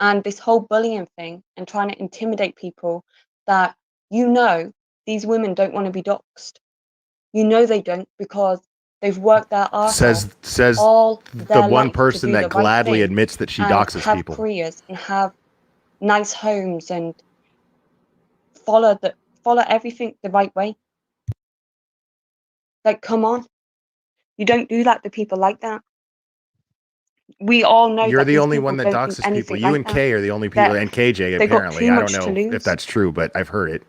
And this whole bullying thing and trying to intimidate people that You know these women don't want to be doxxed. You know they don't, because they've worked their arse off Says all the their one life to person do that the right gladly thing admits that she and doxes have people. careers and have nice homes and follow everything the right way. Like, come on. You don't do that to people like that. We all know You're that the these only people one that don't do doxes people. anything You like and that. Kay are the only people, and KJ They got apparently. too I don't much to know lose. if that's true, but I've heard it.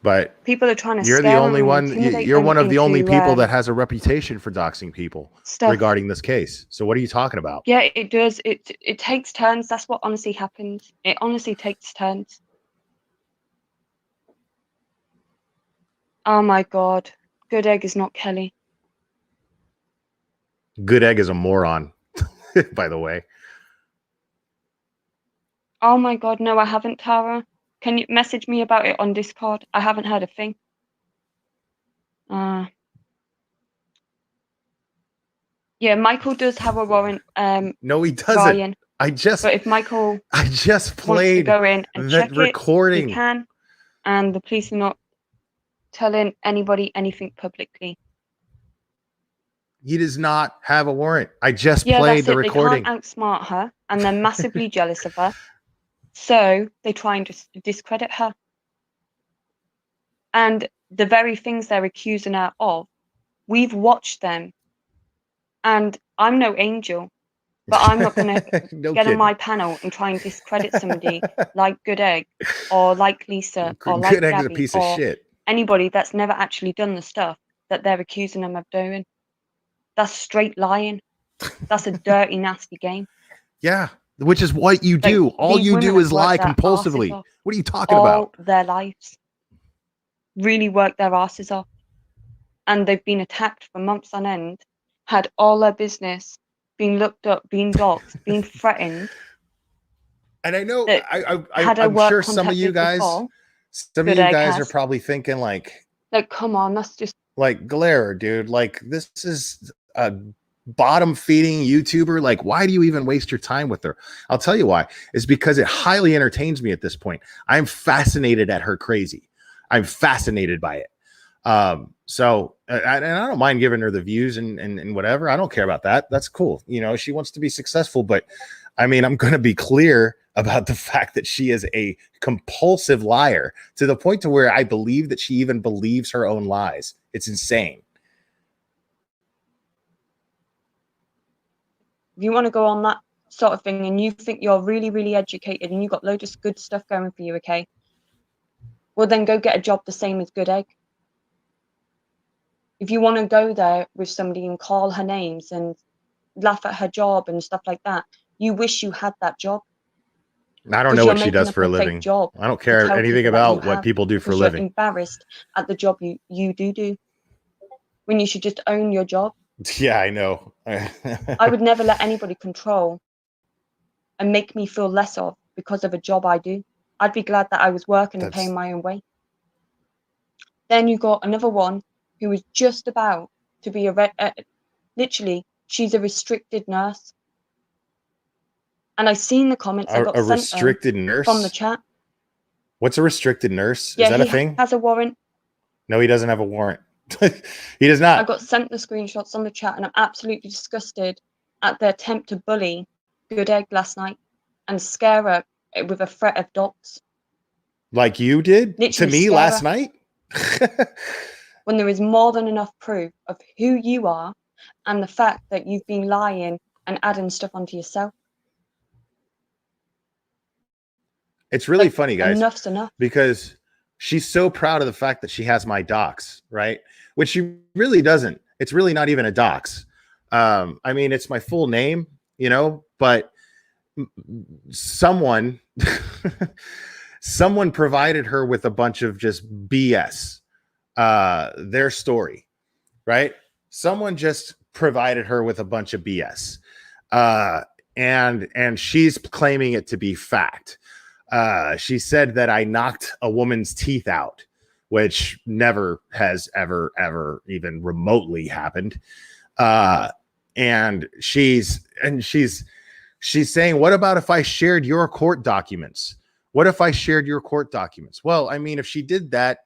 But People are trying to you're the scare only them and one. intimidate You're them one of the only into, people that has a reputation for doxing people stuff. regarding this case. So what are you talking about? Yeah, it does. It takes turns. That's what honestly happens. It honestly takes turns. Oh my God. Good Egg is not Kelly. Good Egg is a moron, by the way. Oh my God, no, I haven't, Tara. Can you message me about it on Discord? I haven't heard a thing. Yeah, Michael does have a warrant. No, he doesn't. Ryan. But if Michael I just wants to played go in and that check recording. it, he can. And the police are not telling anybody anything publicly. He does not have a warrant. I just played the recording. They can't outsmart her, and they're massively jealous of her. So they try and discredit her. And the very things they're accusing her of, we've watched them. And I'm no angel, but I'm not going to get on my panel and try and discredit somebody like Good Egg or like Lisa or like Good Egg is a Gabby piece of or shit. anybody that's never actually done the stuff that they're accusing them of doing. That's straight lying. That's a dirty, nasty game. Yeah, which is what you do. All you do is lie compulsively. What are you talking about? All their lives. Really work their asses off. And they've been attacked for months on end, had all their business being looked up, being doxxed, being threatened. And I know, I'm sure some of you guys, are probably thinking like, come on, that's just like Glare, dude. Like, this is a bottom feeding YouTuber. Like, why do you even waste your time with her? I'll tell you why. It's because it highly entertains me at this point. I'm fascinated at her crazy. I'm fascinated by it. So I don't mind giving her the views and whatever. I don't care about that. That's cool. You know, she wants to be successful, but I mean, I'm going to be clear about the fact that she is a compulsive liar to the point to where I believe that she even believes her own lies. It's insane. If you want to go on that sort of thing and you think you're really, really educated and you've got loads of good stuff going for you, okay? Well, then go get a job the same as Good Egg. If you want to go there with somebody and call her names and laugh at her job and stuff like that, you wish you had that job. I don't know what she does for a living. I don't care anything about what people do for a living. You're embarrassed at the job you do. When you should just own your job. Yeah, I know. I would never let anybody control and make me feel less of because of a job I do. I'd be glad that I was working and paying my own way. Then you got another one who was just about to be literally, she's a restricted nurse. And I seen the comments. I got a restricted nurse from the chat. What's a restricted nurse? Yeah, is that a thing? He has a warrant. No, he doesn't have a warrant. He does not. I got sent the screenshots on the chat, and I'm absolutely disgusted at the attempt to bully Good Egg last night and scare her with a threat of docs. Like you did to me last night? When there is more than enough proof of who you are and the fact that you've been lying and adding stuff onto yourself. It's really funny, guys. Enough's enough. Because she's so proud of the fact that she has my docs, right? Which she really doesn't. It's really not even a docs. I mean, it's my full name, you know, but someone provided her with a bunch of just BS, their story, right? Someone just provided her with a bunch of BS, and she's claiming it to be fact. She said that I knocked a woman's teeth out, which never has ever even remotely happened. And she's saying, what about if I shared your court documents? What if I shared your court documents? Well, I mean, if she did that,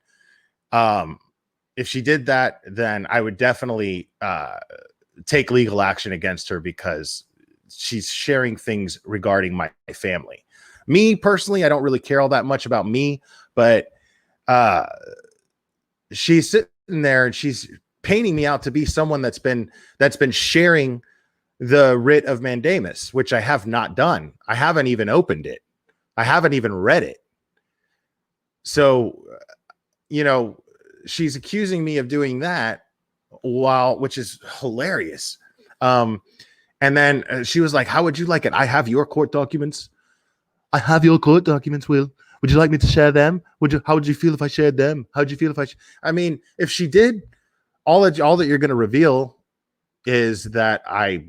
then I would definitely take legal action against her because she's sharing things regarding my family. Me personally, I don't really care all that much about me, but she's sitting there and she's painting me out to be someone that's been sharing the writ of mandamus, which I have not done. I haven't even opened it. I haven't even read it. So, you know, she's accusing me of doing that which is hilarious. And then she was like, how would you like it? I have your court documents. I have your court documents, Will. Would you like me to share them? How would you feel if I shared them? How would you feel if I mean, if she did, all that you're going to reveal is that I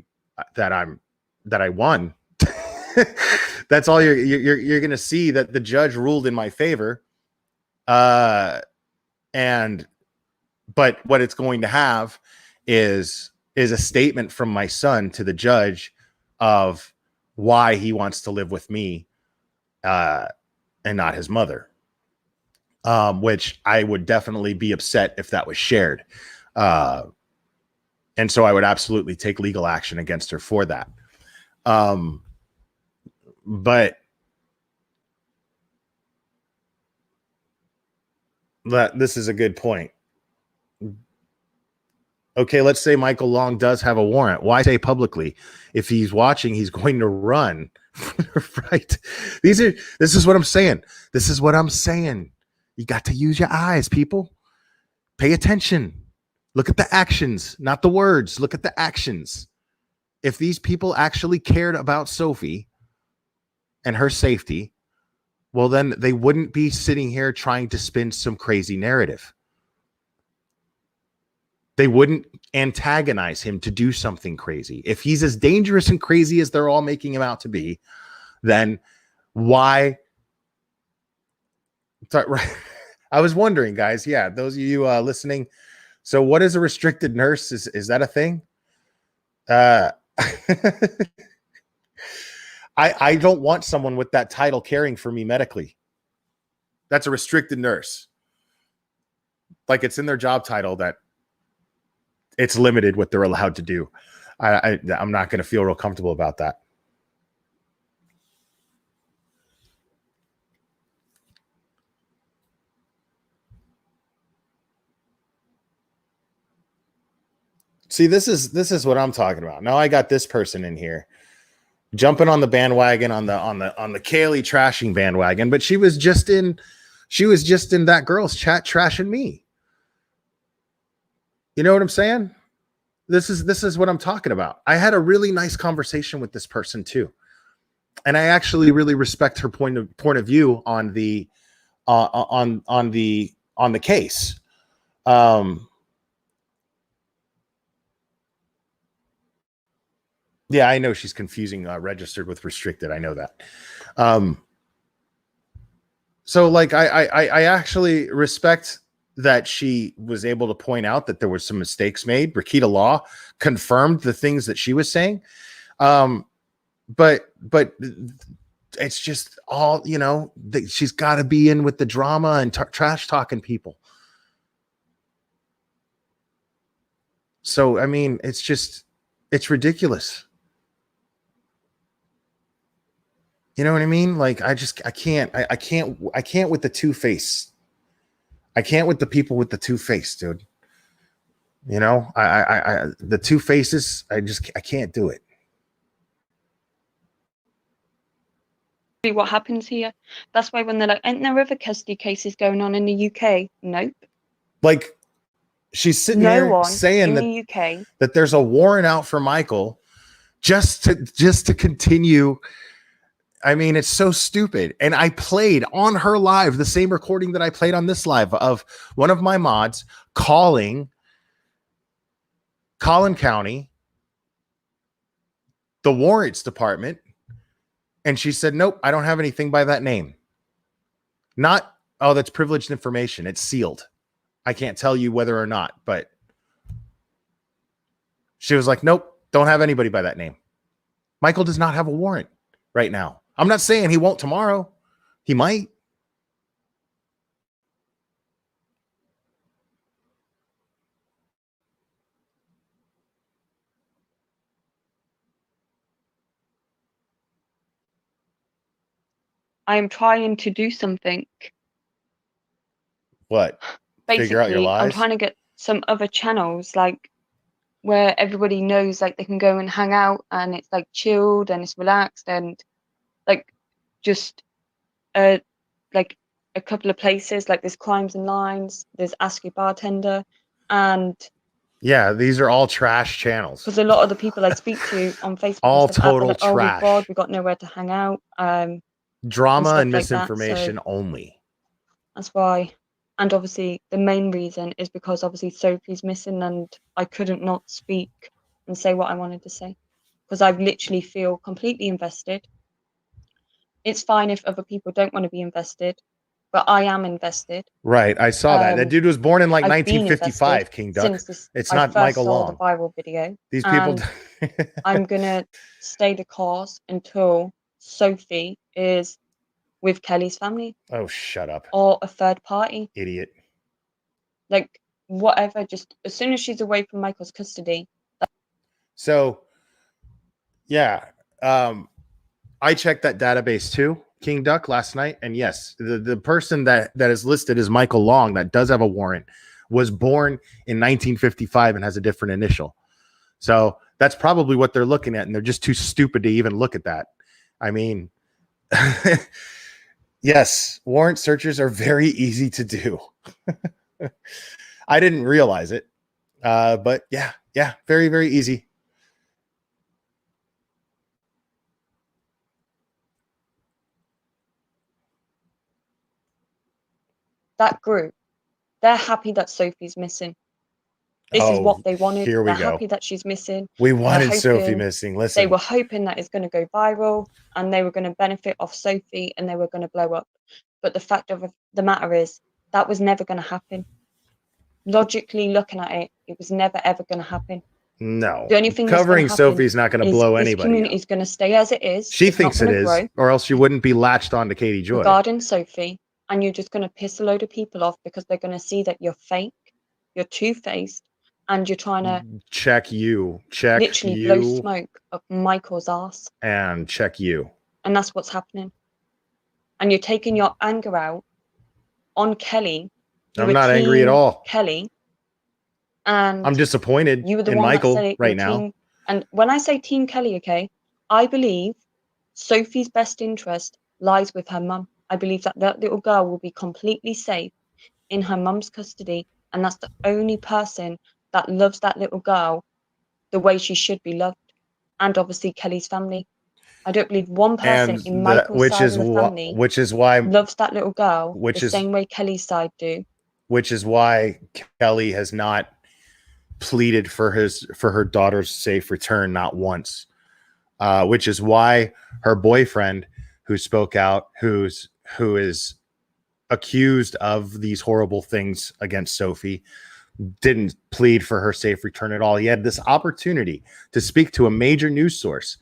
won. That's all you're going to see, that the judge ruled in my favor. But what it's going to have is a statement from my son to the judge of why he wants to live with me, and not his mother. Which I would definitely be upset if that was shared. And so I would absolutely take legal action against her for that. But this is a good point. Okay, let's say Michael Long does have a warrant. Why say publicly? If he's watching, he's going to run. Right? This is what I'm saying. This is what I'm saying. You got to use your eyes, people. Pay attention. Look at the actions, not the words. Look at the actions. If these people actually cared about Sophie and her safety, well, then they wouldn't be sitting here trying to spin some crazy narrative. They wouldn't antagonize him to do something crazy. If he's as dangerous and crazy as they're all making him out to be, then why? I was wondering, guys. Yeah, those of you listening. So what is a restricted nurse? Is that a thing? I don't want someone with that title caring for me medically. That's a restricted nurse. Like, it's in their job title that it's limited what they're allowed to do. I'm not going to feel real comfortable about that. See, this is what I'm talking about. Now I got this person in here jumping on the bandwagon on the Kaylee trashing bandwagon, but she was just in that girl's chat trashing me. You know what I'm saying? This is what I'm talking about. I had a really nice conversation with this person too, and I actually really respect her point of view on the case. Yeah, I know she's confusing registered with restricted. I know that. So like I actually respect that she was able to point out that there were some mistakes made. Rakita Law confirmed the things that she was saying. But it's just all, you know, she's got to be in with the drama and trash talking people. So, I mean, it's ridiculous. You know what I mean? Like, I can't with the two-face. I can't with the people with the two-face, dude. You know, the two faces, I can't do it. What happens here? That's why when they're like, ain't there other custody cases going on in the UK? Nope. Like, she's sitting there saying that there's a warrant out for Michael just to continue. I mean, it's so stupid. And I played on her live the same recording that I played on this live of one of my mods calling Collin County, the warrants department, and she said, nope, I don't have anything by that name. Not, oh, that's privileged information. It's sealed. I can't tell you whether or not, but she was like, nope, don't have anybody by that name. Michael does not have a warrant right now. I'm not saying he won't tomorrow, He might. I am trying to do something. What? Figure out your Basically, I'm lies? trying to get some other channels, like where everybody knows, like they can go and hang out and it's like chilled and it's relaxed and like just like a couple of places, like there's Crimes and Lines, there's Ask Your Bartender, and Yeah, these are all trash channels. because a lot of the people I speak to on Facebook All and stuff are total like, oh, we're trash. bored, we got nowhere to hang out, Drama stuff and like that, misinformation so only. that's why. And obviously the main reason is because obviously Sophie's missing and I couldn't not speak and say what I wanted to say because I literally feel completely invested. It's fine if other people don't want to be invested, but I am invested. Right. I saw that. That dude was born in like I've been 1955, invested King Duck. since It's I not first Michael saw the Long. viral video. These people. And I'm gonna stay the course until Sophie is with Kelly's family Oh, shut up, or a third party. idiot. Like whatever, just as soon as she's away from Michael's custody. So, yeah, I checked that database too, King Duck, last night, and yes, the person that is listed as Michael Long that does have a warrant was born in 1955 and has a different initial. So that's probably what they're looking at, and they're just too stupid to even look at that. I mean, yes, warrant searches are very easy to do. I didn't realize it, but yeah, very, very easy. That group, they're happy that Sophie's missing. This is what they wanted. Here we They're go. happy that she's missing. We wanted Sophie hoping- missing. They Listen, were hoping that it's going to go viral and they were going to benefit off Sophie and they were going to blow up. But the fact of the matter is that was never going to happen. Logically looking at it, it was never ever going to happen. no. The only thing that's Covering gonna happen Sophie's not going to is blow this anybody community up. is going to stay as it is. She It's not thinks it gonna is, grow or else she wouldn't be latched on to Katie Joy. regarding Sophie, and you're just going to piss a load of people off because they're going to see that you're fake, you're two-faced, and you're trying to Check you, literally blow smoke up Michael's ass. and check you. And that's what's happening. And you're taking your anger out on Kelly. You I'm were not angry at team all. Kelly. And I'm disappointed you were the in one Michael that said it, right you're now. team. And when I say Team Kelly, okay, I believe Sophie's best interest lies with her mum. I believe that that little girl will be completely safe in her mum's custody. And that's the only person that loves that little girl the way she should be loved. And obviously Kelly's family. I don't believe one person And in Michael's side of the family which is why loves that little girl which the is- same way Kelly's side do. which is why Kelly has not pleaded for her daughter's safe return, not once. Which is why her boyfriend, who spoke out, who is accused of these horrible things against Sophie, didn't plead for her safe return at all. He had this opportunity to speak to a major news source,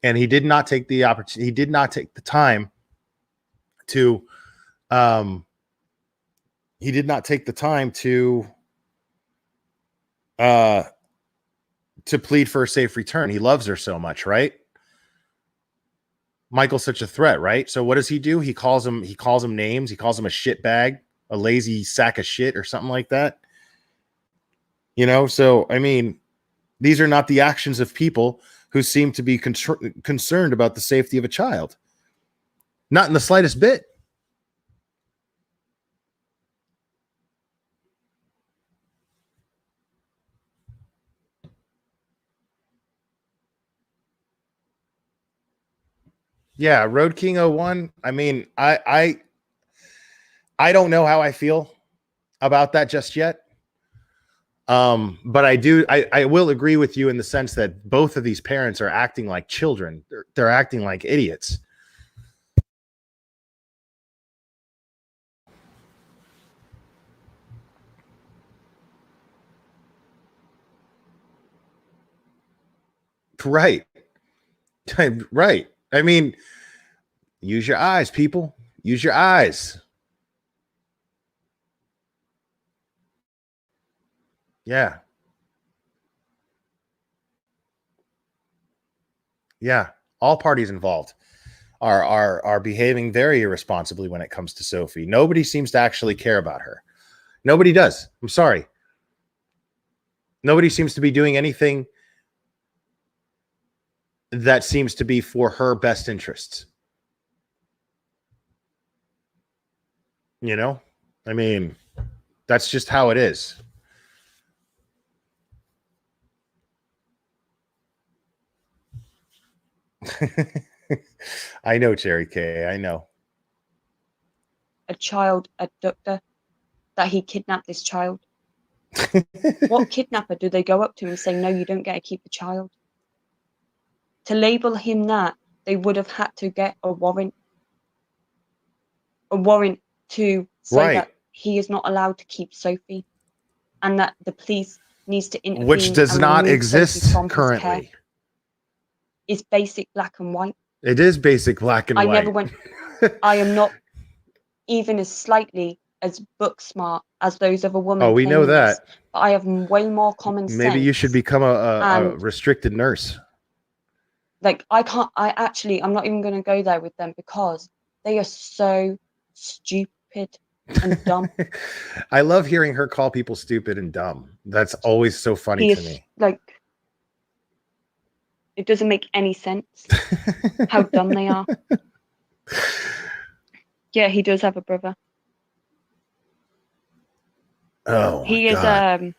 and he did not take the opportunity. He did not take the time to he did not take the time to plead for a safe return. He loves her so much, right? Michael's such a threat, right? So what does he do? He calls him names. He calls him a shit bag, a lazy sack of shit, or something like that. You know, so I mean, these are not the actions of people who seem to be concerned about the safety of a child. Not in the slightest bit. Yeah, Road King 01. I mean, I don't know how I feel about that just yet. But I will agree with you in the sense that both of these parents are acting like children. They're acting like idiots. Right. Right. I mean, use your eyes, people. Use your eyes. Yeah. Yeah. All parties involved are behaving very irresponsibly when it comes to Sophie. Nobody seems to actually care about her. Nobody does. I'm sorry. Nobody seems to be doing anything that seems to be for her best interests. You know? I mean, that's just how it is. I know, Cherry K. I know. A child abductor, that he kidnapped this child. What kidnapper do they go up to and say, no, you don't get to keep the child? To label him that, they would have had to get a warrant. A warrant to say that he is not allowed to keep Sophie, and that the police needs to intervene. Which does and not remove exist Sophie from his currently. care. It's basic black and white. It is basic black and I white. never went. I am not even as slightly as book smart as those of a woman. Oh, we know that. But I have way more common sense. Maybe you should become a restricted nurse. Like, I'm not even going to go there with them because they are so stupid and dumb. I love hearing her call people stupid and dumb. That's always so funny to me. Like, it doesn't make any sense how dumb they are. Yeah, he does have a brother. Oh, he is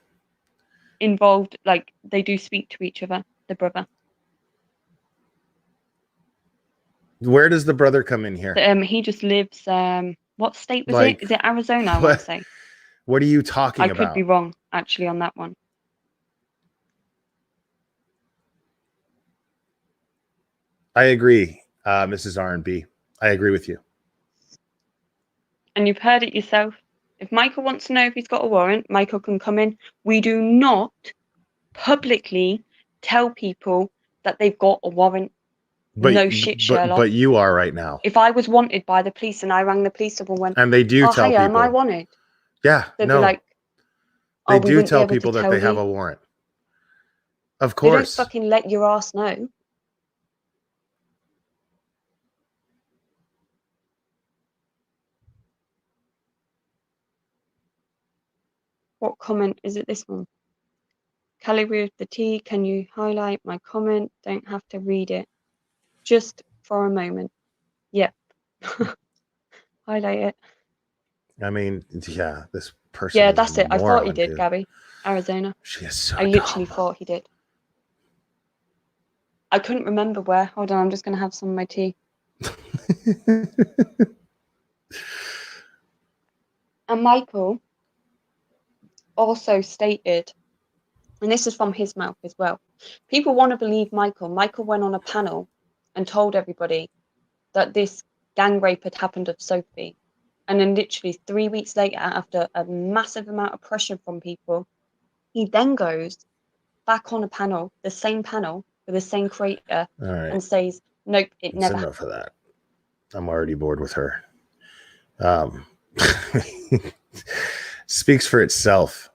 involved. Like, they do speak to each other. The brother. Where does the brother come in here? He just lives. What state was it? Is it Arizona? I want to say. What are you talking about? I could be wrong, actually, on that one. I agree, Mrs. R&B. I agree with you. And you've heard it yourself. If Michael wants to know if he's got a warrant, Michael can come in. We do not publicly tell people that they've got a warrant. No shit, Sherlock. But you are right now. If I was wanted by the police and I rang the police up and went, and they do tell people, am I wanted? Yeah, they'd be like, they do tell people that they have a warrant. Of course. They don't fucking let your ass know. What comment is it? This one. Kelly with the T, can you highlight my comment? Don't have to read it. Just for a moment. Yep. Highlight it. I mean, yeah, this person. Yeah, that's it. I thought he did, Gabby. Arizona. She is so I literally thought he did. I couldn't remember where. Hold on, I'm just going to have some of my tea. And Michael also stated, and this is from his mouth as well, people want to believe Michael. Michael went on a panel and told everybody that this gang rape had happened of Sophie. And then literally 3 weeks later, after a massive amount of pressure from people, he then goes back on a panel, the same panel, with the same creator, and says, nope, it never happened. Enough of that. I'm already bored with her. Speaks for itself.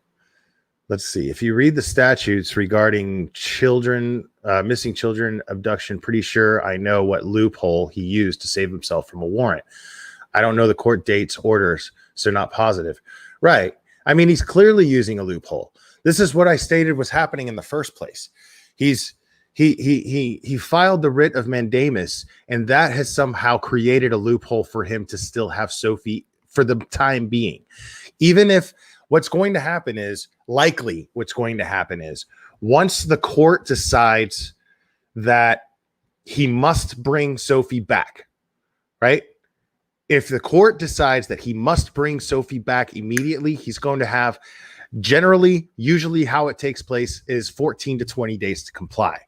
Let's see. If you read the statutes regarding children, missing children abduction, pretty sure I know what loophole he used to save himself from a warrant. I don't know the court dates, orders, so not positive. Right. I mean, he's clearly using a loophole. This is what I stated was happening in the first place. He filed the writ of mandamus, and that has somehow created a loophole for him to still have Sophie for the time being. Even if what's going to happen is, likely what's going to happen is, once the court decides that he must bring Sophie back, right? If the court decides that he must bring Sophie back immediately, he's going to have, usually how it takes place is 14 to 20 days to comply.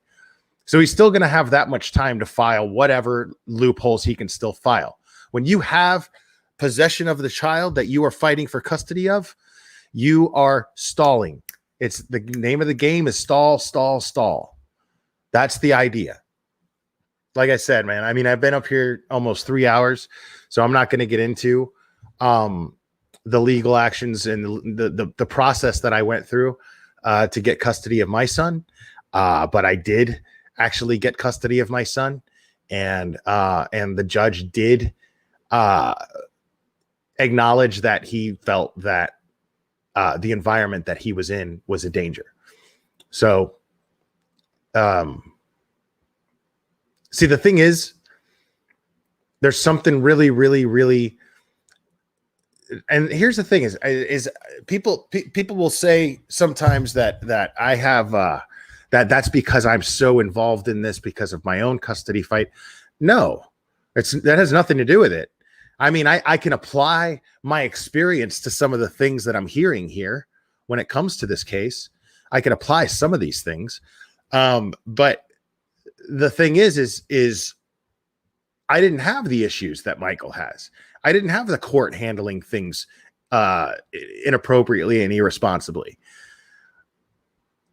So he's still going to have that much time to file whatever loopholes he can still file. When you have possession of the child that you are fighting for custody of, you are stalling. It's the name of the game is stall, stall, stall. That's the idea. like I said, man, I mean, I've been up here almost 3 hours, so I'm not going to get into the legal actions and the process that I went through to get custody of my son. But I did actually get custody of my son, and the judge did acknowledge that he felt that the environment that he was in was a danger. So, see, the thing is, there's something really, really, really, and here's the thing is people will say sometimes that I have, that's because I'm so involved in this because of my own custody fight. No, that has nothing to do with it. I mean, I can apply my experience to some of the things that I'm hearing here when it comes to this case. I can apply some of these things. But the thing is I didn't have the issues that Michael has. I didn't have the court handling things inappropriately and irresponsibly.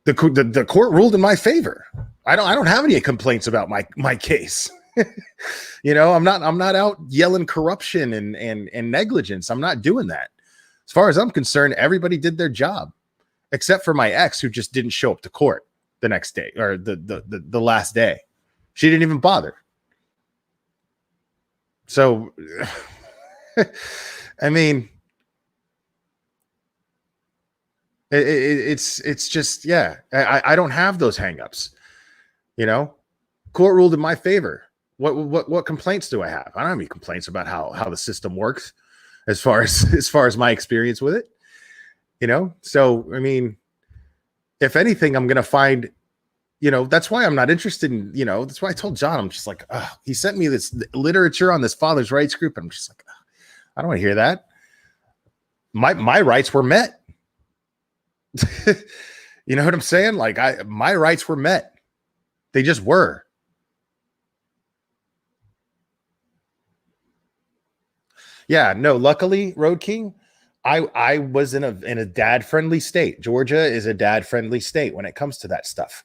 The court ruled in my favor. I don't have any complaints about my case. You know, I'm not out yelling corruption and negligence. I'm not doing that. As far as I'm concerned, everybody did their job, except for my ex, who just didn't show up to court the next day or the last day. She didn't even bother. So, I mean, it's just, yeah, I don't have those hangups. You know, court ruled in my favor. What complaints do I have? I don't have any complaints about how the system works as far as my experience with it, you know? So, I mean, if anything, I'm going to find, you know, that's why I'm not interested in, you know, that's why I told John, I'm just like, he sent me this literature on this father's rights group. I'm just like, I don't want to hear that. My rights were met. You know what I'm saying? Like my rights were met. They just were. Yeah, no, luckily, Road King, I was in a dad-friendly state. Georgia is a dad-friendly state when it comes to that stuff.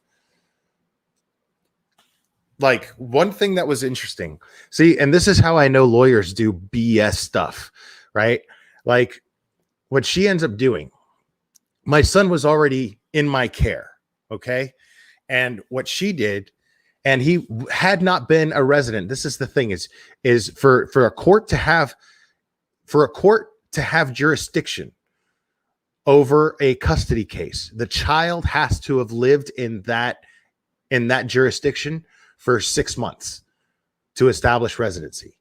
Like, one thing that was interesting, see, and this is how I know lawyers do BS stuff, right? Like, what she ends up doing, my son was already in my care, okay? And what she did, and he had not been a resident. This is the thing, is for a court to have jurisdiction over a custody case, the child has to have lived in that jurisdiction for 6 months to establish residency.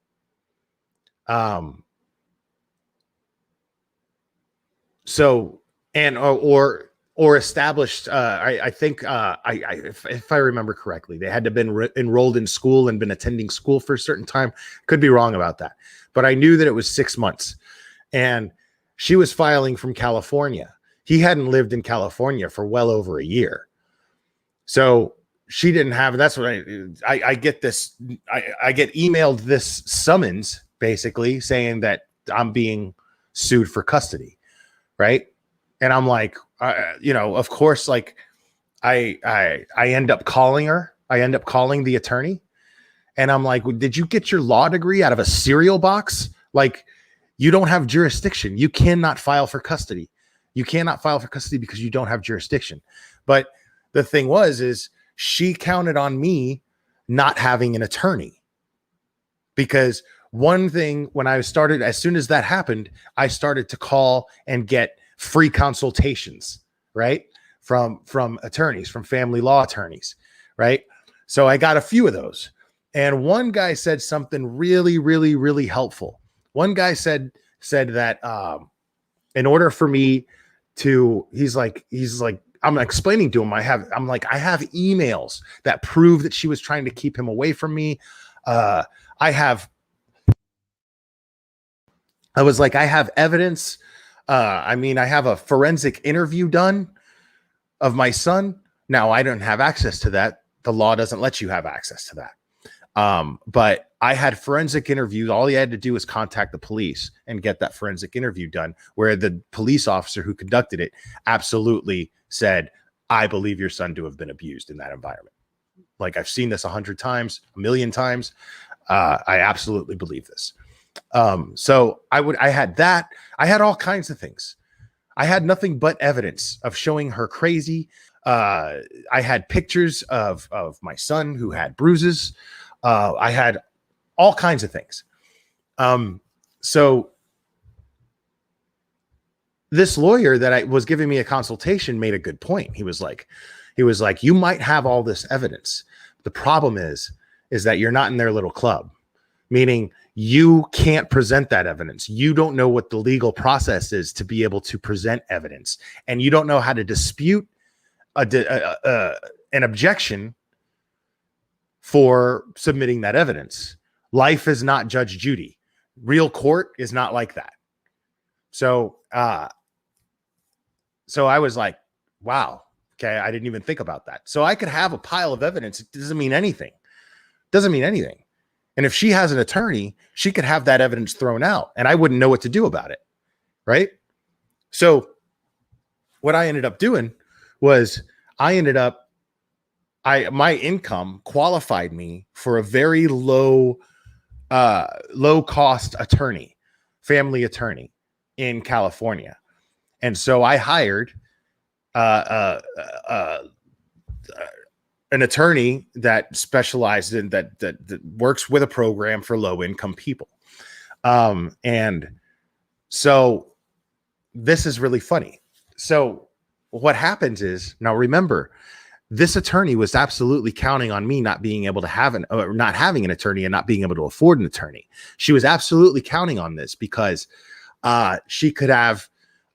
So, and or established. I think if I remember correctly, they had to have been enrolled in school and been attending school for a certain time. Could be wrong about that, but I knew that it was 6 months. And she was filing from California. He hadn't lived in California for well over a year. So she didn't have, that's what I get this. I get emailed this summons basically saying that I'm being sued for custody. Right. And I'm like, you know, of course, like I end up calling her. I end up calling the attorney and I'm like, did you get your law degree out of a cereal box? Like, you don't have jurisdiction. You cannot file for custody. You cannot file for custody because you don't have jurisdiction. But the thing is she counted on me not having an attorney. Because one thing, when I started, as soon as that happened, I started to call and get free consultations, right? From attorneys, from family law attorneys, right? So I got a few of those. And one guy said something really, really, really helpful. One guy said that in order for me to, he's like, I'm explaining to him, I have emails that prove that she was trying to keep him away from me. I have evidence. I mean, I have a forensic interview done of my son. Now, I don't have access to that. The law doesn't let you have access to that. But I had forensic interviews. All you had to do was contact the police and get that forensic interview done, where the police officer who conducted it absolutely said, I believe your son to have been abused in that environment. Like I've seen this 100 times, a million times. I absolutely believe this. So I had that. I had all kinds of things. I had nothing but evidence of showing her crazy. I had pictures of my son who had bruises. I had all kinds of things. So this lawyer that I was giving me a consultation made a good point. He was like, you might have all this evidence. The problem is that you're not in their little club, meaning you can't present that evidence. You don't know what the legal process is to be able to present evidence, and you don't know how to dispute an objection for submitting that evidence. Life is not Judge Judy. Real court is not like that. So I was like, wow, okay, I didn't even think about that. So I could have a pile of evidence. It doesn't mean anything. And if she has an attorney, she could have that evidence thrown out and I wouldn't know what to do about it. Right? So what I ended up doing was my income qualified me for a very low cost attorney, family attorney in California. And so I hired an attorney that specialized in that works with a program for low income people. And so this is really funny. So what happens is, now remember, this attorney was absolutely counting on me not being able to not having an attorney and not being able to afford an attorney. She was absolutely counting on this because she could have,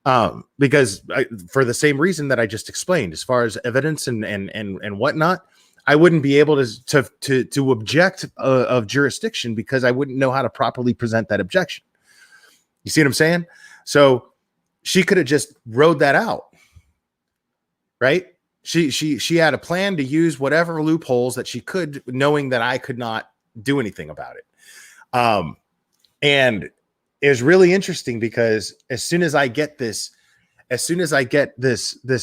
for the same reason that I just explained, as far as evidence and whatnot, I wouldn't be able to object of jurisdiction because I wouldn't know how to properly present that objection. You see what I'm saying? So she could have just rode that out, right? She had a plan to use whatever loopholes that she could, knowing that I could not do anything about it. And it was really interesting because as soon as I get this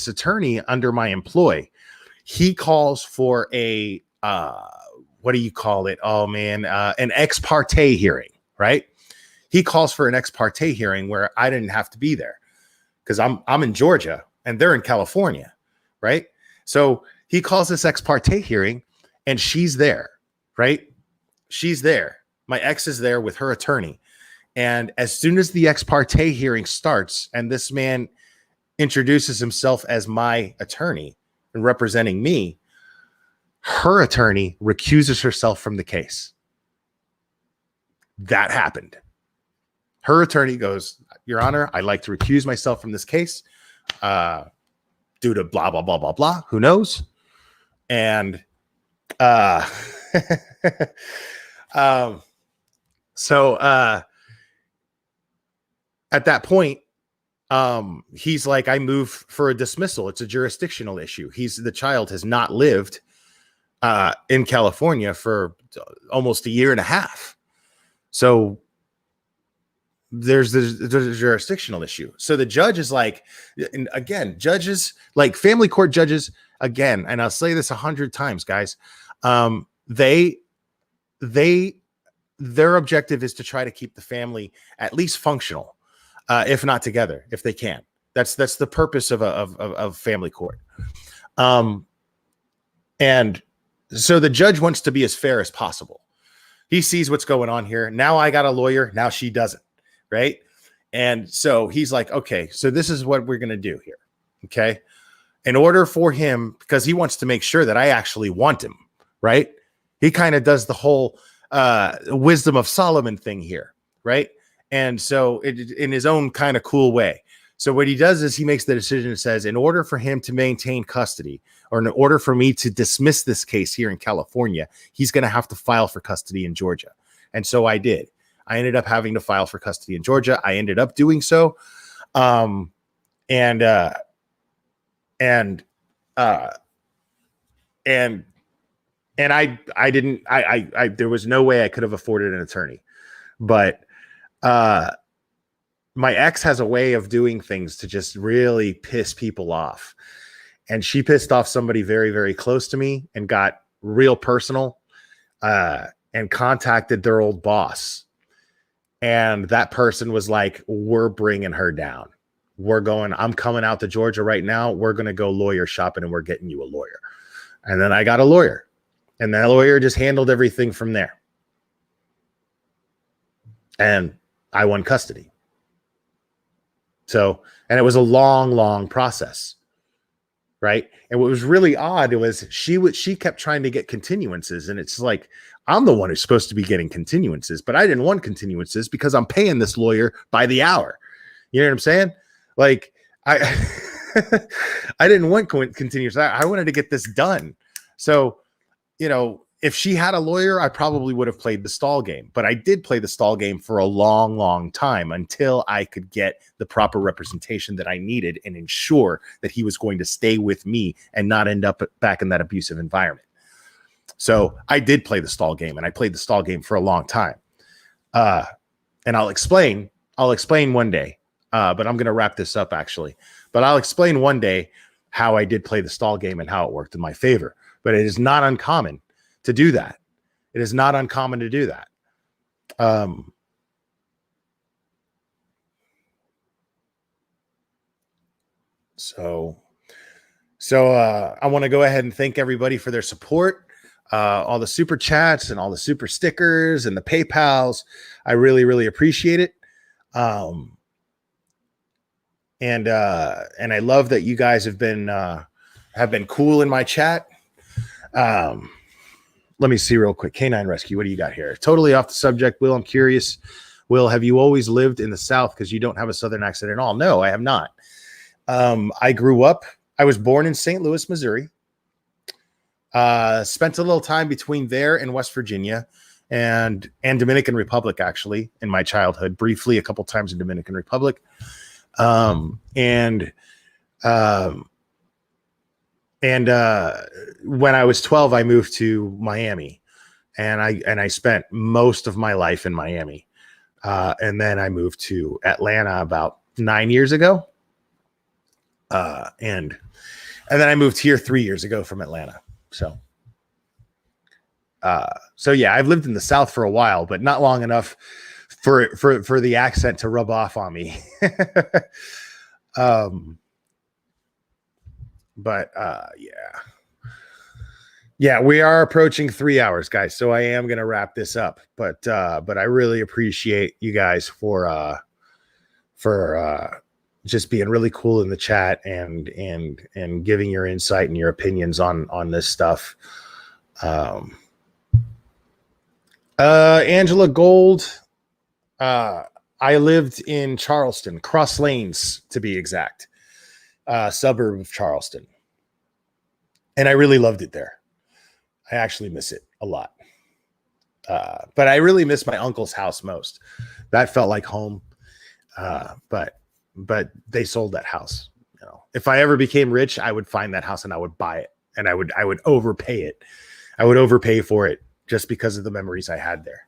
attorney under my employ, he calls for a what do you call it? Oh man, an ex parte hearing, right? He calls for an ex parte hearing where I didn't have to be there because I'm in Georgia and they're in California, right? So he calls this ex parte hearing and she's there, right? She's there. My ex is there with her attorney. And as soon as the ex parte hearing starts and this man introduces himself as my attorney and representing me, her attorney recuses herself from the case. That happened. Her attorney goes, Your Honor, I'd like to recuse myself from this case due to blah, blah, blah, blah, blah. Who knows? And so at that point, he's like, I move for a dismissal. It's a jurisdictional issue. The child has not lived in California for almost a year and a half. So there's a jurisdictional issue. So the judge is like, and again, judges, like family court judges, again, and I'll say this 100 times, guys, their objective is to try to keep the family at least functional, if not together, if they can. That's the purpose of family court. And so the judge wants to be as fair as possible. He sees what's going on here. Now I got a lawyer. Now she doesn't. Right. And so he's like, okay, so this is what we're going to do here. Okay. In order for him, because he wants to make sure that I actually want him. Right. He kind of does the whole wisdom of Solomon thing here. Right. And so in his own kind of cool way. So what he does is he makes the decision and says, in order for him to maintain custody, or in order for me to dismiss this case here in California, he's going to have to file for custody in Georgia. And so I did. I ended up having to file for custody in Georgia. I ended up doing so. And there was no way I could have afforded an attorney, but my ex has a way of doing things to just really piss people off. And she pissed off somebody very, very close to me and got real personal, and contacted their old boss. And that person was like, we're bringing her down. I'm coming out to Georgia right now. We're going to go lawyer shopping and we're getting you a lawyer. And then I got a lawyer, and that lawyer just handled everything from there. And I won custody. So, and it was a long, long process. Right. And what was really odd was she kept trying to get continuances. And it's like, I'm the one who's supposed to be getting continuances, but I didn't want continuances because I'm paying this lawyer by the hour. You know what I'm saying? Like I didn't want continuances. I wanted to get this done. So, you know, if she had a lawyer, I probably would have played the stall game, but I did play the stall game for a long, long time until I could get the proper representation that I needed and ensure that he was going to stay with me and not end up back in that abusive environment. So I did play the stall game, and I played the stall game for a long time. And I'll explain one day, but I'm going to wrap this up actually, but I'll explain one day how I did play the stall game and how it worked in my favor, but it is not uncommon to do that. It is not uncommon to do that. So I want to go ahead and thank everybody for their support, all the super chats and all the super stickers and the PayPals. I really, really appreciate it. And I love that you guys have been cool in my chat. Let me see real quick. Canine Rescue, what do you got here? Totally off the subject, Will. I'm curious. Will, have you always lived in the South because you don't have a Southern accent at all? No, I have not. I was born in St. Louis, Missouri. Spent a little time between there and West Virginia and Dominican Republic, actually, in my childhood. Briefly, a couple times in Dominican Republic. When I was 12, I moved to Miami, and I spent most of my life in Miami. And then I moved to Atlanta about 9 years ago. And then I moved here 3 years ago from Atlanta. So yeah, I've lived in the South for a while, but not long enough for the accent to rub off on me. Yeah, we are approaching 3 hours, guys. So I am going to wrap this up, but I really appreciate you guys for just being really cool in the chat and giving your insight and your opinions on this stuff. Angela Gold, I lived in Charleston, Cross Lanes to be exact, suburb of Charleston. And I really loved it there. I actually miss it a lot. But I really miss my uncle's house most. That felt like home. But they sold that house. You know, if I ever became rich, I would find that house and I would buy it, and I would overpay it. I would overpay for it just because of the memories I had there.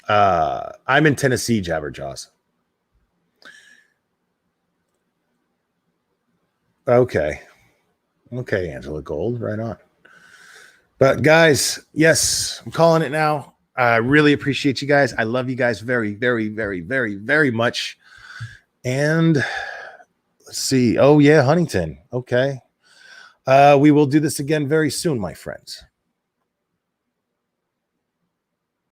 I'm in Tennessee, Jabberjaws. Okay, Angela Gold, right on. But guys, yes, I'm calling it now. I really appreciate you guys. I love you guys very, very, very, very, very much. And let's see. Oh yeah, Huntington. Okay. We will do this again very soon, my friends.